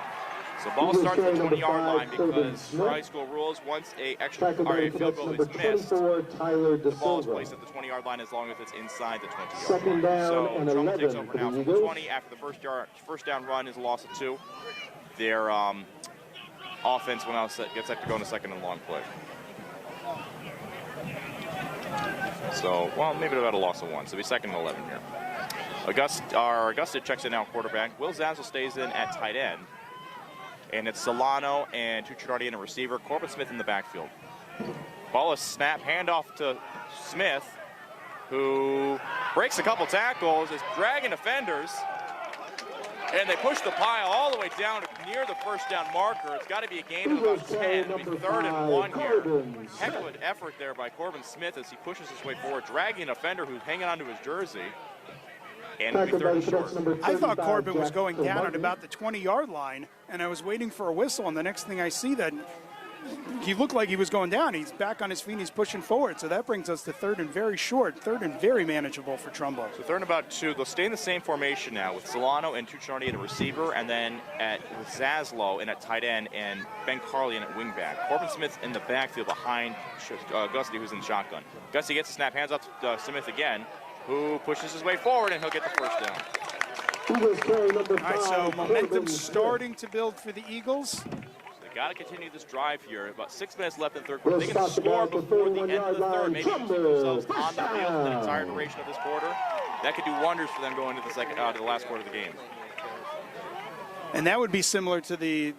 So ball starts at the 20-yard line, because for high school rules, once a field goal is missed, the ball is placed at the 20-yard line as long as it's inside the 20-yard line. So Trumbull takes over now from the 20 after the first down run is a loss of 2. Their offense gets set to go in a second and long play. So, well, maybe about a loss of 1. So it'll be 2nd and 11 here. Augusta checks in now quarterback. Will Zazzle stays in at tight end. And it's Solano and Tuccinardi in a receiver. Corbin Smith in the backfield. Ball is snap, handoff to Smith, who breaks a couple tackles, is dragging defenders. And they push the pile all the way down near the first down marker. It's got to be a gain of about 10. It'll be 3rd and 1 here. Heck of an effort there by Corbin Smith as he pushes his way forward, dragging a defender who's hanging onto his jersey. And it'll be 3rd and short. I thought Corbin was going down at about the 20-yard line, and I was waiting for a whistle, and the next thing I see that he looked like he was going down. He's back on his feet, he's pushing forward. So that brings us to 3rd and very short, 3rd and very manageable for Trumbull. So 3rd and about 2. They'll stay in the same formation now with Solano and Tuccinardi at a receiver, and then with Zaslow in at tight end and Ben Carley in at wingback. Corbin Smith in the backfield behind Gusty, who's in shotgun. Gusty gets the snap, hands up to Smith again, who pushes his way forward, and he'll get the first down. All right, so momentum starting to build for the Eagles. They got to continue this drive here. About 6 minutes left in the third quarter. They can score before the end of the third. Maybe keep themselves on the field for the entire duration of this quarter. That could do wonders for them going into the last quarter of the game. And that would be similar to the,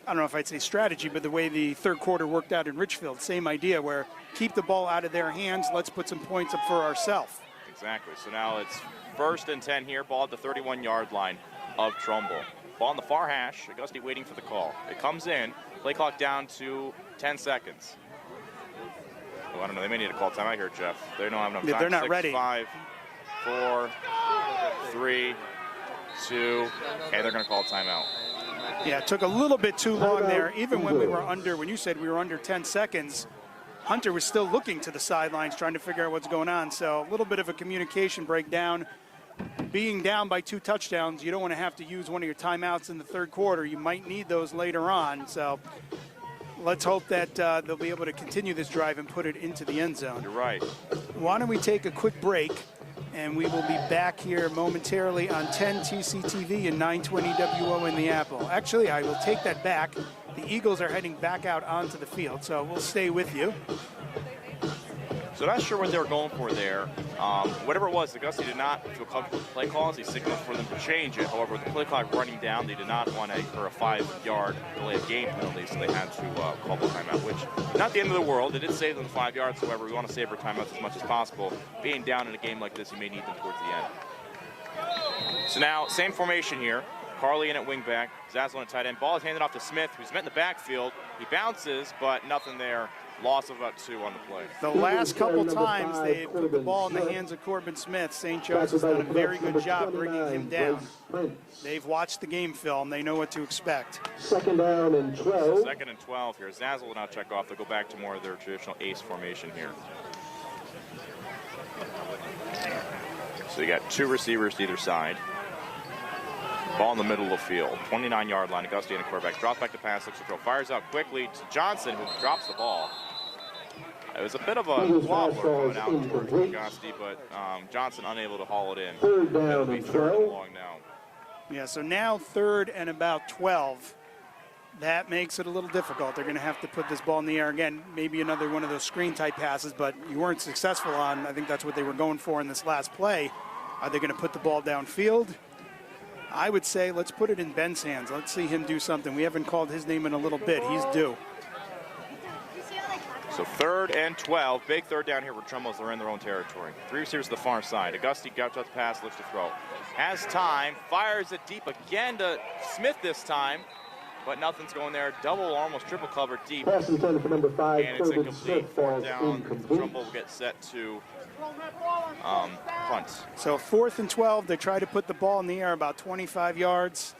I don't know if I'd say strategy, but the way the third quarter worked out in Richfield. Same idea, where keep the ball out of their hands. Let's put some points up for ourselves. Exactly. So now it's 1st and 10 here. Ball at the 31-yard line of Trumbull. Ball on the far hash. Augusti waiting for the call. It comes in. Play clock down to 10 seconds. Oh, I don't know. They may need to call timeout here, Jeff. They don't have enough time. They're not 6, ready. 5, 4, 3, 2, and they're going to call timeout. Yeah, it took a little bit too long there. Even when we were under, when you said we were under 10 seconds, Hunter was still looking to the sidelines trying to figure out what's going on. So a little bit of a communication breakdown. Being down by 2 touchdowns, you don't want to have to use one of your timeouts in the third quarter. You might need those later on. So let's hope that they'll be able to continue this drive and put it into the end zone. You're right. Why don't we take a quick break, and we will be back here momentarily on 10 TCTV and 920 WO in the Apple. Actually, I will take that back. The Eagles are heading back out onto the field, so we'll stay with you. So not sure what they were going for there. Whatever it was, Augusti did not feel comfortable with play calls. He signaled for them to change it. However, with the play clock running down, they did not want a 5-yard delay of game penalty, so they had to call the timeout, which not the end of the world. They did save them 5 yards. However, we want to save our timeouts as much as possible. Being down in a game like this, you may need them towards the end. So now, same formation here. Carly in at wingback, Zazzle at tight end. Ball is handed off to Smith, who's met in the backfield. He bounces, but nothing there. Loss of about 2 on the play. The last couple times they put the ball in the hands of Corbin Smith, St. Joe's has done a very good job bringing him down. They've watched the game film. They know what to expect. 2nd down and 12. 2nd and 12 here. Zazzle will now check off. They'll go back to more of their traditional ace formation here. So you got 2 receivers to either side. Ball in the middle of the field. 29-yard line. Auguste and the quarterback. Drops back to pass. Looks to throw. Fires out quickly to Johnson, who drops the ball. It was a bit of a wobbler going out towards Auguste, but Johnson unable to haul it in. 3rd down It'll be and 3rd 12. and long now. Yeah, so now 3rd and about 12. That makes it a little difficult. They're going to have to put this ball in the air again. Maybe another one of those screen-type passes, but you weren't successful on. I think that's what they were going for in this last play. Are they going to put the ball downfield? I would say let's put it in Ben's hands. Let's see him do something. We haven't called his name in a little bit. He's due. So 3rd and 12. Big 3rd down here for Trumbull as they're in their own territory. 3 receivers to the far side. Auguste gouts out the pass, looks to throw. Has time, fires it deep again to Smith this time, but nothing's going there. Double or almost triple cover deep. Pass intended for number 5, and it's Corbin incomplete. Smith, 4th falls down. incomplete. Trumbull will get set to punt. So 4th and 12, they try to put the ball in the air about 25 yards.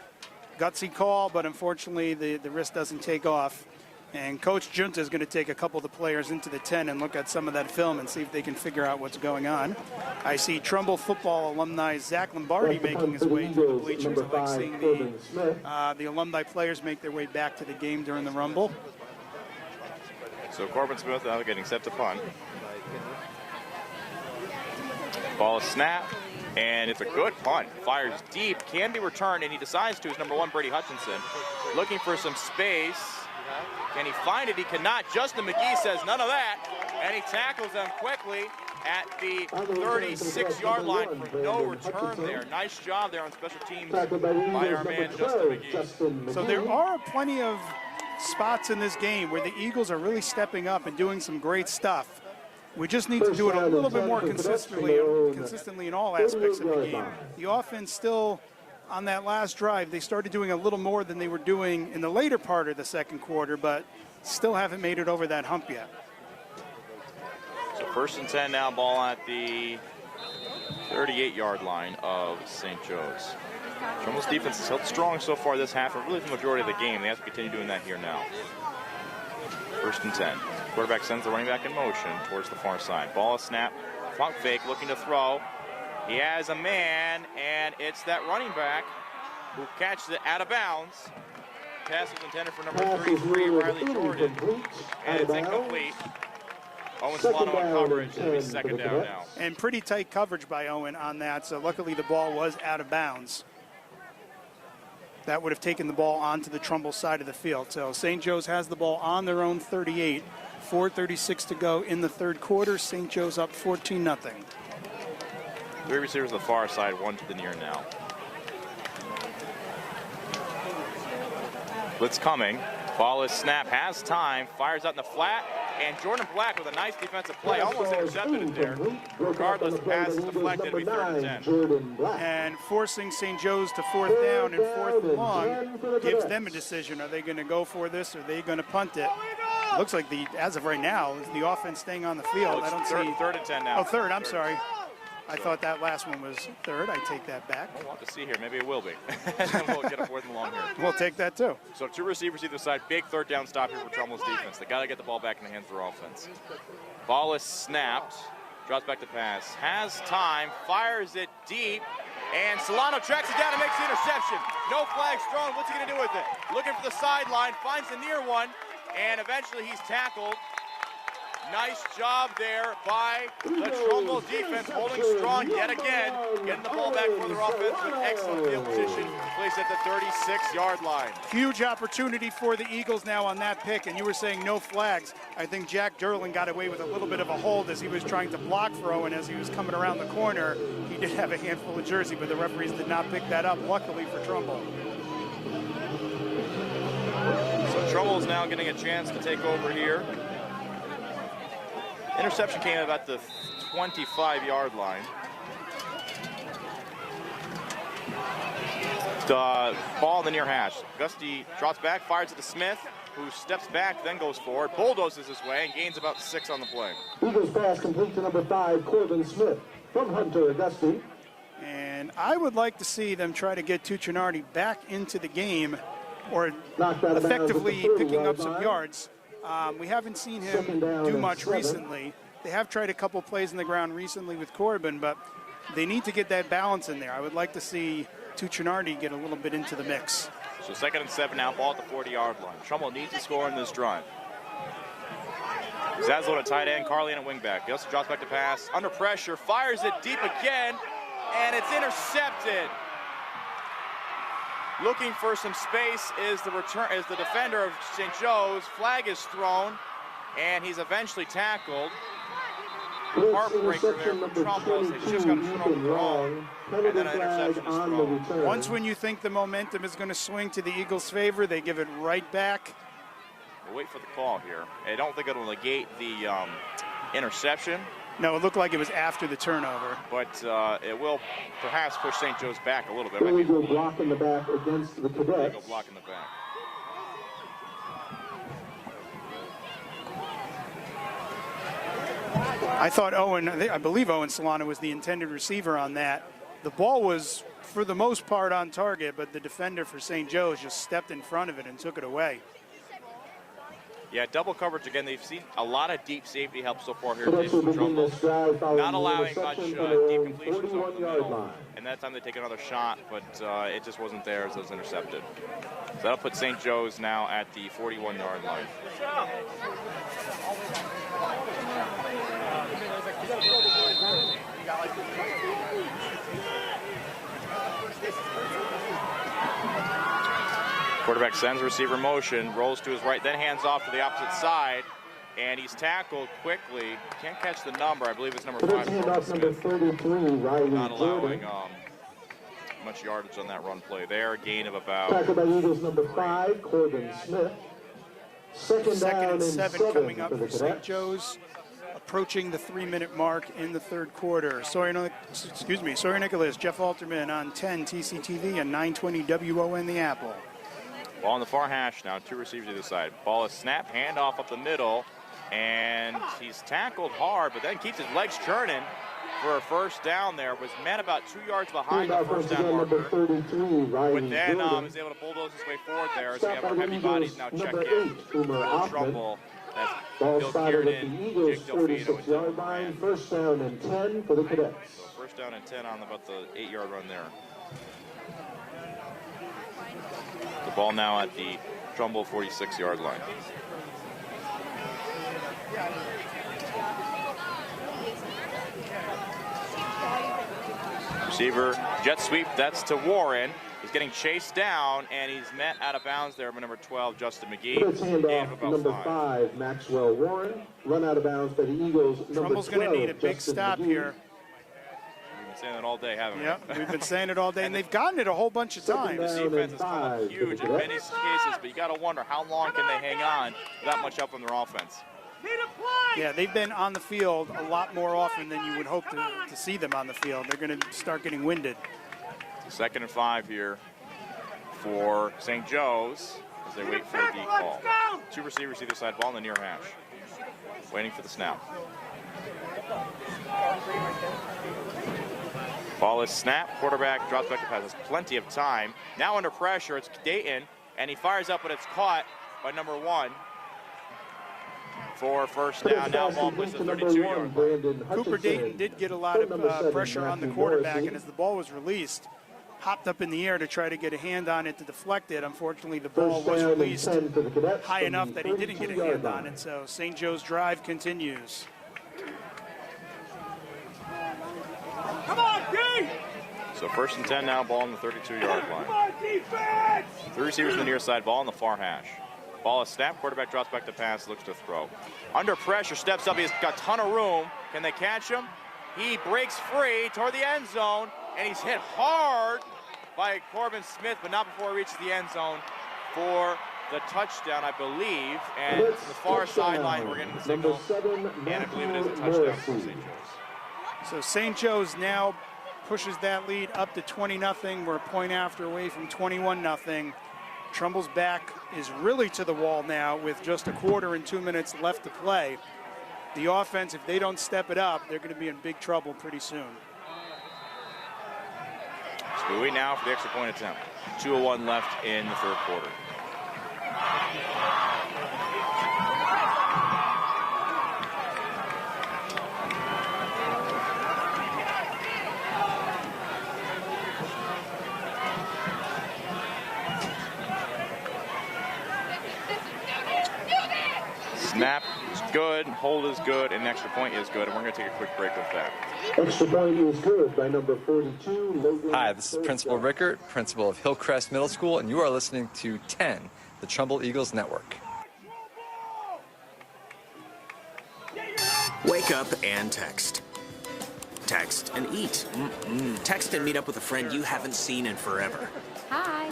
Gutsy call, but unfortunately the wrist doesn't take off. And Coach Junta is going to take a couple of the players into the 10 and look at some of that film and see if they can figure out what's going on. I see Trumbull football alumni Zach Lombardi making his way to the bleachers. I like seeing the alumni players make their way back to the game during the Rumble. So Corbin Smith now getting set to punt. Ball is snapped, and it's a good punt. Fires deep, can be returned, and he decides to. His number 1, Brady Hutchinson, looking for some space. Can he find it? He cannot. Justin McGee says none of that, and he tackles them quickly at the 36-yard line for no return there. Nice job there on special teams by our man Justin McGee. So there are plenty of spots in this game where the Eagles are really stepping up and doing some great stuff. We just need to do it a little bit more consistently in all aspects of the game. The offense still, on that last drive, they started doing a little more than they were doing in the later part of the second quarter, but still haven't made it over that hump yet. So 1st and 10 now, ball at the 38-yard line of St. Joe's. Trumbull's defense has held strong so far this half, and really the majority of the game. They have to continue doing that here now. 1st and 10. Quarterback sends the running back in motion towards the far side. Ball is snapped. Pump fake, looking to throw. He has a man, and it's that running back who catches it out of bounds. Pass is intended for number 33, Riley Jordan, and it's incomplete. Owen Solano on coverage. It'll be 2nd down now. And pretty tight coverage by Owen on that, so luckily the ball was out of bounds. That would have taken the ball onto the Trumbull side of the field. So St. Joe's has the ball on their own 38. 4:36 to go in the 3rd quarter. St. Joe's up 14-0. 3 receivers to the far side, 1 to the near now. Blitz coming. Ball is snapped, has time, fires out in the flat, and Jordan Black with a nice defensive play, almost intercepted it there. Regardless, the pass is deflected, it'll be 3rd and 10. And forcing St. Joe's to 4th down and 4th and long gives them a decision. Are they going to go for this, or are they going to punt it? Looks like as of right now, is the offense staying on the field. I don't see 3rd and 10 now. Oh, 3rd. I'm sorry. I thought that last one was 3rd. I take that back. We'll have to see here. Maybe it will be. And then we'll get a 4th and long here. We'll take that too. So 2 receivers either side. Big 3rd down stop here for Trumbull's defense. They got to get the ball back in the hands of their offense. Ball is snapped. Drops back to pass. Has time. Fires it deep. And Solano tracks it down and makes the interception. No flags thrown. What's he going to do with it? Looking for the sideline. Finds the near one. And eventually he's tackled. Nice job there by the Trumbull defense, holding strong yet again, getting the ball back for their offense with excellent field position, placed at the 36-yard line. Huge opportunity for the Eagles now on that pick, and you were saying no flags. I think Jack Derlin got away with a little bit of a hold as he was trying to block for Owen as he was coming around the corner. He did have a handful of jersey, but the referees did not pick that up, luckily for Trumbull. So Trumbull's now getting a chance to take over here. Interception came about the 25-yard line. Ball in the near hash. Gusty drops back, fires it to Smith, who steps back, then goes forward, bulldozes his way, and gains about 6 on the play. Eagles pass complete to number 5, Corbin Smith from Hunter Gusty. And I would like to see them try to get Tuccinardi back into the game, or effectively picking up some yards. We haven't seen him do much recently. They have tried a couple plays in the ground recently with Corbin, but they need to get that balance in there. I would like to see Tuccinardi get a little bit into the mix. So 2nd and 7 now, ball at the 40-yard line. Trumbull needs to score in this drive. Zaslow at tight end, Carlian at wingback. He also drops back to pass, under pressure, fires it deep again, and it's intercepted. Looking for some space is the defender of St. Joe's. Flag is thrown, and he's eventually tackled. Heartbreaker there for Trumbull. They just got to throw wrong, and then an interception is thrown. Once when you think the momentum is going to swing to the Eagles' favor, they give it right back. We'll wait for the call here. I don't think it'll negate the interception. No, it looked like it was after the turnover. But it will perhaps push St. Joe's back a little bit. Illegal block in the back against the Cadets. Illegal block in the back. I thought I believe Owen Solano was the intended receiver on that. The ball was, for the most part, on target, but the defender for St. Joe's just stepped in front of it and took it away. Yeah, double coverage again. They've seen a lot of deep safety help so far here today from Trumbull. Not allowing much deep completions over the middle. And that time they take another shot, but it just wasn't there as it was intercepted. So that'll put St. Joe's now at the 41-yard line. Quarterback sends receiver motion, rolls to his right, then hands off to the opposite side, and he's tackled quickly. Can't catch the number. I believe it's number 5. Number 33, not allowing much yardage on that run play there. A gain of about. Tackled by Eagles number 5, Corbin Smith. Second and down 7 coming up for St. Joe's, approaching the 3-minute mark in the third quarter. Sawyer Nicholas, Jeff Alterman on 10 TCTV and 920 WON The Apple. Ball on the far hash now, 2 receivers either side. Ball is snapped, handoff up the middle, and he's tackled hard, but then keeps his legs churning for a first down there. Was met about 2 yards behind the first down marker, but then is able to bulldoze his way forward there as we have our heavy bodies now check in for Trumbull. That's Bill Kiernan, Jake Delfino, and Dylan Brand. First down and 10 for the Cadets. So first down and 10 on about the 8-yard run there. The ball now at the Trumbull 46-yard line. Receiver, jet sweep, that's to Warren. He's getting chased down, and he's met out of bounds there by number 12, Justin McGee. Handoff number 5, Maxwell Warren. Run out of bounds by the Eagles. Trumbull's going to need a big stop here. We've been saying it all day, haven't we? Yep, we've been saying it all day, and they've gotten it a whole bunch of times. The defense has come up huge in many cases, but you got to wonder how long can they hang on that much up on their offense. Yeah, they've been on the field a lot more often than you would hope to see them on the field. They're going to start getting winded. 2nd and 5 here for St. Joe's as they wait for the call. 2 receivers either side, ball in the near hash. Waiting for the snap. Ball is snapped, quarterback drops back to pass. There's plenty of time. Now under pressure, it's Dayton, and he fires up, but it's caught by number 1 for first down. Now ball plays the 32-yard line. Cooper Dayton did get a lot of pressure on the quarterback, and as the ball was released, hopped up in the air to try to get a hand on it to deflect it. Unfortunately, the ball was released high enough that he didn't get a hand on it, so St. Joe's drive continues. Come on, D! So 1st and 10 now, ball on the 32-yard line. Come on, defense! 3 receivers on the near side, ball on the far hash. Ball is snapped, quarterback drops back to pass, looks to throw. Under pressure, steps up, he's got a ton of room. Can they catch him? He breaks free toward the end zone, and he's hit hard by Corbin Smith, but not before he reaches the end zone for the touchdown, I believe. And from the far sideline, we're getting the signal, and I believe it is a touchdown for St. Joe's. So St. Joe's now pushes that lead up to 20-0. We're a point after away from 21-0. Trumbull's back is really to the wall now with just a quarter and 2 minutes left to play. The offense, if they don't step it up, they're going to be in big trouble pretty soon. So we wait now for the extra point attempt. 2:01 left in the third quarter. Snap is good, hold is good, and extra point is good, and we're going to take a quick break with that. Extra point is good by number 42, Logan. Hi, this is Principal Rickert, principal of Hillcrest Middle School, and you are listening to 10, the Trumbull Eagles Network. Wake up and text. Text and eat. Text and meet up with a friend you haven't seen in forever. Hi.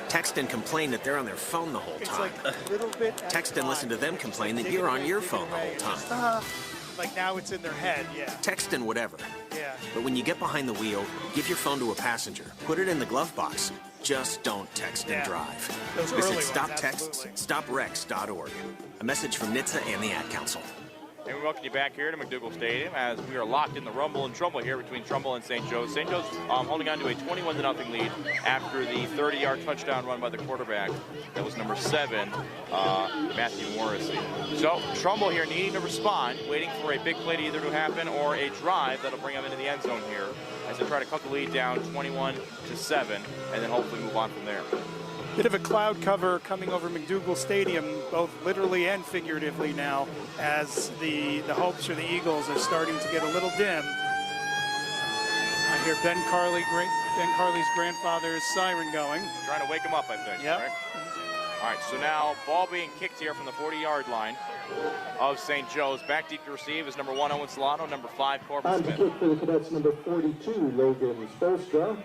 Text and complain that they're on their phone the whole time. It's like a little bit. Text and listen to them complain that you're on your phone the whole time. Like now it's in their head, yeah. Text and whatever. Yeah. But when you get behind the wheel, give your phone to a passenger. Put it in the glove box. Just don't text and drive. Those Visit early ones, StopTextsStopWrecks.org. A message from NHTSA and the Ad Council. And we welcome you back here to McDougall Stadium as we are locked in the rumble and Trumbull here between Trumbull and St. Joe's. St. Joe's holding on to a 21-0 lead after the 30-yard touchdown run by the quarterback. That was number 7, Matthew Morrissey. So Trumbull here needing to respond, waiting for a big play to either to happen or a drive that'll bring them into the end zone here as they try to cut the lead down 21-7 and then hopefully move on from there. Bit of a cloud cover coming over McDougall Stadium, both literally and figuratively now, as the hopes for the Eagles are starting to get a little dim. I hear Ben Carley's grandfather's siren going. Trying to wake him up, I think. Yep. Right? All right, so now ball being kicked here from the 40-yard line of St. Joe's. Back deep to receive is number 1, Owen Solano, number 5, Corbin On Smith. to kick for the Cadets, number 42, Logan Spolstra.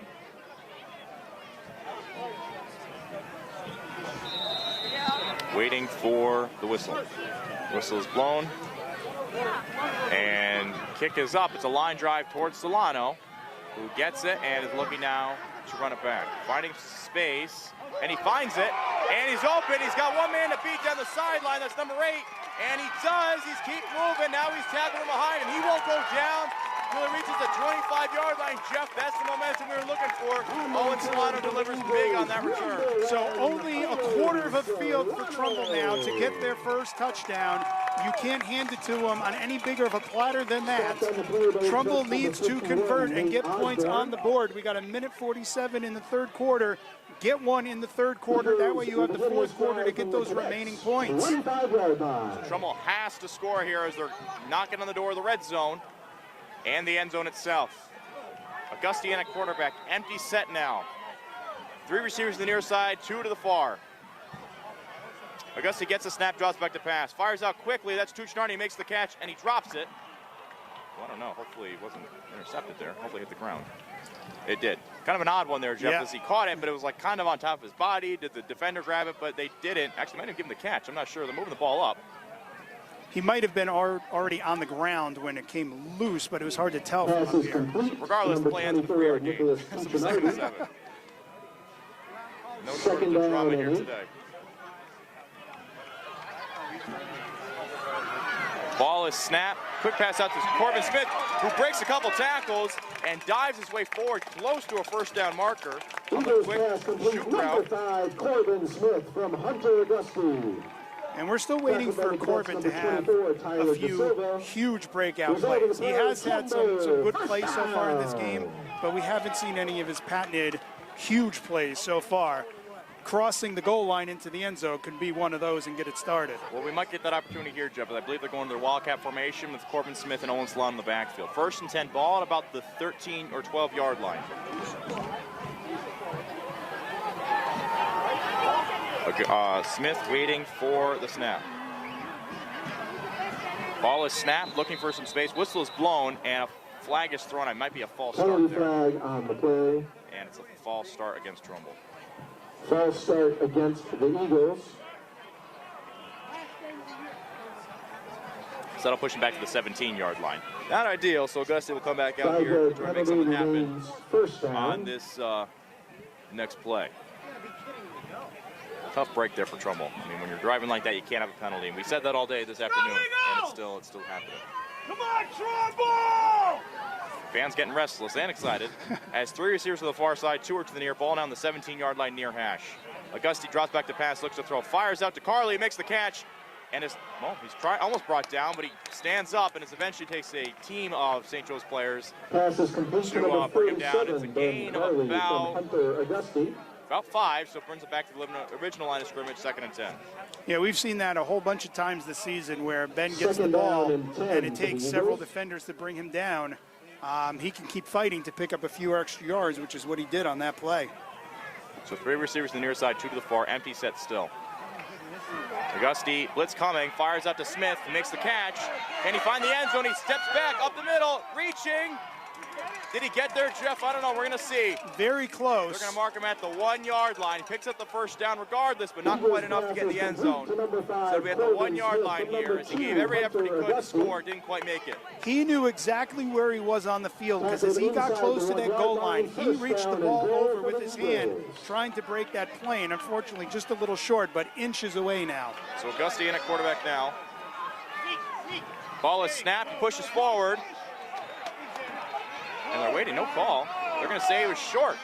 Waiting for the whistle. Whistle is blown. And kick is up. It's a line drive towards Solano, who gets it and is looking now to run it back. Finding space, and he finds it, and he's open. He's got one man to beat down the sideline. That's number 8, and he does. He's keep moving. Now he's tackling him behind him. He won't go down until he reaches the 25-yard line. Jeff, that's the momentum we were looking for. Owen Solano delivers big on that return. So only a quarter of a field for Trumbull now to get their first touchdown. You can't hand it to them on any bigger of a platter than that. Trumbull needs to convert and get points on the board. We got a minute 47 in the third quarter. Get one in the third quarter. That way you have the fourth quarter to get those remaining points. Trumbull has to score here as they're knocking on the door of the red zone and the end zone itself. Augustian at quarterback, empty set now. 3 receivers to the near side, 2 to the far. Augusti gets the snap, draws back to pass. Fires out quickly, that's Tuchinardi, makes the catch, and he drops it. Well, I don't know, hopefully it wasn't intercepted there. Hopefully it hit the ground. It did. Kind of an odd one there, Jeff, as he caught it, but it was like kind of on top of his body. Did the defender grab it, but they didn't. Actually, might have given him the catch. I'm not sure. They're moving the ball up. He might have been already on the ground when it came loose, but it was hard to tell from up here. Regardless, the play ends with a 3-yard gain. Some 2nd and 7. No shortage of drama here today. Ball is snapped. Quick pass out to Corbin Smith, who breaks a couple tackles and dives his way forward close to a first down marker. Eagles pass complete, number 5, Corbin Smith from Hunter Augusti. And we're still waiting for Corbin to have a few huge breakout plays. He has had some good plays so far in this game, but we haven't seen any of his patented huge plays so far. Crossing the goal line into the end zone could be one of those and get it started. Well, we might get that opportunity here, Jeff, but I believe they're going to their Wildcat Formation with Corbin Smith and Owen Solano in the backfield. 1st and 10, ball at about the 13 or 12-yard line. Smith waiting for the snap. Ball is snapped, looking for some space. Whistle is blown, and a flag is thrown. It might be a false start there. Flag on the play. And it's a false start against Trumbull. False start against the Eagles. That'll push him back to the 17-yard line. Not ideal, so Augusta will come back out here to try to make something happen on this next play. Tough break there for Trumbull. I mean, when you're driving like that, you can't have a penalty. And we said that all day this afternoon, and it's still happening. Come on, Trumbull! Fans getting restless and excited. As 3 receivers to the far side, 2 are to the near, ball down the 17-yard line near hash. Auguste drops back to pass, looks to throw, fires out to Carly, makes the catch, and he's almost brought down, but he stands up and eventually takes a team of St. Joe's players to bring him down. It's a gain of about 5, so it brings it back to the original line of scrimmage, 2nd and 10. Yeah, we've seen that a whole bunch of times this season where Ben gets the ball and it takes several defenders to bring him down. He can keep fighting to pick up a few extra yards, which is what he did on that play. So 3 receivers to the near side, 2 to the far, empty set still. Auguste, blitz coming, fires out to Smith, makes the catch. Can he find the end zone? He steps back up the middle, reaching. Did he get there, Jeff? I don't know. We're going to see. Very close. They're going to mark him at the 1-yard line. He picks up the first down regardless, but not quite enough to get in the end zone. So we at the 1-yard line here as he gave every effort he could to score, didn't quite make it. He knew exactly where he was on the field because as he got close to that goal line, he reached the ball over with his hand, trying to break that play, and unfortunately just a little short, but inches away now. So Auguste in at quarterback now. Ball is snapped, pushes forward. And they're waiting, no call. They're going to say it was short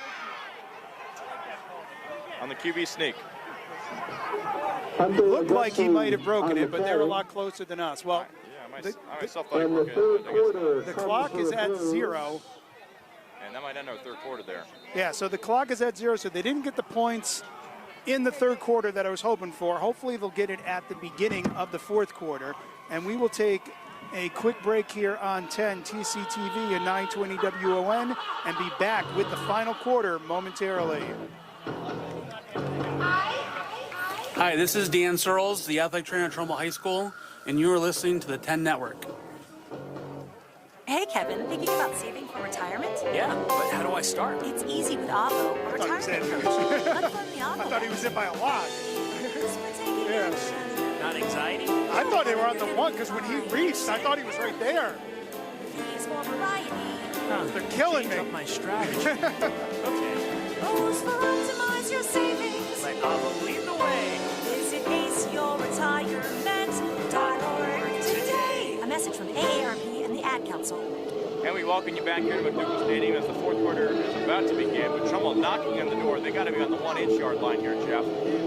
on the QB sneak. It looked like he might have broken it, but they're a lot closer than us. Well, I myself thought he broke it. The clock is at 0. And that might end our 3rd quarter there. Yeah, so the clock is at 0, so they didn't get the points in the 3rd quarter that I was hoping for. Hopefully they'll get it at the beginning of the 4th quarter, and we will take a quick break here on 10 TCTV and 920 WON and be back with the final quarter momentarily. Hi, this is Dan Searles, the athletic trainer at Trumbull High School, and you are listening to the 10 Network. Hey, Kevin, thinking about saving for retirement? Yeah, but how do I start? It's easy with Avo, a retirement coach. Let's learn the Avo. I thought he was in by a lot. Yes. Not anxiety? I thought they were on the 1 because when he reached, I thought he was right there. Please for variety. They're killing me. Up my strategy. Okay. Rules for optimize your savings. Let Avo lead the way. Visit AceYourRetirement.org today. A message from AARP and the Ad Council. And we welcome you back here to McDougal Stadium as the 4th quarter is about to begin. With Trumbull knocking on the door, they got to be on the 1-inch line here, Jeff.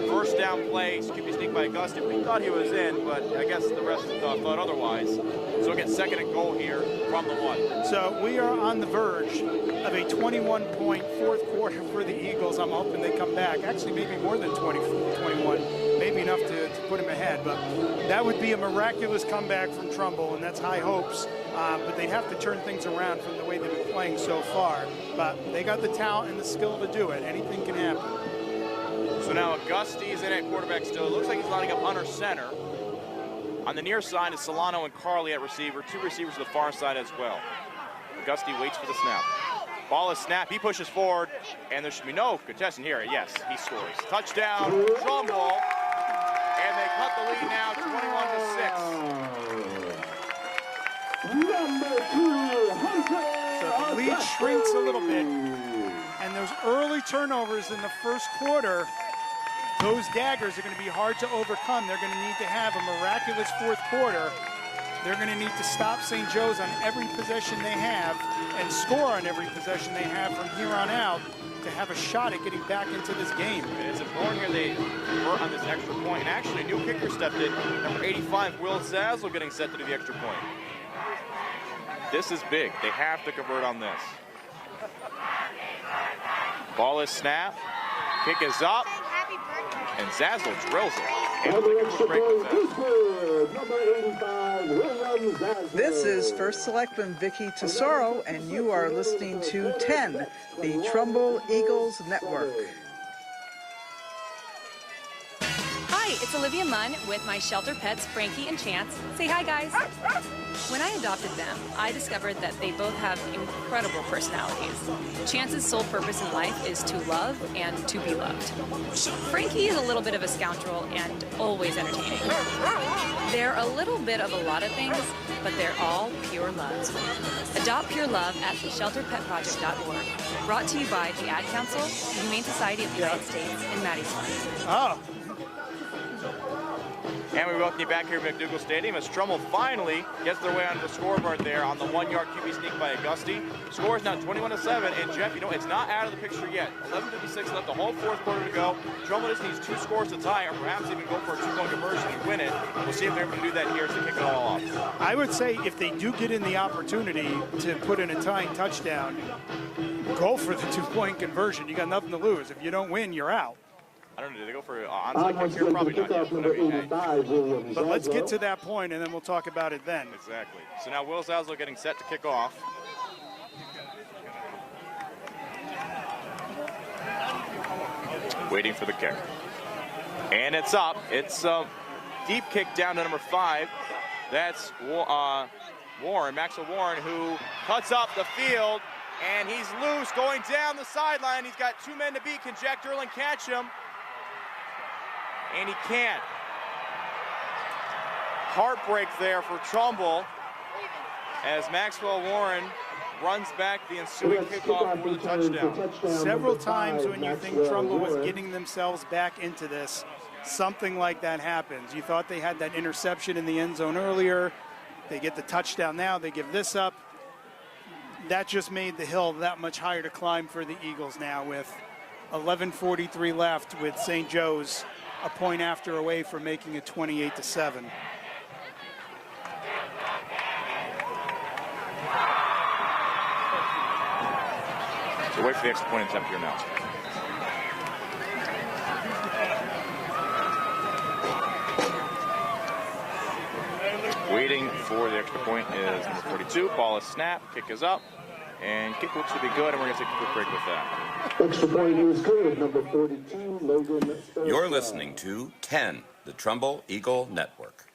First down play, QB sneak by Auguste. We thought he was in, but I guess the rest thought otherwise. So we'll get 2nd and goal here from the 1. So we are on the verge of a 21-point 4th quarter for the Eagles. I'm hoping they come back. Actually, maybe more than 21. Maybe enough to put him ahead. But that would be a miraculous comeback from Trumbull, and that's high hopes. But they'd have to turn things around from the way they've been playing so far. But they got the talent and the skill to do it. Anything can happen. So now Auguste is in at quarterback still. It looks like he's lining up under center. On the near side is Solano and Carly at receiver. 2 receivers to the far side as well. Auguste waits for the snap. Ball is snapped. He pushes forward, and there should be no contestant here. Yes, he scores. Touchdown, Trumbull. And they cut the lead now, 21-6. So the lead shrinks a little bit. And those early turnovers in the 1st quarter, those daggers are going to be hard to overcome. They're going to need to have a miraculous 4th quarter. They're going to need to stop St. Joe's on every possession they have and score on every possession they have from here on out to have a shot at getting back into this game. And it's important here they convert on this extra point. And actually, a new kicker stepped in. Number 85, Will Zazzle, getting set to do the extra point. This is big. They have to convert on this. Ball is snapped. Kick is up. And Zazzle drills it. This is First Selectman Vicky Tesoro, and you are listening to 10, the Trumbull Eagles Network. Hi, it's Olivia Munn with my shelter pets, Frankie and Chance. Say hi, guys. When I adopted them, I discovered that they both have incredible personalities. Chance's sole purpose in life is to love and to be loved. Frankie is a little bit of a scoundrel and always entertaining. They're a little bit of a lot of things, but they're all pure loves. Adopt pure love at theshelterpetproject.org. Brought to you by the Ad Council, the Humane Society of the United States, and Maddie's Fund. Oh. And we welcome you back here at McDougall Stadium as Trumbull finally gets their way onto the scoreboard there on the 1-yard QB sneak by Augusti. Score is now 21-7, and Jeff, you know, it's not out of the picture yet. 11:56 left, the whole fourth quarter to go. Trumbull just needs 2 scores to tie, or perhaps even go for a 2-point conversion and win it. We'll see if they're able to do that here to kick it all off. I would say if they do get in the opportunity to put in a tying touchdown, go for the 2-point conversion. You got nothing to lose. If you don't win, you're out. I don't know, did they go for an onside kick here? Probably not yet, but okay. But let's get to that point, and then we'll talk about it then. Exactly. So now Will Zaslow getting set to kick off. Waiting for the kick. And it's up. It's a deep kick down to number 5. That's Warren, Maxwell Warren, who cuts up the field, and he's loose going down the sideline. He's got 2 men to beat. Can Jack Derlin catch him? And he can't. Heartbreak there for Trumbull as Maxwell Warren runs back the ensuing kickoff for the touchdown. Several times when you think Trumbull was getting themselves back into this, something like that happens. You thought they had that interception in the end zone earlier. They get the touchdown now. They give this up. That just made the hill that much higher to climb for the Eagles now with 11:43 left with St. Joe's a point after away from making it 28-7. So wait for the extra point attempt here now. Waiting for the extra point is number 42. Ball is snapped, kick is up, and kick looks to be good, and we're going to take a quick break with that. Extra point is good, number 42, Logan. You're listening to 10, the Trumbull Eagle Network.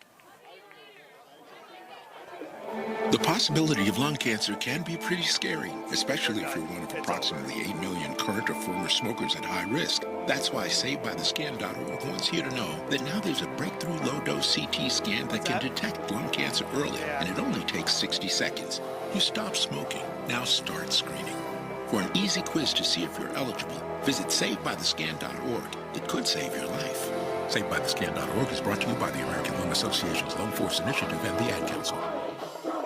The possibility of lung cancer can be pretty scary, especially if you're one of approximately 8 million current or former smokers at high risk. That's why SaveByTheScan.org wants you to know that now there's a breakthrough low-dose CT scan that can detect lung cancer early, and it only takes 60 seconds. You stop smoking, now start screening. For an easy quiz to see if you're eligible, visit SaveByTheScan.org. It could save your life. SaveByTheScan.org is brought to you by the American Lung Association's Lung Force Initiative and the Ad Council.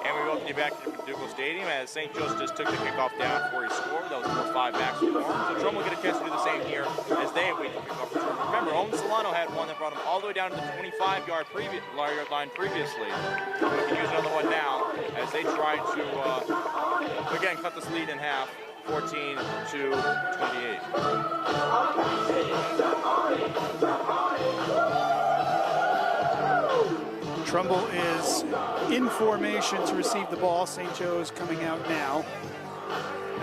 And we welcome you back to McDougall Stadium as St. Joe's just took the kickoff down for a score. That was number 5, Maxwell Warren. So Trumbull will get a chance to do the same here as they wait for kickoff return. Remember, Owen Solano had one that brought him all the way down to the 25-yard line previously. We can use another one now as they try to, again, cut this lead in half. 14-28. Trumbull is in formation to receive the ball. St. Joe's coming out now.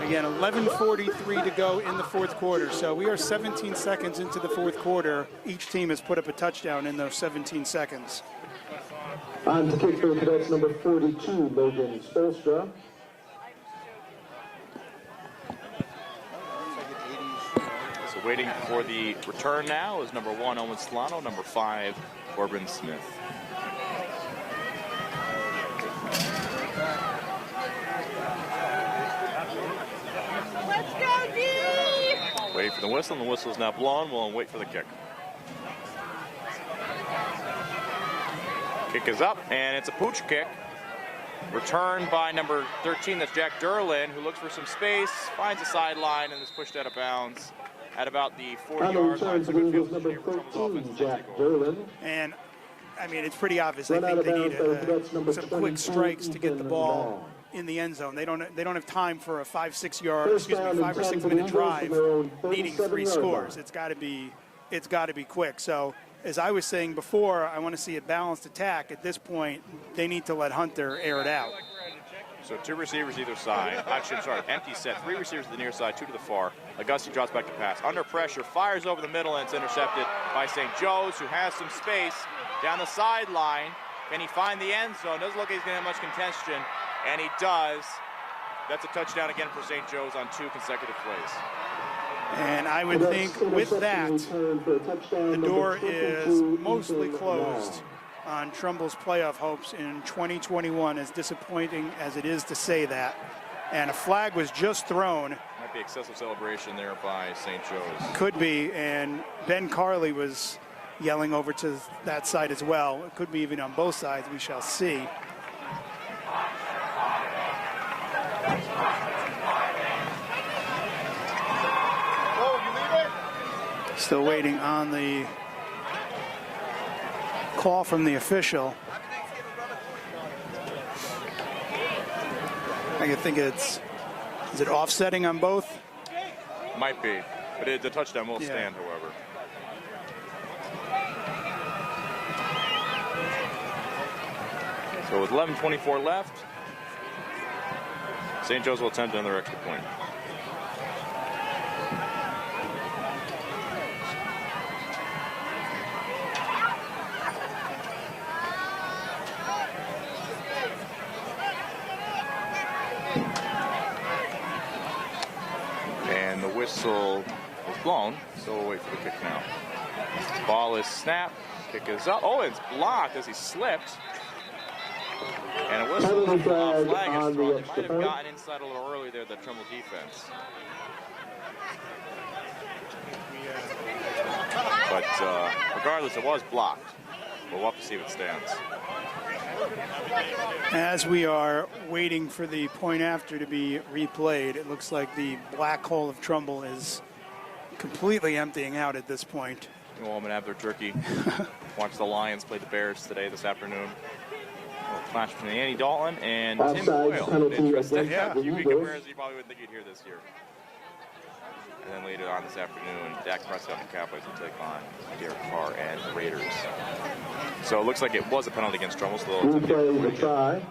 Again, 11:43 to go in the fourth quarter. So we are 17 seconds into the fourth quarter. Each team has put up a touchdown in those 17 seconds. On to kick for cadets number 42, Logan Spolstra. Waiting for the return now is number 1, Owen Solano, number 5, Corbin Smith. Let's go, D! Waiting for the whistle, and the whistle is now blown. We'll wait for the kick. Kick is up, and it's a pooch kick. Returned by number 13, that's Jack Derlin, who looks for some space, finds a sideline, and is pushed out of bounds at about the 40-yard line. So good field position here for Trumbull's offense. Jack Derlin. And, I mean, it's pretty obvious. I think they need some quick strikes to get the ball in the end zone. They don't have time for a 5 or 6 minute drive needing 3 scores. It's got to be quick. So as I was saying before, I want to see a balanced attack. At this point, they need to let Hunter air it out. So 2 receivers either side. Actually, I'm sorry, empty set. 3 receivers to the near side, 2 to the far. Auguste drops back to pass. Under pressure, fires over the middle, and it's intercepted by St. Joe's, who has some space down the sideline. Can he find the end zone? Doesn't look like he's going to have much contention, and he does. That's a touchdown again for St. Joe's on 2 consecutive plays. And I would think with that, the door is mostly closed on Trumbull's playoff hopes in 2021, as disappointing as it is to say that. And a flag was just thrown. Might be excessive celebration there by St. Joe's. Could be, and Ben Carley was yelling over to that side as well. It could be even on both sides, we shall see. Still waiting on the call from the official. I think is it offsetting on both? Might be, but the touchdown will stand, however. So with 11:24 left, St. Joe's will attempt another extra point. And the whistle is blown, so we'll wait for the kick now. Ball is snapped, kick is up. Oh, it's blocked as he slipped. And a whistle flag is thrown. They might have gotten inside a little early there, the Trumbull defense. But regardless, it was blocked. We'll have to see if it stands. As we are waiting for the point after to be replayed, it looks like the black hole of Trumbull is completely emptying out at this point. Go home and have their turkey. Watch the Lions play the Bears this afternoon. A clash between Andy Dalton and Tim Boyle. Interesting. Yeah. QB comparison you probably wouldn't think you'd hear this year. And then later on this afternoon, Dak Prescott and the Cowboys will take on Derek Carr and the Raiders. So it looks like it was a penalty against Trumbull. So the try.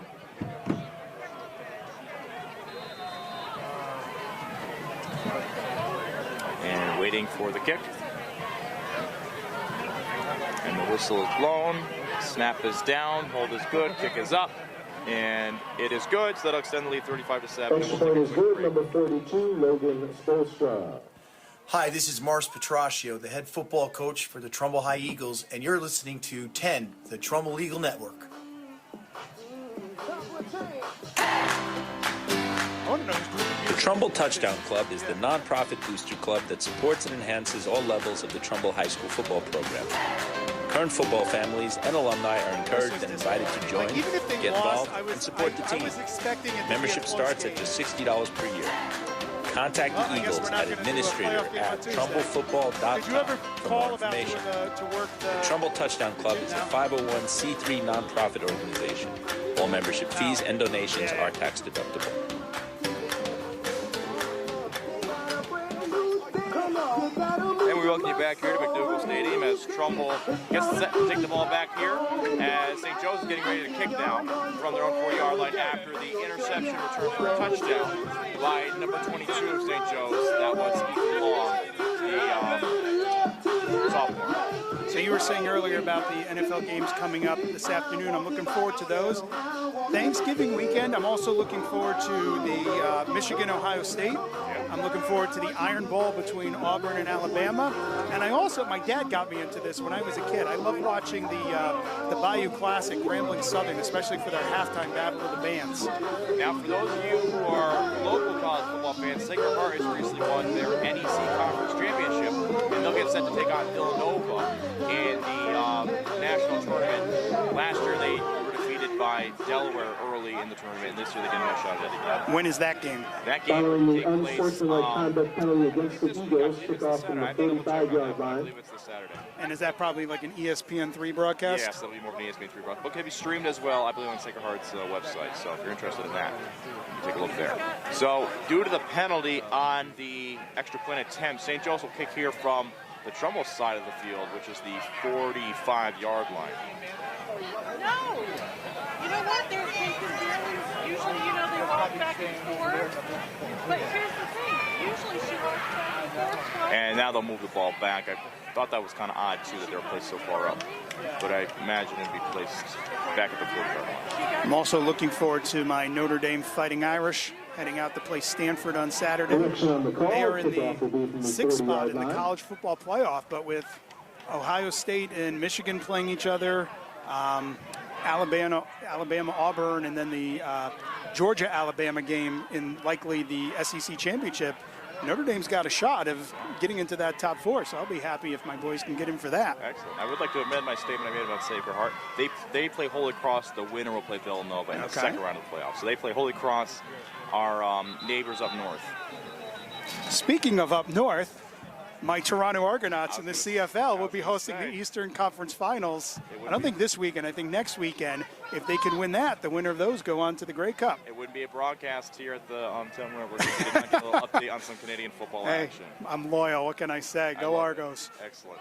And waiting for the kick. And the whistle is blown. Snap is down. Hold is good. Kick is up. And it is good, so that'll extend the lead 35-7. Extra point is good, number 42, Logan Spolstra. Hi, this is Mars Petraccio, the head football coach for the Trumbull High Eagles, and you're listening to 10, the Trumbull Eagle Network. The Trumbull Touchdown Club is the nonprofit booster club that supports and enhances all levels of the Trumbull High School football program. Current football families and alumni are encouraged and invited to join, get involved, and support the team. Membership starts at just $60 per year. Contact the Eagles at administrator@trumblefootball.com for more information. The Trumbull Touchdown Club is a 501c3 nonprofit organization. All membership fees and donations are tax deductible. And we welcome you back here to McDougal Stadium as Trumbull gets set to take the ball back here as St. Joe's is getting ready to kick now from their own 4-yard line after the interception return for a touchdown by number 22 of St. Joe's. That was Ethan Long, the sophomore. So you were saying earlier about the NFL games coming up this afternoon. I'm looking forward to those. Thanksgiving weekend, I'm also looking forward to the Michigan-Ohio State. I'm looking forward to the Iron Bowl between Auburn and Alabama. And I also, my dad got me into this when I was a kid. I love watching the Bayou Classic, Grambling Southern, especially for their halftime battle of the bands. Now, for those of you who are local college football fans, Sacred Heart has recently won their NEC Conference Championship, and they'll get set to take on Villanova in the national tournament. Last year, they were defeated by Delaware early in the tournament, and this year they get no shot at it. When is that game? That game Following will the take place unsportsmanlike conduct penalty against the Eagles, took off from the 35-yard I line. believe it's this Saturday. And is that probably like an ESPN3 broadcast? Yes, that'll be more of an ESPN3 broadcast. But can be streamed as well, I believe, on Sacred Heart's website. So if you're interested in that, take a look there. So due to the penalty on the extra point attempt, St. Joe's will kick here from the Trumbull side of the field, which is the 45-yard line. No! You know what? Usually, they But here's the thing. Usually she walks back. And now they'll move the ball back. I thought that was kind of odd, too, that they were placed so far up. But I imagine it'd be placed back at the 40-yard line. I'm also looking forward to my Notre Dame Fighting Irish heading out to play Stanford on Saturday. They are in the 6th spot in the college football playoff, but with Ohio State and Michigan playing each other, Alabama, Auburn, and then the Georgia-Alabama game in likely the SEC championship, Notre Dame's got a shot of getting into that top 4, so I'll be happy if my boys can get in for that. Excellent. I would like to amend my statement I made about Sacred Heart. They play Holy Cross. The winner will play Villanova in the second round of the playoffs. So they play Holy Cross, our neighbors up north. Speaking of up north, my Toronto Argonauts in the CFL will be hosting the Eastern Conference Finals. I don't think this weekend, I think next weekend. If they can win that, the winner of those go on to the Grey Cup. It wouldn't be a broadcast here at the Anthem where we're going to get a little update on some Canadian football action. I'm loyal. What can I say? Go Argos. Excellent.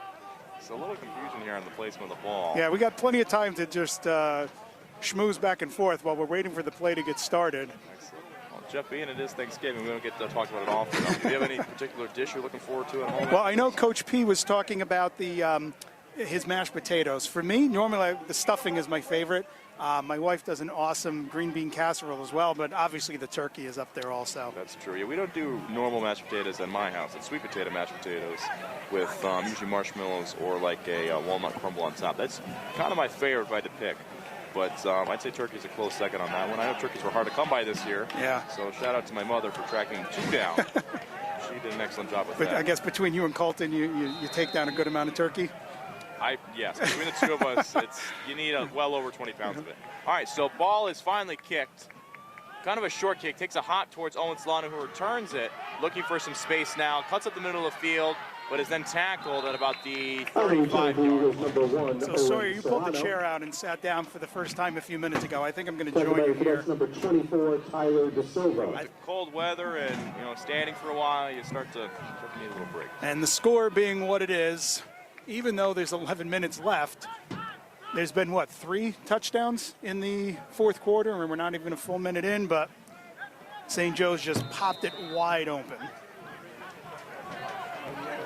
So a little confusion here on the placement of the ball. Yeah, we got plenty of time to just schmooze back and forth while we're waiting for the play to get started. Excellent. Well, Jeff, being it is Thanksgiving, we don't get to talk about it often. Do you have any particular dish you're looking forward to at home? Well, I know Coach P was talking about the his mashed potatoes. For me, normally the stuffing is my favorite. My wife does an awesome green bean casserole as well, but obviously the turkey is up there also. That's true. Yeah, we don't do normal mashed potatoes in my house. It's sweet potato mashed potatoes with usually marshmallows or like a walnut crumble on top. That's kind of my favorite if I had to pick. But I'd say turkey's a close second on that one. I know turkeys were hard to come by this year. Yeah. So shout out to my mother for tracking 2 down. She did an excellent job with that. I guess between you and Colton, you take down a good amount of turkey? Yes, between the two of us, you need well over 20 pounds of it. All right, so ball is finally kicked. Kind of a short kick. Takes a hop towards Owen Solano, who returns it. Looking for some space now. Cuts up the middle of the field, but is then tackled at about the 35-yard line. So, Sawyer, you pulled the chair out and sat down for the first time a few minutes ago. I think I'm going to join you here. Number 24, Tyler DeSilva. With the cold weather and standing for a while, you start to need a little break. And the score being what it is, even though there's 11 minutes left, there's been, 3 touchdowns in the 4th quarter, and we're not even a full minute in, but St. Joe's just popped it wide open.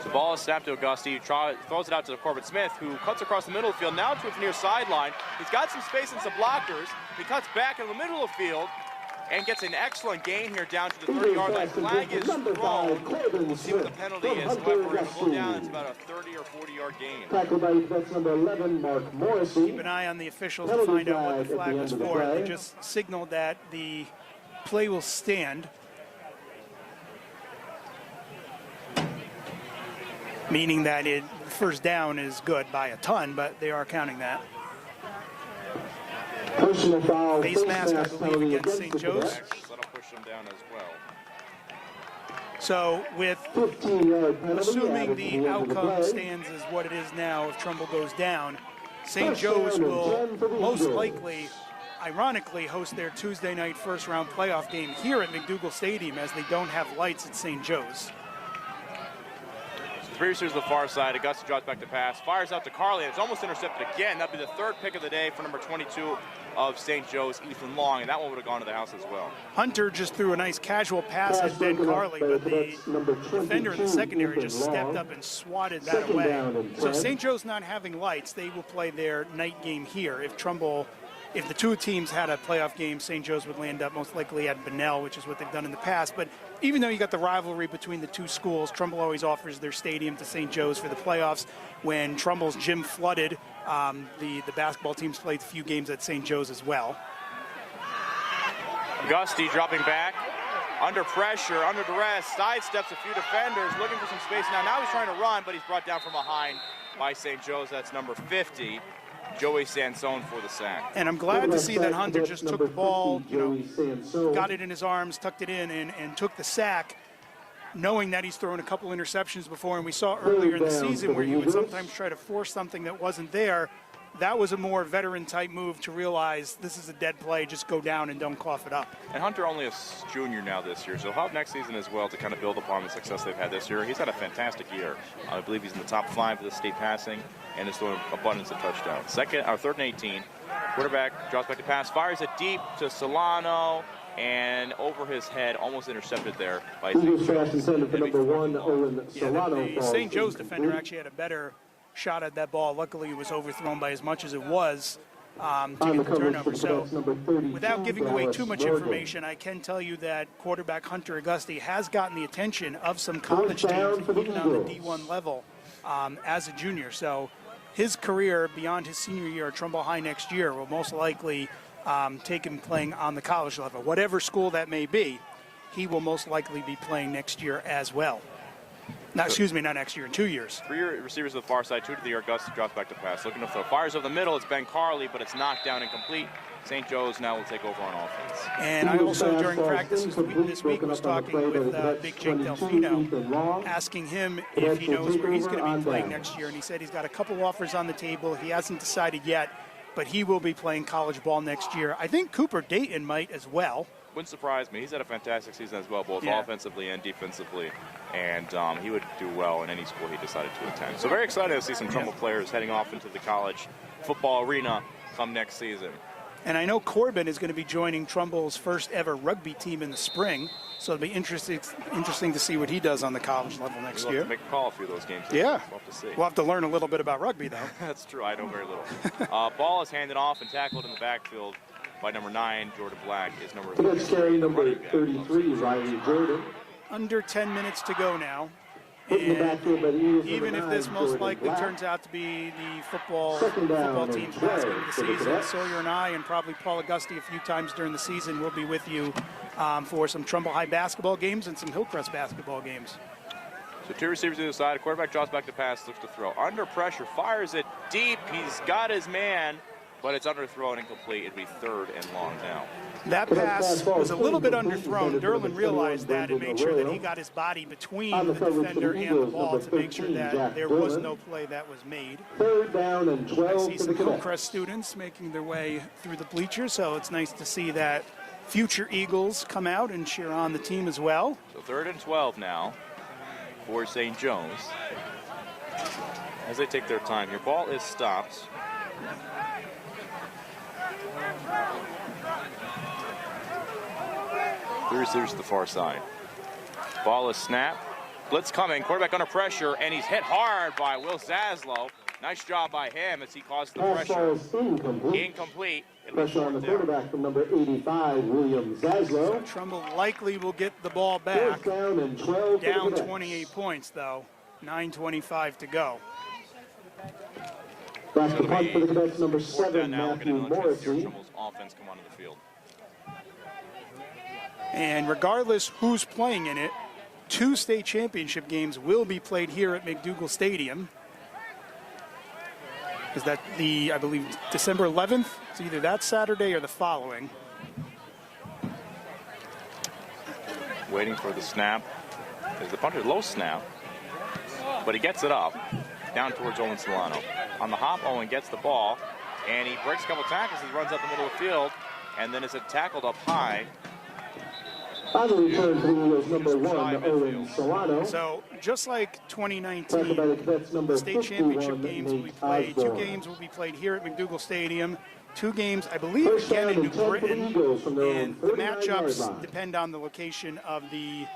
The ball is snapped to Augusti, throws it out to Corbin Smith, who cuts across the middle of the field, now towards the near sideline. He's got some space and some blockers. He cuts back in the middle of the field and gets an excellent gain here down to the 30-yard line. Flag is thrown. We'll see what the penalty is. However, if we go down, it's about a 30 or 40-yard gain. Tackled by defense number 11, Mark Morrissey. Keep an eye on the officials to find out what the flag was for. They just signaled that the play will stand, meaning that first down is good by a ton, but they are counting that. Personal foul. Face mask, I believe, against St. Joe's. That'll push them down as well. So with assuming the outcome stands as what it is now, if Trumbull goes down, St. Joe's will most likely, ironically, host their Tuesday night first-round playoff game here at McDougal Stadium, as they don't have lights at St. Joe's. Three receivers to the far side. Augusti drops back to pass. Fires out to Carly. It's almost intercepted again. That'll be the 3rd pick of the day for number 22 of St. Joe's, Ethan Long, and that one would have gone to the house as well. Hunter just threw a nice casual pass at Ben Carly, but the defender in the secondary just stepped up and swatted that away. So St. Joe's not having lights. They will play their night game here. If the two teams had a playoff game, St. Joe's would land up most likely at Bunnell, which is what they've done in the past. But even though you got the rivalry between the two schools, Trumbull always offers their stadium to St. Joe's for the playoffs. When Trumbull's gym flooded, the basketball teams played a few games at St. Joe's as well. Augusti dropping back, under pressure, under duress, sidesteps a few defenders, looking for some space now. Now he's trying to run, but he's brought down from behind by St. Joe's. That's number 50. Joey Sansone for the sack. And I'm glad to see that Hunter just took the ball, got it in his arms, tucked it in, and took the sack, knowing that he's thrown a couple interceptions before. And we saw earlier in the season where he would sometimes try to force something that wasn't there. That was a more veteran-type move to realize this is a dead play, just go down and don't cough it up. And Hunter only a junior now this year, so he'll have next season as well to kind of build upon the success they've had this year. He's had a fantastic year. I believe he's in the top 5 of the state passing and is throwing abundance of touchdowns. 3rd and 18. Quarterback drops back to pass, fires it deep to Solano. and over his head, almost intercepted there by Eagles pass intended for number 1, Owen Solano. The St. Joe's defender actually had a better shot at that ball. Luckily, it was overthrown by as much as it was to get the turnover. So without giving away too much information, I can tell you that quarterback Hunter Auguste has gotten the attention of some college teams, even on the D1 level, as a junior. So his career beyond his senior year at Trumbull High next year will most likely take him playing on the college level. Whatever school that may be, he will most likely be playing next year as well. Not next year, in 2 years. 3 receivers to the far side, 2 to the air. Auguste drops back to pass. Looking to throw. Fires over the middle. It's Ben Carley, but it's knocked down and complete. St. Joe's now will take over on offense. And I also, during practice this week, was talking with Big Jake Delfino, asking him if he knows where he's going to be playing next year. And he said he's got a couple offers on the table. He hasn't decided yet, but he will be playing college ball next year. I think Cooper Dayton might as well. Wouldn't surprise me. He's had a fantastic season as well, both offensively and defensively. And he would do well in any school he decided to attend. So very excited to see some Trumbull players heading off into the college football arena come next season. And I know Corbin is going to be joining Trumbull's first ever rugby team in the spring. So it'll be interesting to see what he does on the college level next year. We'll have to make a call a few of those games. Yeah. We'll have to see. We'll have to learn a little bit about rugby, though. That's true. I know very little. Ball is handed off and tackled in the backfield by number 9, Jordan Black, is number 3. Next carry, number 33, Riley Jordan. Under 10 minutes to go now. And even if this most likely turns out to be the football team's last game of the season, Sawyer and I, and probably Paul Auguste a few times during the season, will be with you for some Trumbull High basketball games and some Hillcrest basketball games. So 2 receivers to the side. Quarterback draws back to pass, looks to throw. Under pressure, fires it deep. He's got his man, but it's underthrown, incomplete. It'd be 3rd and long now. That pass was a little bit underthrown. Derlin realized that and made sure that he got his body between the defender and the ball to make sure that there was no play that was made. 3rd down and 12. I see some Hillcrest students making their way through the bleachers, so it's nice to see that future Eagles come out and cheer on the team as well. So 3rd and 12 now for St. Joe's. As they take their time here, ball is stopped. Three receivers to the far side. Ball is snapped. Blitz coming. Quarterback under pressure, and he's hit hard by Will Zaslow. Nice job by him as he caused the pressure. Incomplete. Pressure on the quarterback from number 85, William Zaslow. So Trumbull likely will get the ball back. Down and 12. Down 28 points, though. 9:25 to go. Back to punt for the Cadets, number 7, Matthew Morrissey. Trumbull's offense come onto the field. And regardless who's playing in it, 2 state championship games will be played here at McDougal Stadium. Is that I believe, December 11th? It's either that Saturday or the following. Waiting for the snap. Is the punter low snap, but he gets it up, down towards Owen Solano. On the hop, Owen gets the ball, and he breaks a couple tackles. He runs up the middle of the field, and then is tackled up high. On the return for the Eagles, number 1, Owen Solano. So just like 2019, the state championship games will be played. 2 games will be played here at McDougal Stadium. 2 games, I believe, again in New Britain. And the matchups depend on the location of the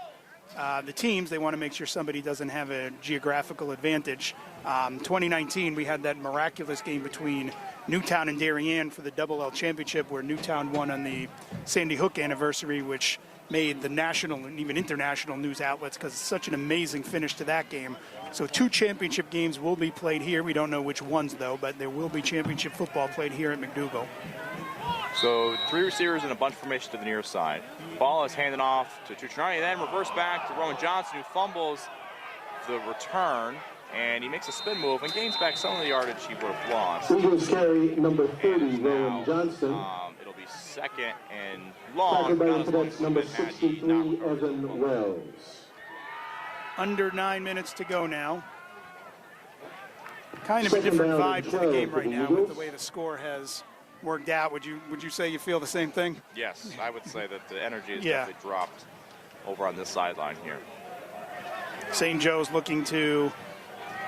teams. They want to make sure somebody doesn't have a geographical advantage. 2019, we had that miraculous game between Newtown and Darien for the Double L Championship, where Newtown won on the Sandy Hook anniversary, which made the national and even international news outlets because it's such an amazing finish to that game. So 2 championship games will be played here. We don't know which ones, though, but there will be championship football played here at McDougal. So 3 receivers and a bunch formation to the near side. Ball is handed off to Tuccinardi, then reverse back to Rowan Johnson, who fumbles the return, and he makes a spin move and gains back some of the yardage he would have lost. Eagles carry number 30, Rowan Johnson. It'll be 2nd and long. Number 63, Evan Wells. Under 9 minutes to go now. Kind of a different vibe to the game right now with the way the score has worked out. Would you say you feel the same thing? Yes, I would say that the energy has definitely dropped over on this sideline here. St. Joe's looking to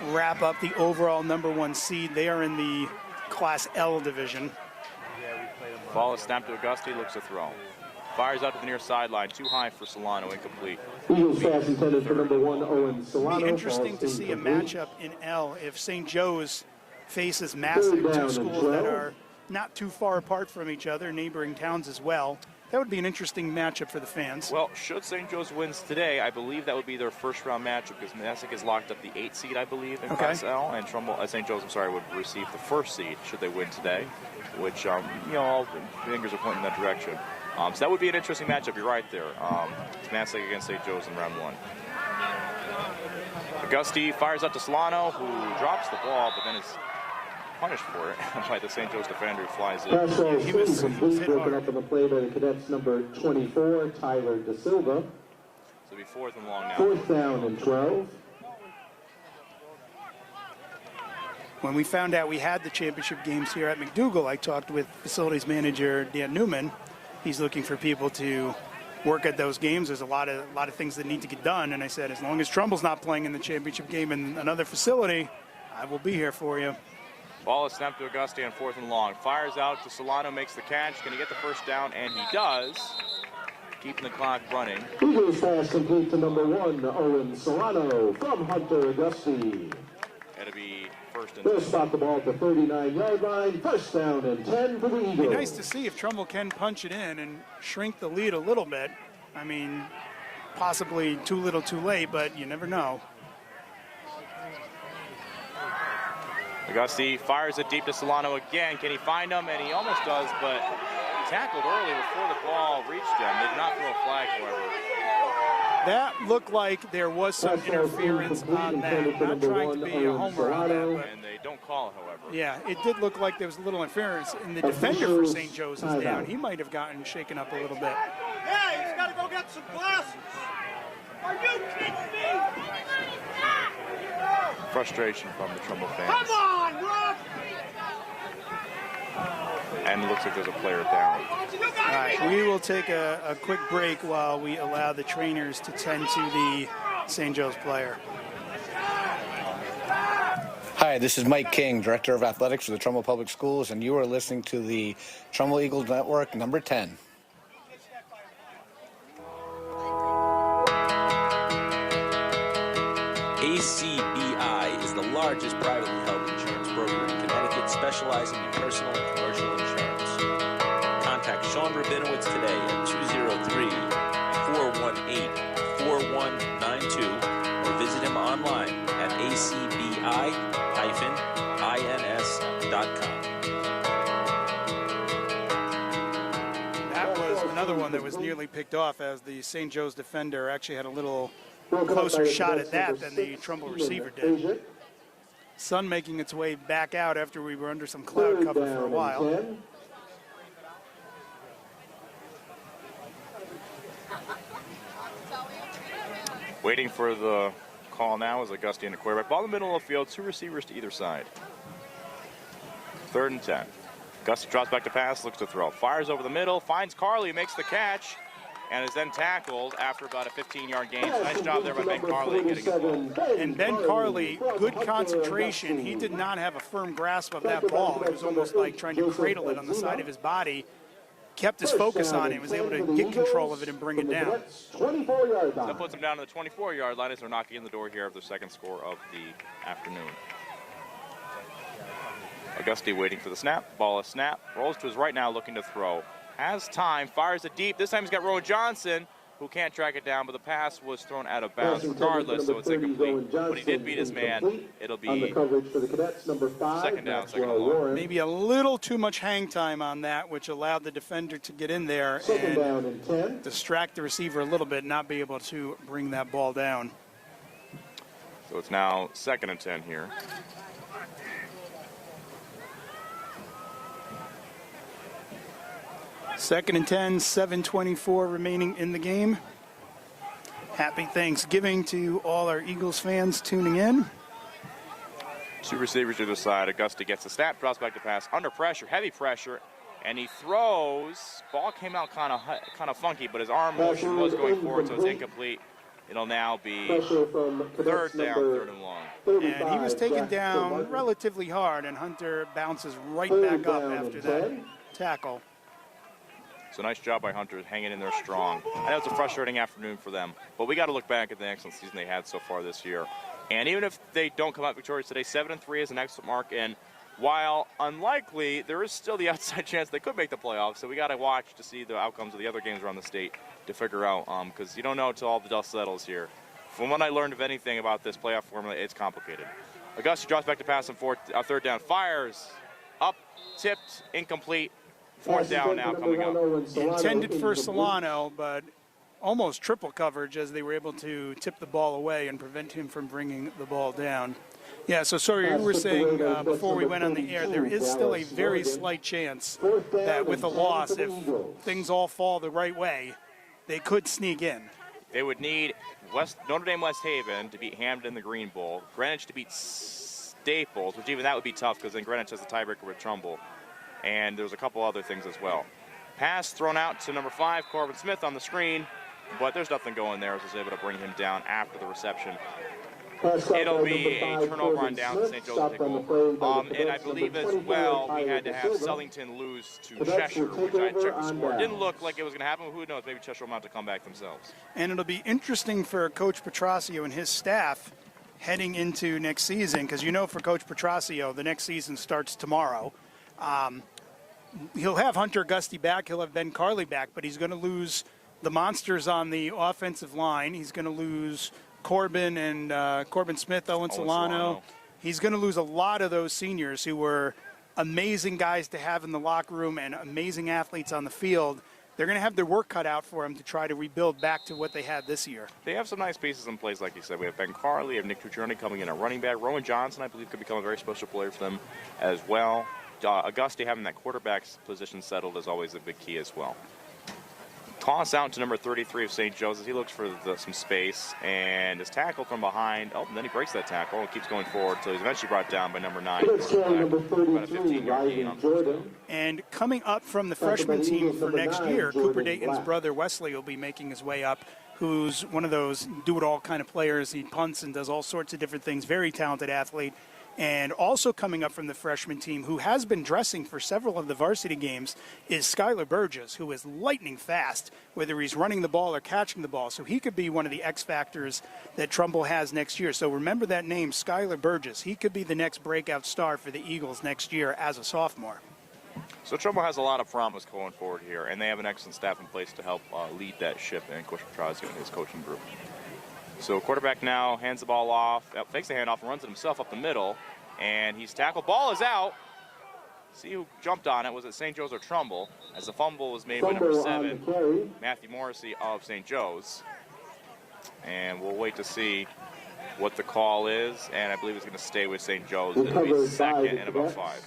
wrap up the overall number 1 seed. They are in the Class L division. Ball is snapped to Auguste, looks to throw. Fires out to the near sideline. Too high for Solano. Incomplete. Eagles pass intended for number 1, Owen Solano. It'd be interesting to see a matchup in L if St. Joe's faces Massey, two schools that are not too far apart from each other, neighboring towns as well. That would be an interesting matchup for the fans. Well, should St. Joe's wins today, I believe that would be their first round matchup because Massac has locked up the 8th seed, I believe, in Class L, and Trumbull, St. Joe's, would receive the 1st seed should they win today, which, all fingers are pointing in that direction. So that would be an interesting matchup. You're right there. It's Massac against St. Joe's in round 1. Auguste fires up to Solano, who drops the ball, but then is punished for it by the St. Joe's defender who flies in. He was broken up on the play by the Cadets number 24, Tyler Da Silva. So it'll be 4th and long now. 4th down and 12. When we found out we had the championship games here at McDougal, I talked with facilities manager Dan Newman. He's looking for people to work at those games. There's a lot of things that need to get done, and I said, as long as Trumbull's not playing in the championship game in another facility, I will be here for you. Ball is snapped to Auguste on 4th and long. Fires out to Solano, makes the catch. Can he get the first down? And he does. Keeping the clock running. Eagles pass complete to number 1, Owen Solano from Hunter Auguste. It'll be 1st and 10. They'll spot the ball at the 39-yard line. 1st down and 10 for the Eagles. It'd be nice to see if Trumbull can punch it in and shrink the lead a little bit. I mean, possibly too little too late, but you never know. Auguste fires it deep to Solano again. Can he find him? And he almost does, but tackled early before the ball reached him. They did not throw a flag, however. That looked like there was some interference on that. I'm not trying to be a homer on that, but and they don't call it, however. yeah, it did look like there was a little interference. And the defender for St. Joe's is down. He might have gotten shaken up a little bit. Hey, he's got to go get some glasses. Are you kidding me? Frustration from the Trumbull fans. Come on, Rob! And it looks like there's a player down. All right, we will take a quick break while we allow the trainers to tend to the St. Joe's player. Hi, this is Mike King, Director of Athletics for the Trumbull Public Schools, and you are listening to the Trumbull Eagles Network, number 10. ACBI is the largest privately held insurance broker in Connecticut, specializing in personal and commercial insurance. Contact Sean Rabinowitz today at 203-418-4192 or visit him online at acbi-ins.com. That was another one that was nearly picked off, as the St. Joe's defender actually had a little closer shot at that than the Trumbull receiver did. Sun making its way back out after we were under some cloud cover for a while. Waiting for the call now is Auguste in the quarterback. Ball in the middle of the field, 2 receivers to either side. 3rd and 10. Auguste drops back to pass, looks to throw. Fires over the middle, finds Carley, makes the catch, and is then tackled after about a 15-yard gain. So nice job there by Ben Carley getting it ball. And Ben Carley, good concentration. He did not have a firm grasp of that ball. It was almost like trying to cradle it on the side of his body. Kept his focus on it, was able to get control of it and bring it down. That puts him down to the 24-yard line as they're knocking on the door here of their second score of the afternoon. Auguste waiting for the snap. Ball is snap. Rolls to his right now, looking to throw. Has time, fires it deep. This time he's got Rowan Johnson, who can't track it down, but the pass was thrown out of bounds regardless, so it's incomplete. But he did beat his man. It'll be 2nd down, 2nd and long. Maybe a little too much hang time on that, which allowed the defender to get in there and distract the receiver a little bit, not be able to bring that ball down. So it's now 2nd and 10 here. Second and 10, 7:24 remaining in the game. Happy Thanksgiving to all our Eagles fans tuning in. 2 receivers to the side. Auguste gets the snap, drops back to pass, under pressure, heavy pressure, and he throws. Ball came out kind of funky, but his arm motion was going forward, so it's incomplete. It'll now be 3rd down, 3rd and long. And he was taken down relatively hard, and Hunter bounces right back up after that tackle. So nice job by Hunter hanging in there strong. I know it's a frustrating afternoon for them, but we got to look back at the excellent season they had so far this year. And even if they don't come out victorious today, 7-3 is an excellent mark. And while unlikely, there is still the outside chance they could make the playoffs. So we got to watch to see the outcomes of the other games around the state to figure out, because you don't know until all the dust settles here. From what I learned of anything about this playoff formula, it's complicated. Augusta drops back to pass on third down, fires up, tipped, incomplete. Fourth down now coming up. Intended for Solano, but almost triple coverage as they were able to tip the ball away and prevent him from bringing the ball down. Yeah, so sorry, you were saying before we went on the air, there is still a very slight chance that with a loss, if things all fall the right way, they could sneak in. They would need Notre Dame West Haven to beat Hampden in the Green Bowl, Greenwich to beat Staples, which even that would be tough because then Greenwich has the tiebreaker with Trumbull. And there's a couple other things as well. Pass thrown out to number 5, Corbin Smith on the screen, but there's nothing going there as he's able to bring him down after the reception. It'll be a turnover on down to St. Joe's take over. And I believe as well we had to have Sellington lose to Cheshire, which I checked the score. Didn't look like it was going to happen, but who knows, maybe Cheshire will have to come back themselves. And it'll be interesting for Coach Petrosio and his staff heading into next season, because you know for Coach Petrosio, the next season starts tomorrow. He'll have Hunter Gusty back, he'll have Ben Carley back, but he's going to lose the monsters on the offensive line. He's going to lose Corbin and Corbin Smith, Owen Solano. He's going to lose a lot of those seniors who were amazing guys to have in the locker room and amazing athletes on the field. They're going to have their work cut out for them to try to rebuild back to what they had this year. They have some nice pieces in place, like you said. We have Ben Carley, we have Nick Tuccione coming in at running back. Rowan Johnson, I believe, could become a very special player for them as well. Augusta having that quarterback position settled is always a big key as well. Toss out to number 33 of St. Joe's as he looks for some space and is tackled from behind. Oh, and then he breaks that tackle and keeps going forward until he's eventually brought down by number 9. About a 15-yard gain on first down. And coming up from the freshman team for next year, Cooper Dayton's brother Wesley will be making his way up, who's one of those do-it-all kind of players. He punts and does all sorts of different things, very talented athlete. And also coming up from the freshman team, who has been dressing for several of the varsity games, is Skylar Burgess, who is lightning fast, whether he's running the ball or catching the ball. So he could be one of the X factors that Trumbull has next year. So remember that name, Skylar Burgess. He could be the next breakout star for the Eagles next year as a sophomore. So Trumbull has a lot of promise going forward here, and they have an excellent staff in place to help lead that ship, and Coach Petrosio and his coaching group. So quarterback now hands the ball off, fakes the handoff, and runs it himself up the middle, and he's tackled. Ball is out. See who jumped on it. Was it St. Joe's or Trumbull? As the fumble was made by number 7, Matthew Morrissey of St. Joe's. And we'll wait to see what the call is, and I believe it's going to stay with St. Joe's. It'll be second and about 5.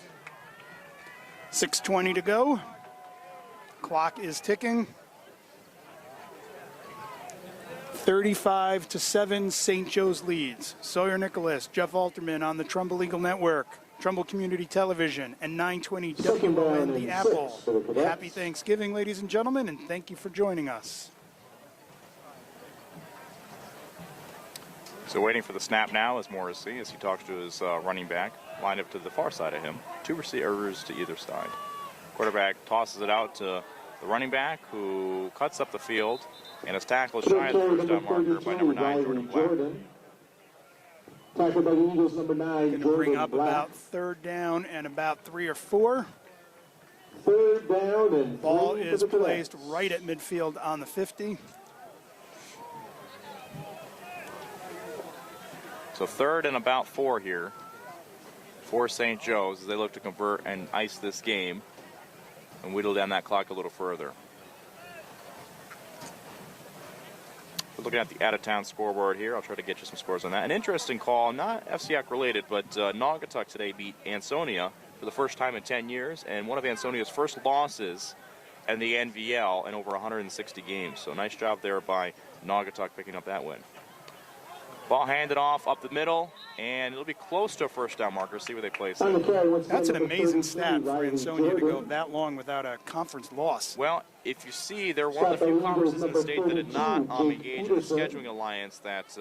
6:20 to go. Clock is ticking. 35-7, St. Joe's leads. Sawyer Nicholas, Jeff Alterman on the Trumbull Eagle Network, Trumbull Community Television, and 920 WON The Apple. Happy Thanksgiving, ladies and gentlemen, and thank you for joining us. So waiting for the snap now is Morrissey as he talks to his running back, lined up to the far side of him. 2 receivers to either side. Quarterback tosses it out to the running back, who cuts up the field, and is tackled shy of the first down marker by number 9, Jordan Black. Tackled by the Eagles, number 9, Going to bring up about 3rd down and about 3 or 4. 3rd down and ball is placed right at midfield on the 50. So 3rd and about 4 here for St. Joe's as they look to convert and ice this game and whittle down that clock a little further. We're looking at the out-of-town scoreboard here. I'll try to get you some scores on that. An interesting call, not FCIAC related, but Naugatuck today beat Ansonia for the first time in 10 years, and one of Ansonia's first losses in the NVL in over 160 games. So nice job there by Naugatuck picking up that win. Ball handed off up the middle, and it'll be close to a first down marker. See where they place it. That's an amazing stat for Ansonia to go that long without a conference loss. Well, if you see, they're one of the few conferences in the state that did not engage in a scheduling alliance that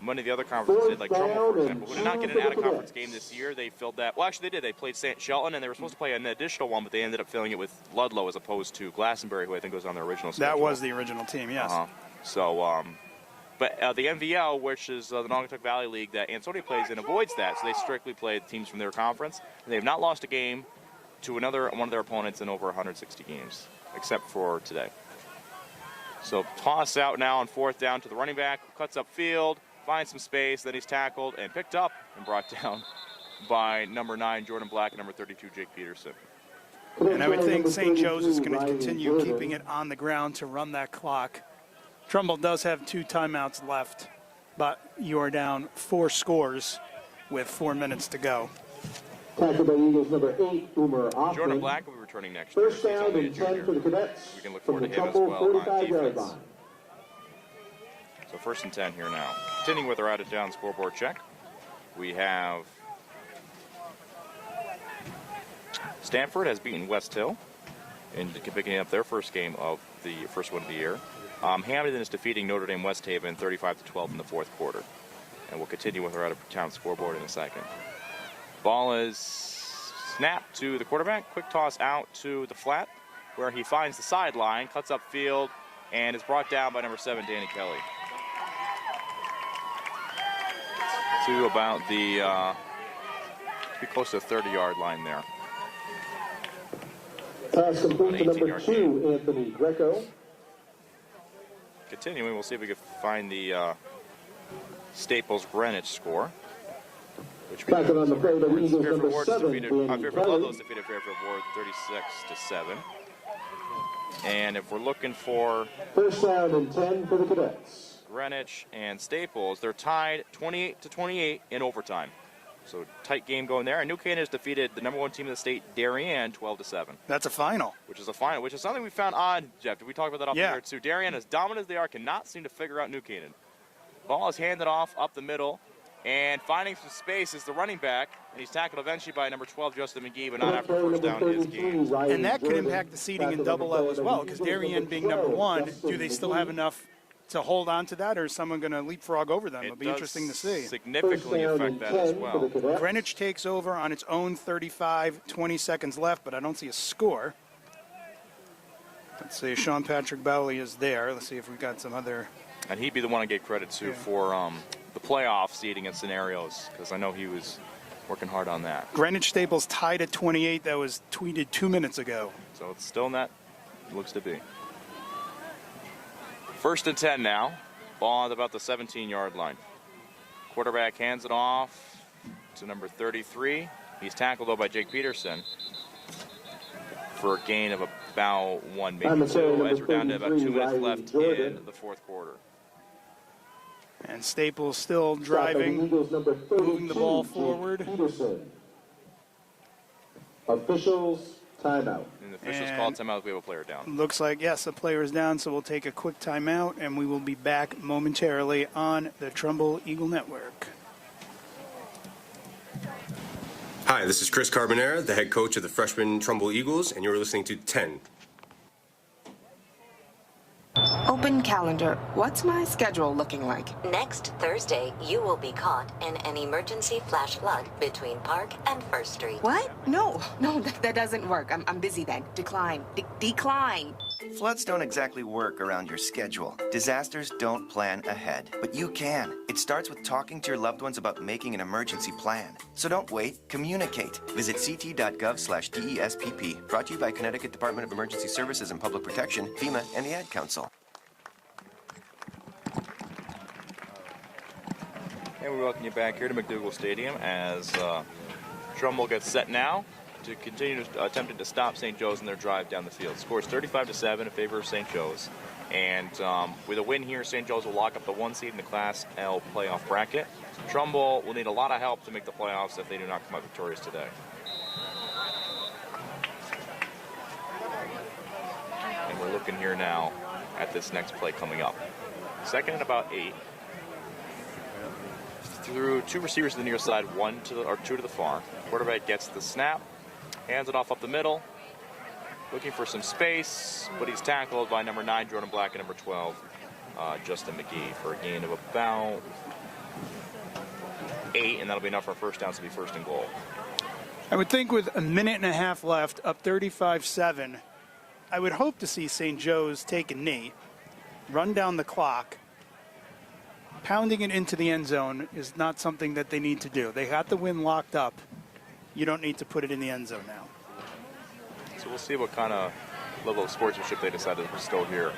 Many of the other conferences did, like Trumbull, for example, who did not get an out-of-conference game this year. They filled that. Well, actually, they did. They played St. Shelton, and they were supposed to play an additional one, but they ended up filling it with Ludlow as opposed to Glastonbury, who I think was on their original schedule. That was the original team, yes. So, but the MVL, which is the Naugatuck Valley League that Ansonia plays in, avoids that. So they strictly play the teams from their conference. And they have not lost a game to one of their opponents in over 160 games, except for today. So toss out now on 4th down to the running back, who cuts up field, finds some space, then he's tackled and picked up and brought down by number 9, Jordan Black, and number 32, Jake Peterson. And I would think St. Joe's is going to continue keeping it on the ground to run that clock. Trumbull does have 2 timeouts left, but you are down 4 scores with 4 minutes to go. Tackled by Eagles number 8, Umer Offman. Jordan Black will be returning next year. First down and 10 for the Cadets. We can look from forward the to him as Trumbull well on 45-yard defense. line. So 1st and 10 here now. Continuing with our out-of-town scoreboard check, we have Stanford has beaten West Hill in picking up their first game of the first one of the year. Hamilton is defeating Notre Dame West Haven 35-12 in the 4th quarter. And we'll continue with our out-of-town scoreboard in a second. Ball is snapped to the quarterback. Quick toss out to the flat, where he finds the sideline, cuts up field, and is brought down by number 7, Danny Kelly. To about the, be close to the 30-yard line there. Pass complete to number 2, Anthony Greco. Continuing, we'll see if we can find the Staples Greenwich score. Which Back on the play, the Eagles number 7, Fairfield Danny Ludlow's Kelly. defeated Fairfield Ward 36-7. And if we're looking for First down and 10 for the Cadets. Greenwich and Staples, they're tied 28-28 in overtime. So tight game going there. And New Canaan has defeated the number 1 team in the state, Darien, 12-7. That's a final. Which is a final, which is something we found odd, Jeff. Did we talk about that off the air too? Darien, as dominant as they are, cannot seem to figure out New Canaan. Ball is handed off up the middle, and finding some space is the running back, and he's tackled eventually by number 12, Justin McGee, but not after first down in his game. And that could impact the seeding in double L as well, because Darien being number 1, do they still have enough to hold on to that, or is someone going to leapfrog over them? It'll be interesting to see. Significantly affect that as well. Greenwich takes over on its own 35, 20 seconds left, but I don't see a score. Let's see, Sean Patrick Bowley is there. Let's see if we've got some other... And he'd be the one I gave credit to for the playoff seeding and scenarios, because I know he was working hard on that. Greenwich Staples tied at 28. That was tweeted 2 minutes ago. So it's still in that, looks to be. 1st and 10 now. Ball at about the 17-yard line. Quarterback hands it off to number 33. He's tackled, though, by Jake Peterson for a gain of about 1, maybe 2, as we're down to about 2 minutes left in the 4th quarter. And Staples still driving, moving the ball forward. Officials, timeout. And the officials called timeout. We have a player down. Looks like, yes, a player is down, so we'll take a quick timeout, and we will be back momentarily on the Trumbull Eagle Network. Hi, this is Chris Carbonera, the head coach of the freshman Trumbull Eagles, and you're listening to 10. Open calendar. What's my schedule looking like? Next Thursday, you will be caught in an emergency flash flood between Park and First Street. What? No, that doesn't work. I'm busy then. Decline. Decline. Floods don't exactly work around your schedule. Disasters don't plan ahead, but you can. It starts with talking to your loved ones about making an emergency plan. So don't wait, communicate. Visit ct.gov/DESPP. Brought to you by Connecticut Department of Emergency Services and Public Protection, FEMA, and the Ad Council. And we welcome you back here to McDougal Stadium as Trumbull gets set now to continue attempting to stop St. Joe's in their drive down the field. Scores 35-7 in favor of St. Joe's. And with a win here, St. Joe's will lock up the 1 seed in the Class L playoff bracket. Trumbull will need a lot of help to make the playoffs if they do not come out victorious today. And we're looking here now at this next play coming up. 2nd and about 8. Through 2 receivers to the near side, 2 to the far. Quarterback gets the snap, hands it off up the middle, looking for some space, but he's tackled by number 9, Jordan Black, and number 12, Justin McGee, for a gain of about 8, and that'll be enough for a first down to be first and goal. I would think with a minute and a half left, up 35-7, I would hope to see St. Joe's take a knee, run down the clock. Pounding it into the end zone is not something that they need to do. They got the win locked up. You don't need to put it in the end zone now. So we'll see what kind of level of sportsmanship they decide to bestow here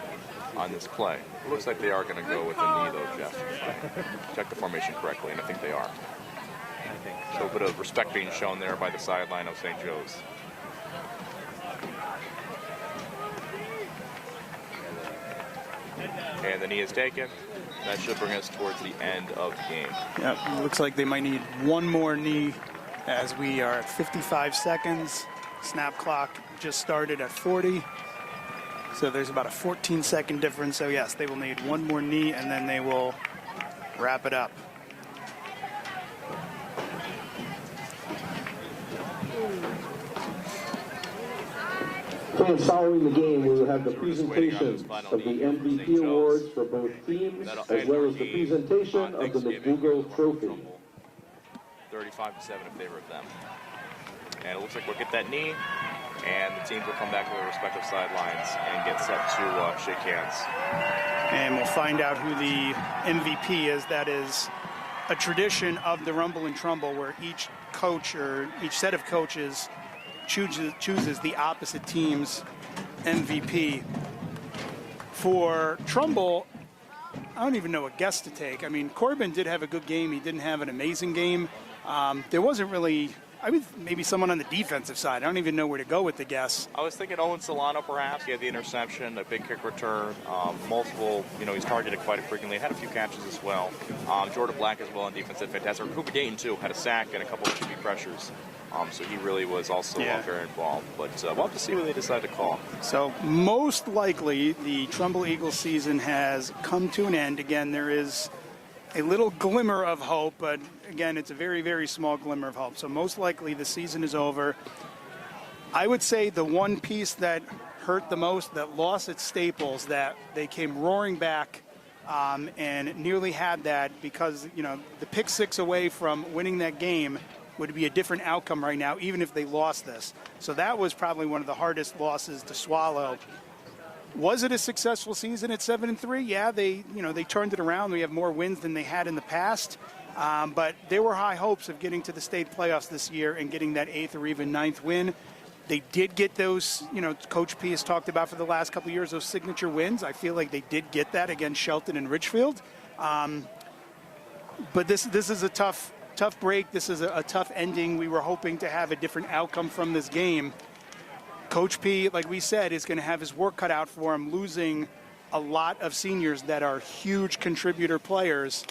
on this play. It looks like they are going to go with the knee, though, Jeff. Check the formation correctly, and I think they are. So a bit of respect being shown there by the sideline of St. Joe's. And the knee is taken. That should bring us towards the end of the game. Yeah, it looks like they might need one more knee as we are at 55 seconds. Snap clock just started at 40. So there's about a 14-second difference. So, yes, they will need one more knee, and then they will wrap it up. And following the game, we will have the presentation of the MVP awards for both teams, as well as the presentation of the McDougal Trophy. 35-7 in favor of them. And it looks like we'll get that knee, and the teams will come back to their respective sidelines and get set to shake hands. And we'll find out who the MVP is. That is a tradition of the Rumble and Trumbull, where each coach or each set of coaches chooses the opposite team's MVP. For Trumbull, I don't even know what guess to take. I mean, Corbin did have a good game. He didn't have an amazing game. There wasn't really, maybe someone on the defensive side. I don't even know where to go with the guess. I was thinking Owen Solano, perhaps. He had the interception, a big kick return, multiple, he's targeted quite frequently. Had a few catches as well. Jordan Black as well on defense did fantastic. Cooper Dayton, too, had a sack and a couple of QB pressures. So he really was also very involved. But we'll have to see what they decide to call. So most likely the Trumbull Eagles season has come to an end. Again, there is a little glimmer of hope, but again, it's a very, very small glimmer of hope. So most likely the season is over. I would say the one piece that hurt the most, that loss at Staples, that they came roaring back and nearly had that because, the pick six away from winning that game would be a different outcome right now, even if they lost this. So that was probably one of the hardest losses to swallow. Was it a successful season at 7-3? Yeah, they turned it around. We have more wins than they had in the past. But there were high hopes of getting to the state playoffs this year and getting that 8th or even 9th win. They did get those, Coach P has talked about for the last couple of years, those signature wins. I feel like they did get that against Shelton and Richfield. But this is a tough break. This is a tough ending. We were hoping to have a different outcome from this game. Coach P, like we said, is going to have his work cut out for him, losing a lot of seniors that are huge contributor players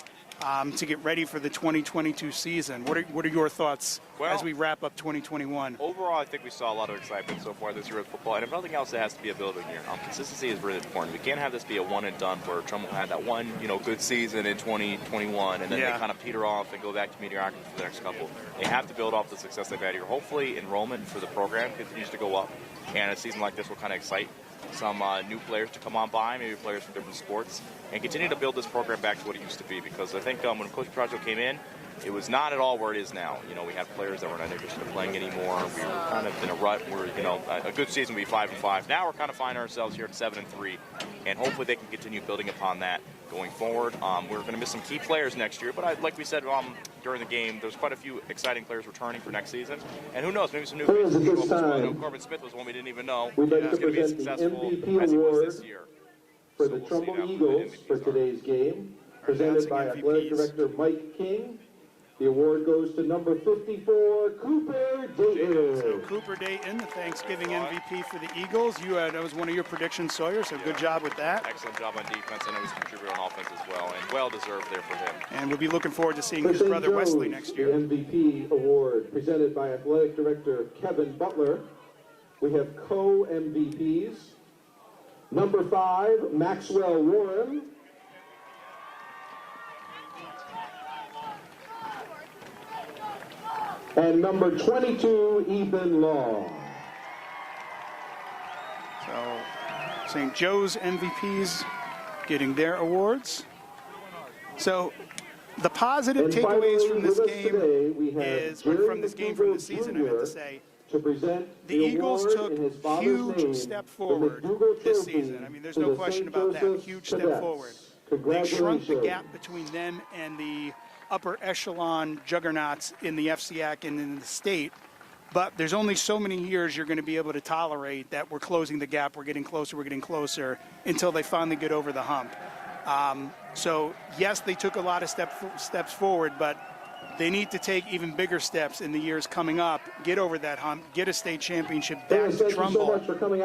to get ready for the 2022 season. What are your thoughts as we wrap up 2021? Overall, I think we saw a lot of excitement so far this year with football. And if nothing else, it has to be a building year. Consistency is really important. We can't have this be a one and done where Trumbull had that one, good season in 2021, and then they kind of peter off and go back to mediocrity for the next couple. They have to build off the success they've had here. Hopefully, enrollment for the program continues to go up, and a season like this will kind of excite some new players to come on by, maybe players from different sports, and continue to build this program back to what it used to be. Because I think when Coach Petraccio came in, it was not at all where it is now. We had players that were not interested in playing anymore. We were kind of in a rut where, a good season would be 5-5. Now we're kind of finding ourselves here at 7-3, and hopefully they can continue building upon that going forward. We're going to miss some key players next year, but like we said during the game, there's quite a few exciting players returning for next season. And who knows, maybe some new faces will go up as well. I know Corbin Smith was one we didn't even know. We'd like He's to going to be as present the successful MVP as he was award this year. for the Trumbull Eagles for today's game, presented by Athletic Director Mike King. The award goes to number 54, Cooper Dayton. So Cooper Dayton, the Thanksgiving MVP for the Eagles. That was one of your predictions, Sawyer, so good job with that. Excellent job on defense, and he was a contributor on offense as well, and well-deserved there for him. And we'll be looking forward to seeing For his St. brother Joe's, Wesley next year. The MVP award presented by Athletic Director Kevin Butler. We have co-MVPs. Number 5, Maxwell Warren. And number 22, Ethan Law. So St. Joe's MVPs getting their awards. So The positive And takeaways finally, from this with us game today, we have is, Jerry from this game, from the season, I meant to Jr. say, to present the Eagles award took in his father's huge name, step the forward McDougal this Trophy season. I mean, there's to no the question St. about that. Joseph's Huge step Cadets. forward. They Congratulations. shrunk the gap between them and the upper echelon juggernauts in the FCAC and in the state. But there's only so many years you're going to be able to tolerate that we're closing the gap, we're getting closer, until they finally get over the hump. So, yes, they took a lot of steps forward, but they need to take even bigger steps in the years coming up, get over that hump, get a state championship back to Trumbull.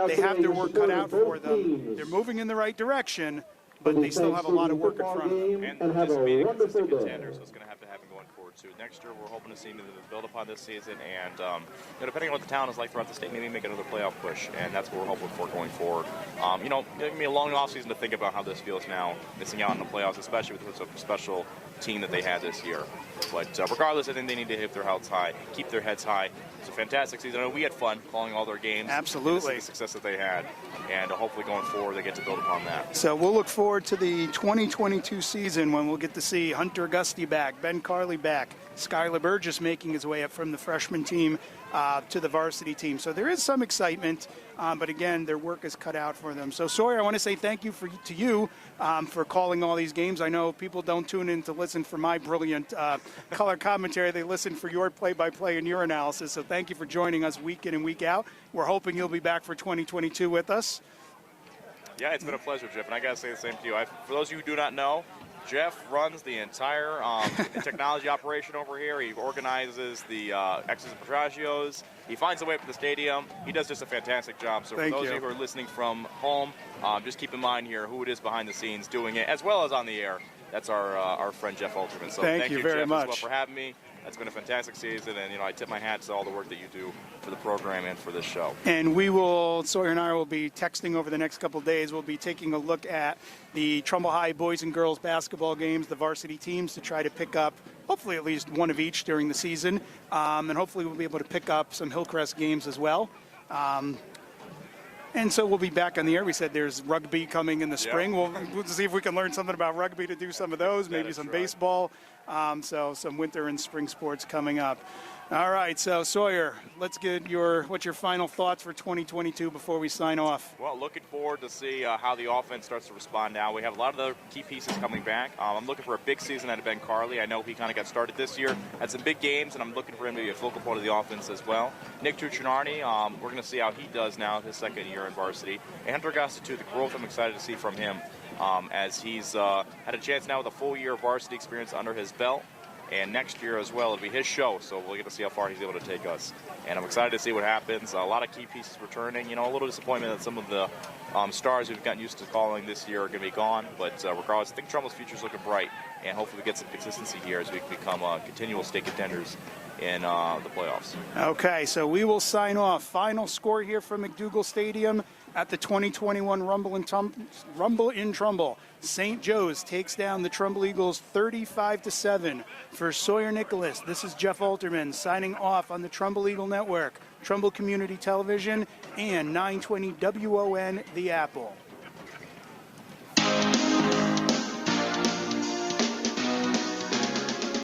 They have their work cut out for them. They're moving in the right direction, but they still have a lot of work in front of them. And have a wonderful contender, so it's going to have to happen going forward too. Next year, we're hoping to see them build upon this season, and depending on what the town is like throughout the state, maybe make another playoff push, and that's what we're hoping for going forward. It's going to be a long offseason to think about how this feels now, missing out on the playoffs, especially with such a special team that they had this year. But regardless, I think they need to keep their heads high. It's a fantastic season. I know we had fun calling all their games. Absolutely. The success that they had, and hopefully going forward, they get to build upon that. So we'll look forward to the 2022 season when we'll get to see Hunter Auguste back, Ben Carley back, Skylar Burgess making his way up from the freshman team to the varsity team. So there is some excitement, but again, their work is cut out for them. So Sawyer, I want to say thank you to you for calling all these games. I know people don't tune in to listen for my brilliant color commentary. They listen for your play-by-play and your analysis. So thank you for joining us week in and week out. We're hoping you'll be back for 2022 with us. Yeah, it's been a pleasure, Jeff, and I got to say the same to you. For those of you who do not know, Jeff runs the entire technology operation over here. He organizes the X's and Petragios. He finds a way up to the stadium. He does just a fantastic job. So for those of you who are listening from home, just keep in mind here who it is behind the scenes doing it, as well as on the air. That's our friend Jeff Alterman. So thank you very Jeff, much as well for having me. It's been a fantastic season, and I tip my hat to all the work that you do for the program and for this show. And Sawyer and I will be texting over the next couple of days. We'll be taking a look at the Trumbull High boys and girls basketball games, the varsity teams, to try to pick up hopefully at least one of each during the season. And hopefully we'll be able to pick up some Hillcrest games as well. And so we'll be back on the air. We said there's rugby coming in the spring. We'll see if we can learn something about rugby to do some of those, maybe some baseball. So some winter and spring sports coming up. All right, so Sawyer, let's get what's your final thoughts for 2022 before we sign off? Well, looking forward to see how the offense starts to respond now. We have a lot of the key pieces coming back. I'm looking for a big season out of Ben Carley. I know he kind of got started this year, had some big games, and I'm looking for him to be a focal point of the offense as well. Nick Tuccinarni, we're going to see how he does now, his second year in varsity. And Hunter Auguste, too, the growth I'm excited to see from him as he's had a chance now with a full year of varsity experience under his belt. And next year as well, it'll be his show, so we'll get to see how far he's able to take us. And I'm excited to see what happens. A lot of key pieces returning. A little disappointment that some of the stars we've gotten used to calling this year are going to be gone. But regardless, I think Trumbull's future is looking bright. And hopefully we get some consistency here as we become continual state contenders in the playoffs. Okay, so we will sign off. Final score here from McDougal Stadium at the 2021 Rumble in Trumbull. St. Joe's takes down the Trumbull Eagles 35-7. For Sawyer Nicholas, this is Jeff Alterman signing off on the Trumbull Eagle Network, Trumbull Community Television, and 920 WON The Apple.